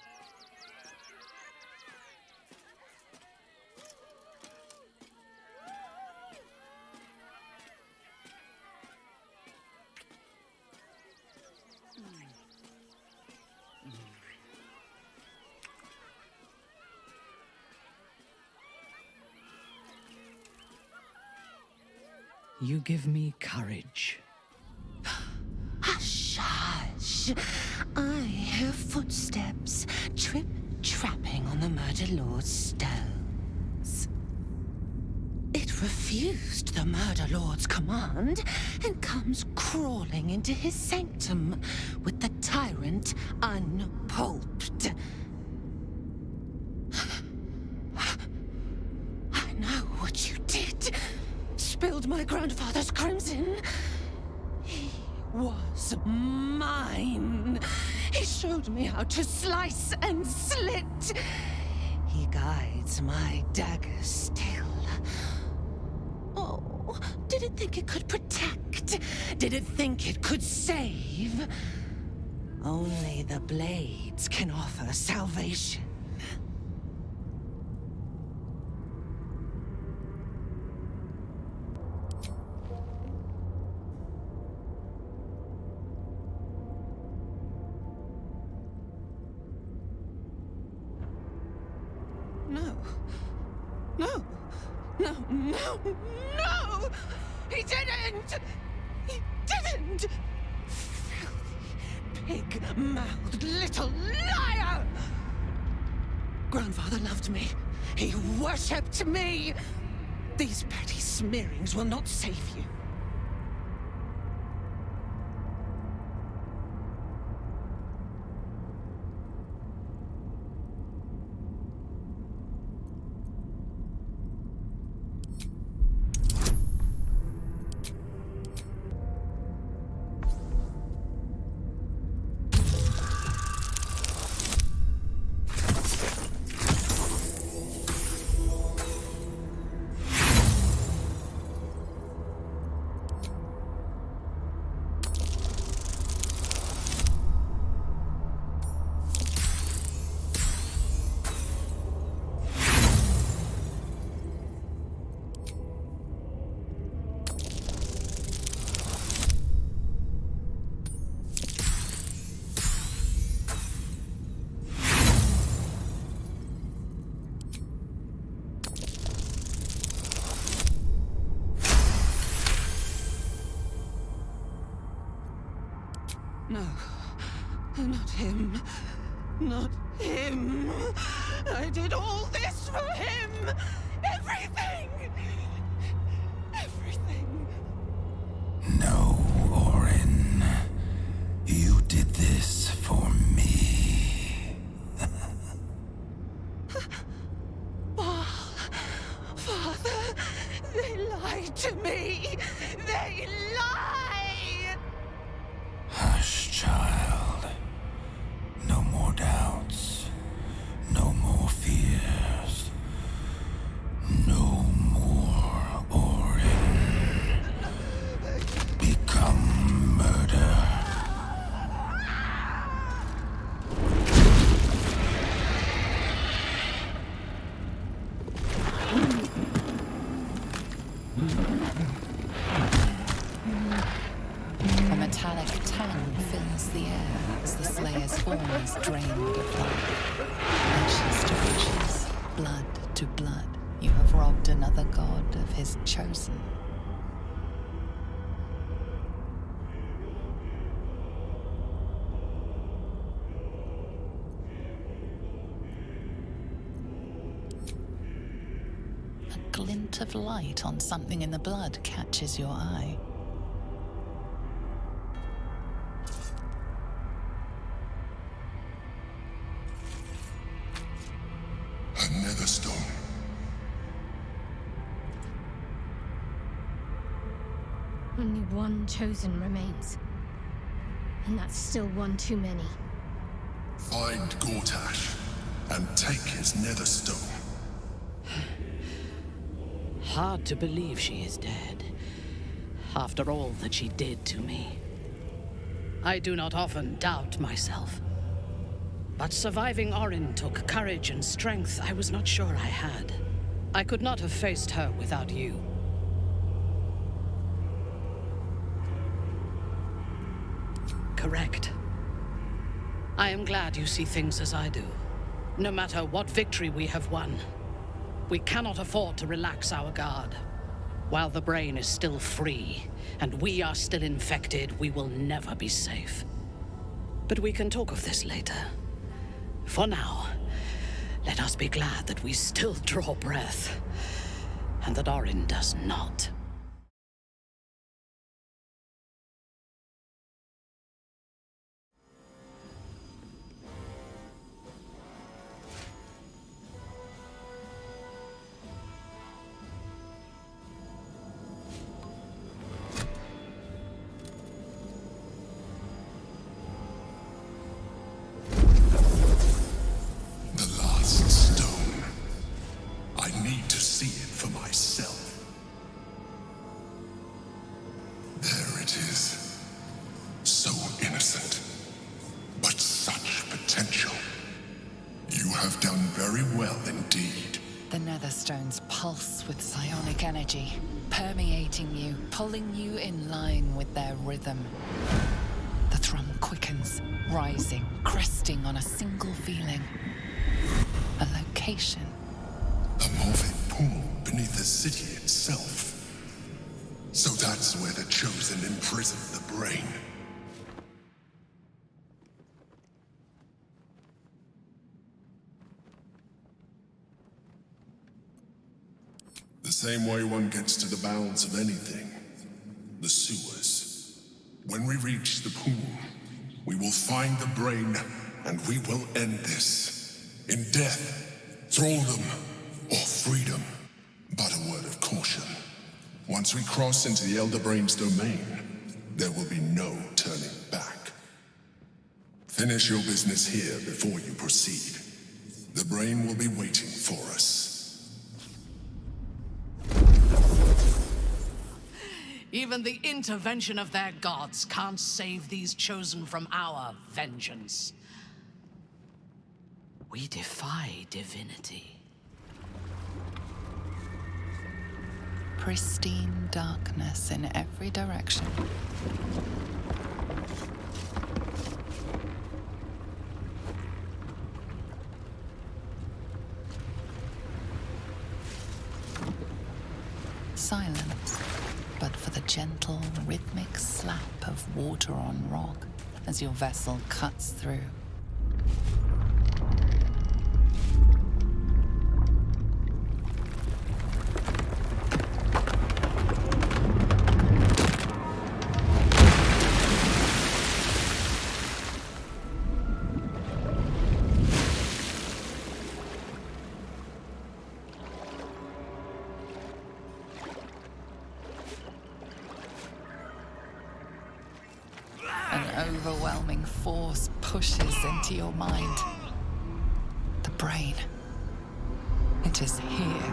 You give me courage. Hush, hush. I hear footsteps trip-trapping on the Murder Lord's stones. It refused the Murder Lord's command and comes crawling into his sanctum with the tyrant unpulped. I know what you did. Spilled my grandfather's crimson. He was mine. He showed me how to slice and slit. He guides my dagger still. Oh, did it think it could protect? Did it think it could save? Only the blades can offer salvation. No! He didn't! He didn't! Filthy, pig-mouthed little liar! Grandfather loved me. He worshipped me. These petty smearings will not save you. Not him. Not him. I did all this for him. Everything. Everything. No, Orin. You did this for me. Father, they lied to me. They lie. Hush, child. No more doubts. No more fears. No more Orin. Become murder. A metallic tang fills the air as the Slayer's form is drained of life. Ashes to ashes, blood to blood, you have robbed another god of his chosen. A glint of light on something in the blood catches your eye. A nether stone. Only one chosen remains. And that's still one too many. Find Gortash and take his nether stone. Hard to believe she is dead, after all that she did to me. I do not often doubt myself. But surviving Orin took courage and strength I was not sure I had. I could not have faced her without you. Correct. I am glad you see things as I do. No matter what victory we have won, we cannot afford to relax our guard. While the brain is still free, and we are still infected, we will never be safe. But we can talk of this later. For now, let us be glad that we still draw breath, and that Orin does not. Stones pulse with psionic energy, permeating you, pulling you in line with their rhythm. The thrum quickens, rising, cresting on a single feeling. A location. A moving pool beneath the city itself. So that's where the Chosen imprisoned the brain. The same way one gets to the bounds of anything. The sewers. When we reach the pool, we will find the brain, and we will end this. In death, thraldom, or freedom. But a word of caution. Once we cross into the Elder Brain's domain, there will be no turning back. Finish your business here before you proceed. The brain will be waiting for us. Even the intervention of their gods can't save these chosen from our vengeance. We defy divinity. Pristine darkness in every direction. Silence, but for the gentle, rhythmic slap of water on rock as your vessel cuts through. An overwhelming force pushes into your mind. The brain. It is here.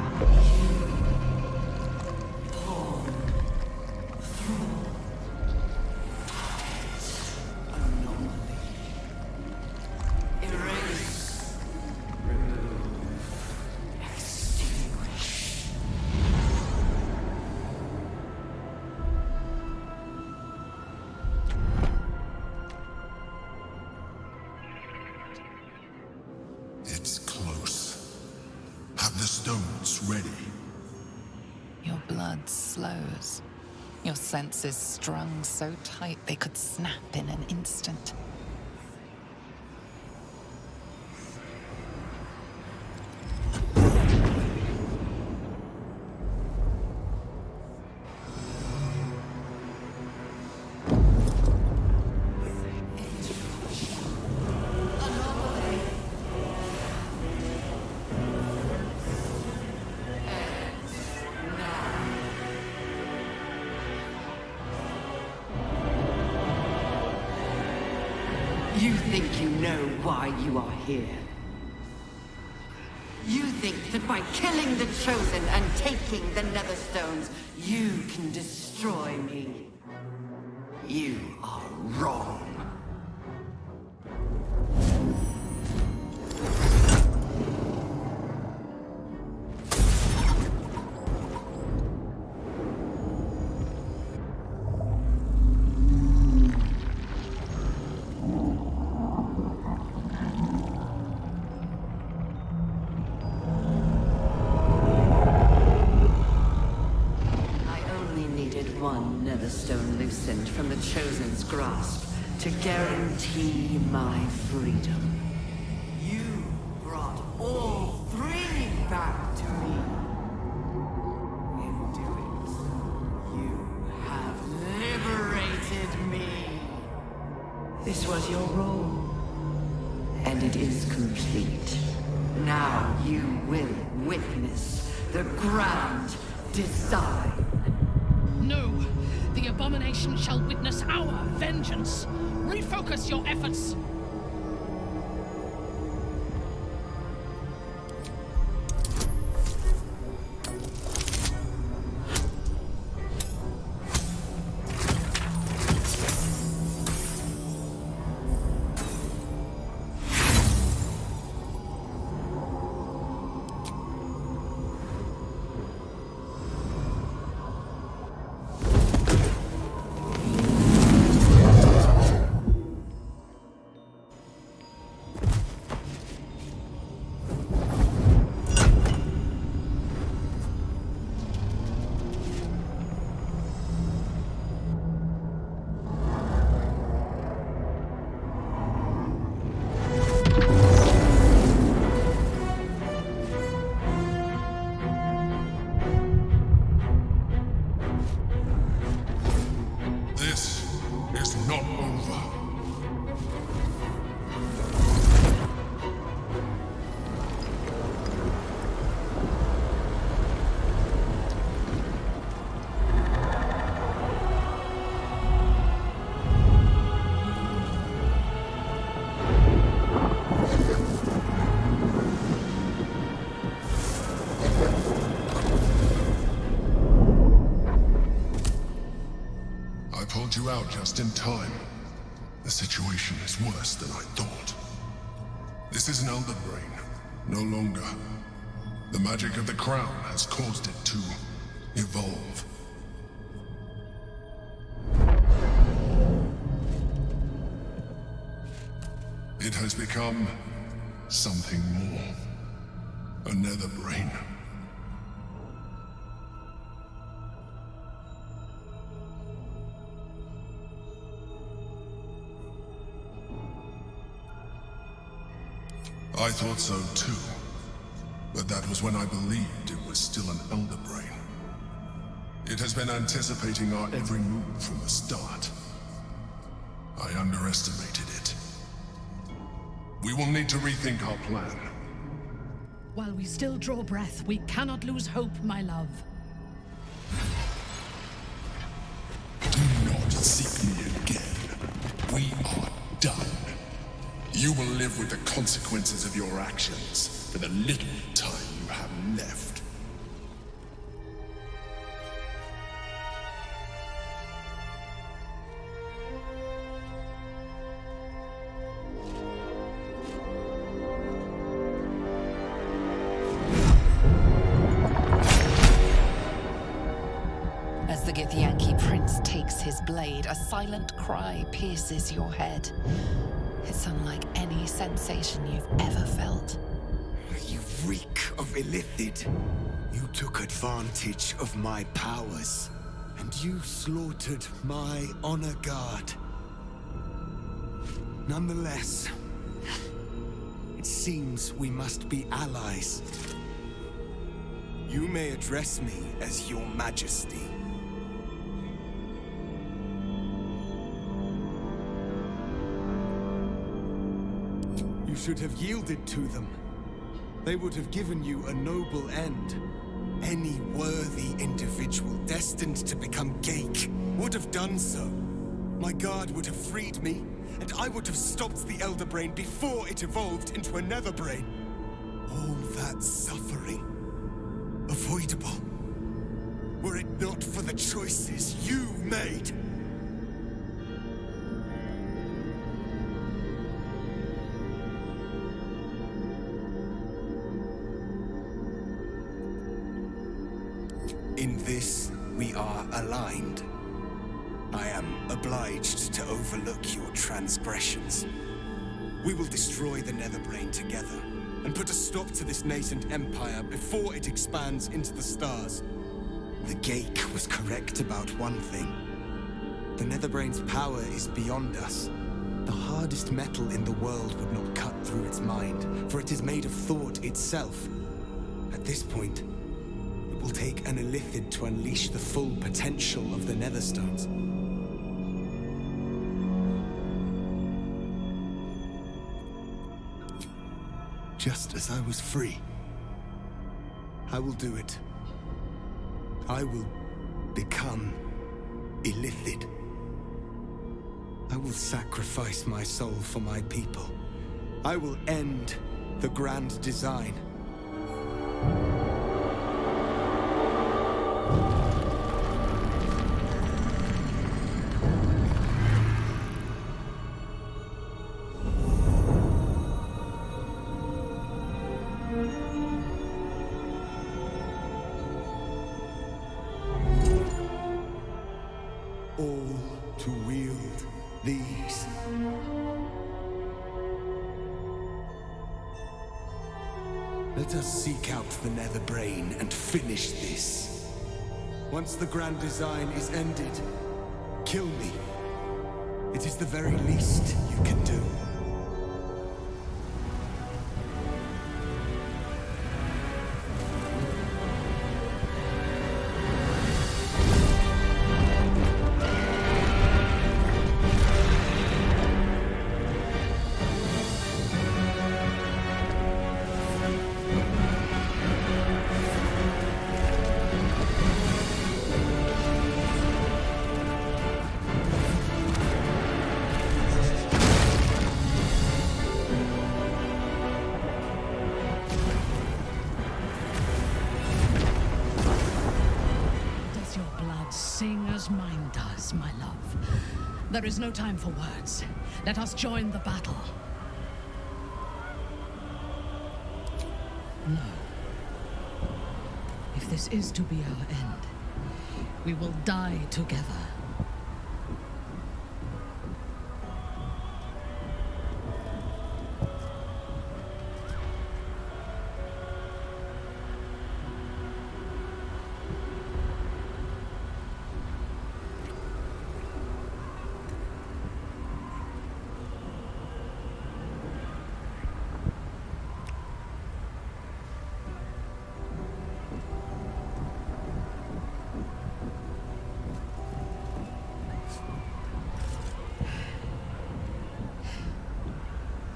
It's close. Have the stones ready. Your blood slows. Your senses strung so tight they could snap in an instant. You think you know why you are here? You think that by killing the Chosen and taking the Netherstones, you can destroy me? You are wrong. One Netherstone loosened from the Chosen's grasp to guarantee my freedom. You brought all three back to me. In doing so, you have liberated me. This was your role, and it is complete. Now you will witness the grand design. No! The abomination shall witness our vengeance! Refocus your efforts! You out just in time. The situation is worse than I thought. This is an Elder Brain, no longer. The magic of the crown has caused it to evolve. It has become something more. A Nether Brain. I thought so too. But that was when I believed it was still an Elder Brain. It has been anticipating our every move from the start. I underestimated it. We will need to rethink our plan. While we still draw breath, we cannot lose hope, my love. Do not seek me again. We are done. You will live with the consequences of your actions for the little time you have left. As the Githyanki prince takes his blade, a silent cry pierces your head. It's unlike any sensation you've ever felt. You reek of Illithid. You took advantage of my powers, and you slaughtered my honor guard. Nonetheless, it seems we must be allies. You may address me as Your Majesty. You should have yielded to them. They would have given you a noble end. Any worthy individual destined to become Geik would have done so. My guard would have freed me, and I would have stopped the Elder Brain before it evolved into a Nether Brain. All that suffering, avoidable, were it not for the choices you made. In this, we are aligned. I am obliged to overlook your transgressions. We will destroy the Netherbrain together, and put a stop to this nascent empire before it expands into the stars. The Geik was correct about one thing. The Netherbrain's power is beyond us. The hardest metal in the world would not cut through its mind, for it is made of thought itself. At this point, it will take an Illithid to unleash the full potential of the Netherstones. Just as I was free, I will do it. I will become Illithid. I will sacrifice my soul for my people. I will end the grand design. All to wield these. Let us seek out the Netherbrain and finish this. Once the grand design is ended, kill me. It is the very least you can do. Does your blood sing as mine does, my love? There is no time for words. Let us join the battle. No. If this is to be our end, we will die together.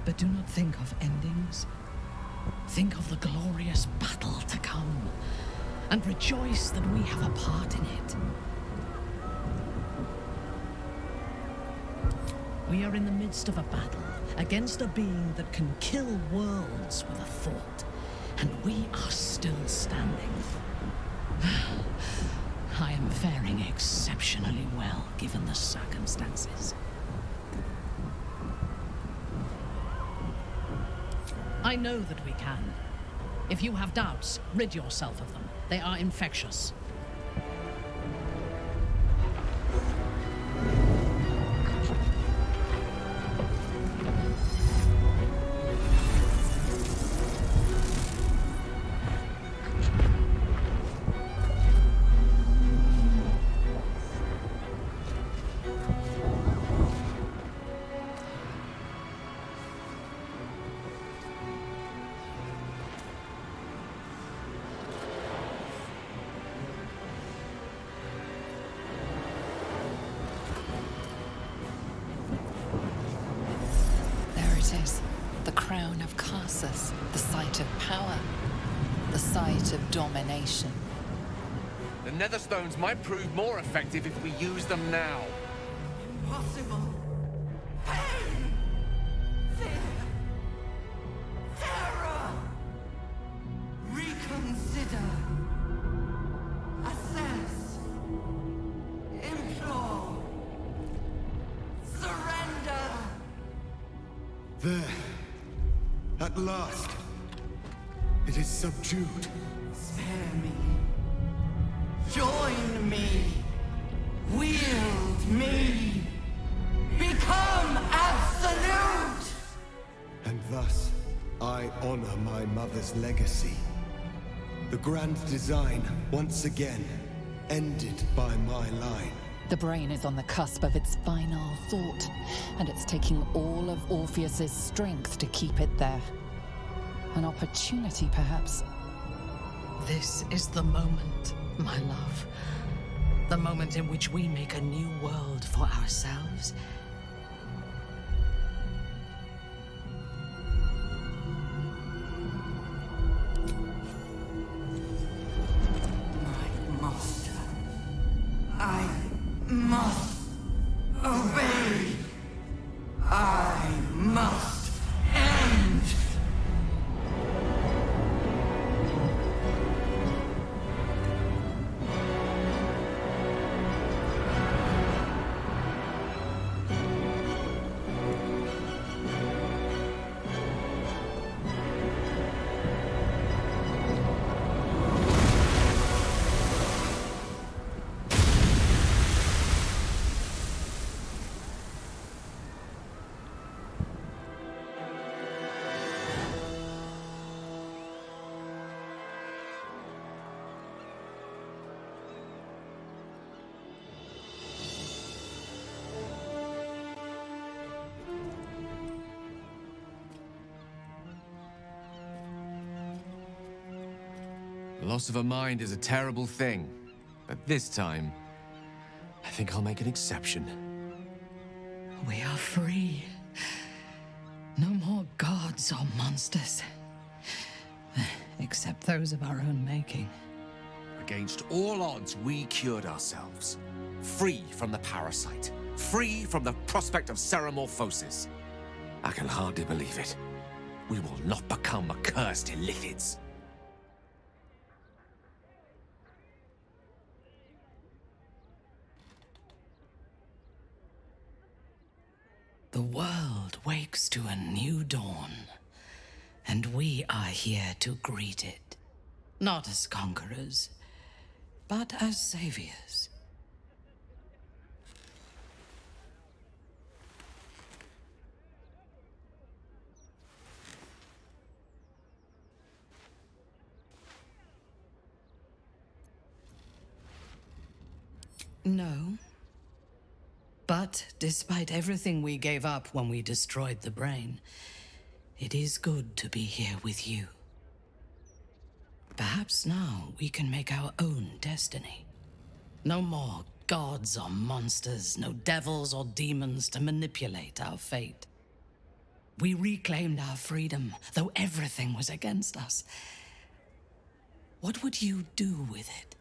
But do not think of endings. Think of the glorious battle to come, and rejoice that we have a part in it. We are in the midst of a battle against a being that can kill worlds with a thought, and we are still standing. I am faring exceptionally well, given the circumstances. I know that we can. If you have doubts, rid yourself of them. They are infectious. The crown of Karsus, the site of power, the site of domination. The Netherstones might prove more effective if we use them now. Impossible. Pain! Fear! Terror! Reconsider. Assess. Implore. Surrender! There. At last. It is subdued. Spare me. Join me. Wield me. Become absolute! And thus, I honor my mother's legacy. The grand design, once again, ended by my line. The brain is on the cusp of its final thought, and it's taking all of Orpheus's strength to keep it there. An opportunity, perhaps. This is the moment, my love. The moment in which we make a new world for ourselves. My master. I must obey. I must end. The loss of a mind is a terrible thing, but this time, I think I'll make an exception. We are free. No more gods or monsters. Except those of our own making. Against all odds, we cured ourselves. Free from the parasite. Free from the prospect of seromorphosis. I can hardly believe it. We will not become accursed illithids. The world wakes to a new dawn, and we are here to greet it. Not as conquerors, but as saviors. No. But despite everything we gave up when we destroyed the brain, it is good to be here with you. Perhaps now we can make our own destiny. No more gods or monsters, no devils or demons to manipulate our fate. We reclaimed our freedom, though everything was against us. What would you do with it?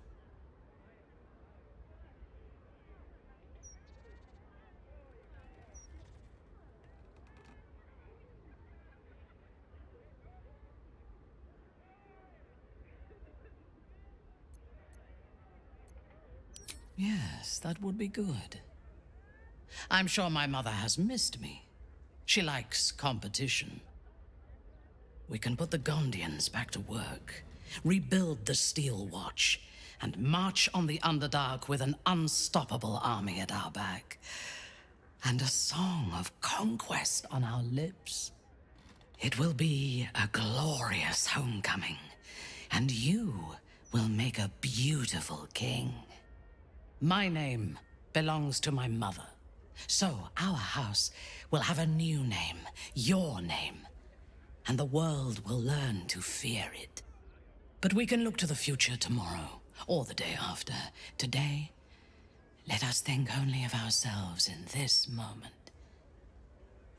Yes, that would be good. I'm sure my mother has missed me. She likes competition. We can put the Gondians back to work, rebuild the Steel Watch, and march on the Underdark with an unstoppable army at our back. And a song of conquest on our lips. It will be a glorious homecoming, and you will make a beautiful king. My name belongs to my mother, so our house will have a new name, your name, and the world will learn to fear it. But we can look to the future tomorrow, or the day after. Today, let us think only of ourselves in this moment.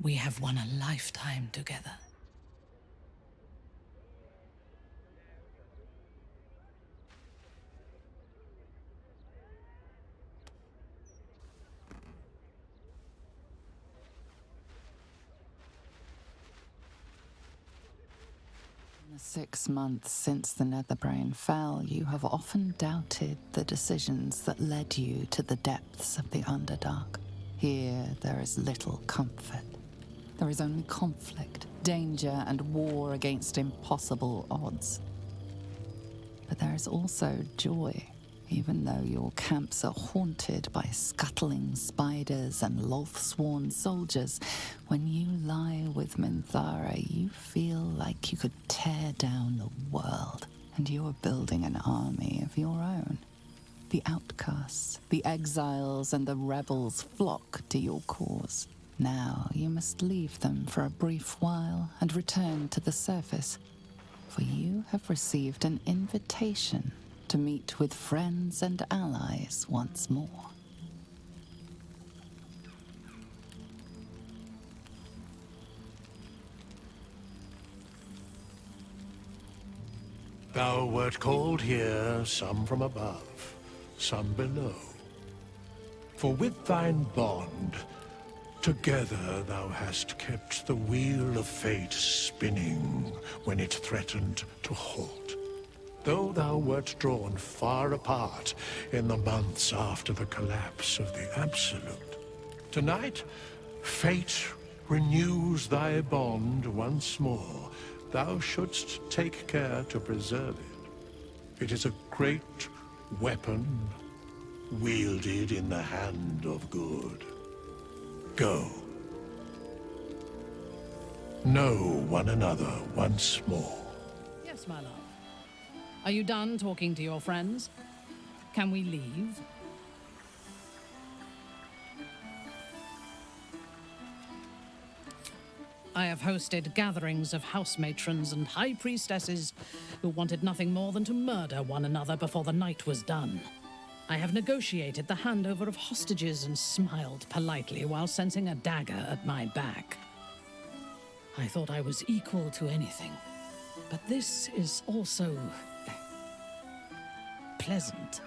We have won a lifetime together. In the 6 months since the Netherbrain fell, you have often doubted the decisions that led you to the depths of the Underdark. Here, there is little comfort. There is only conflict, danger, and war against impossible odds. But there is also joy, even though your camps are haunted by scuttling spiders and loath-sworn soldiers. When you lie with Minthara, you feel like you could tear down the world, and you are building an army of your own. The outcasts, the exiles, and the rebels flock to your cause. Now you must leave them for a brief while and return to the surface, for you have received an invitation to meet with friends and allies once more. Thou wert called here, some from above, some below. For with thine bond, together thou hast kept the wheel of fate spinning when it threatened to halt. Though thou wert drawn far apart in the months after the collapse of the Absolute, tonight, fate renews thy bond once more. Thou shouldst take care to preserve it. It is a great weapon, wielded in the hand of good. Go. Know one another once more. Yes, my love. Are you done talking to your friends? Can we leave? I have hosted gatherings of house matrons and high priestesses who wanted nothing more than to murder one another before the night was done. I have negotiated the handover of hostages and smiled politely while sensing a dagger at my back. I thought I was equal to anything, but this is also pleasant.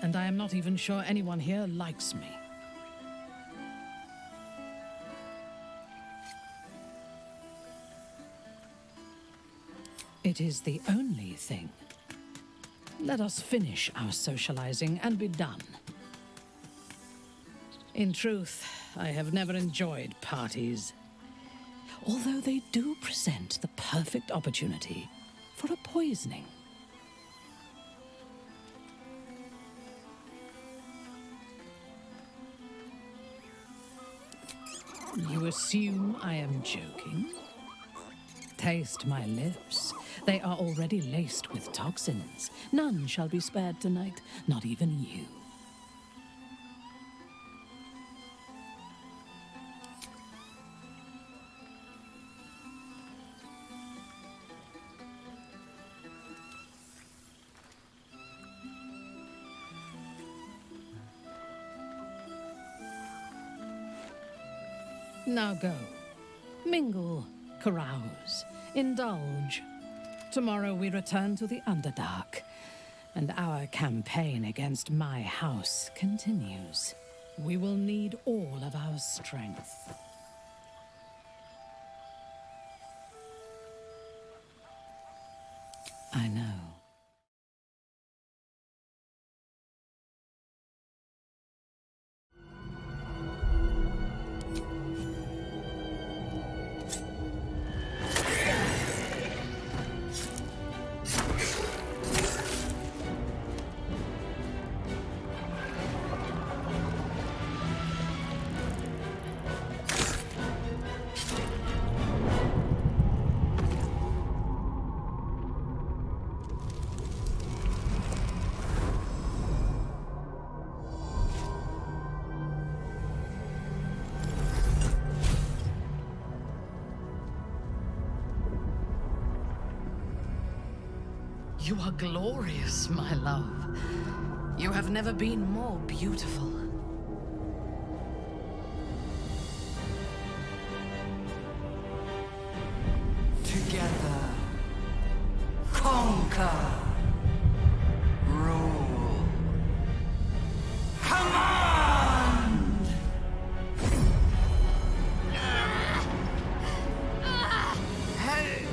And I am not even sure anyone here likes me. It is the only thing. Let us finish our socializing and be done. In truth, I have never enjoyed parties, although they do present the perfect opportunity for a poisoning. You assume I am joking? Taste my lips. They are already laced with toxins. None shall be spared tonight, not even you. Now go. Mingle, carouse, indulge. Tomorrow we return to the Underdark, and our campaign against my house continues. We will need all of our strength. I know. You are glorious, my love. You have never been more beautiful. Together, conquer, rule, command! Hey!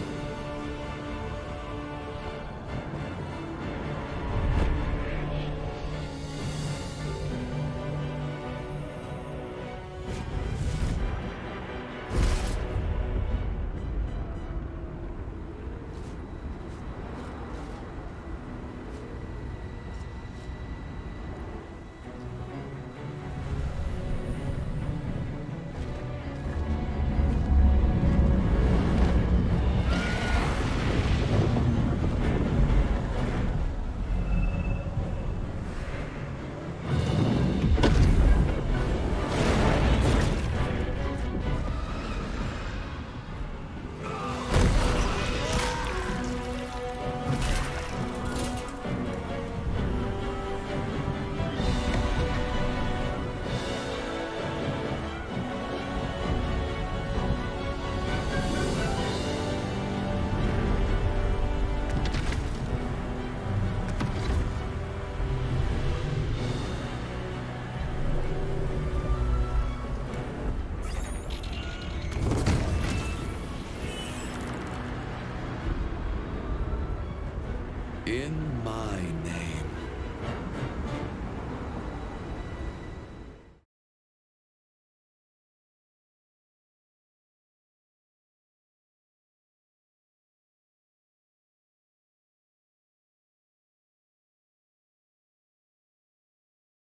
In my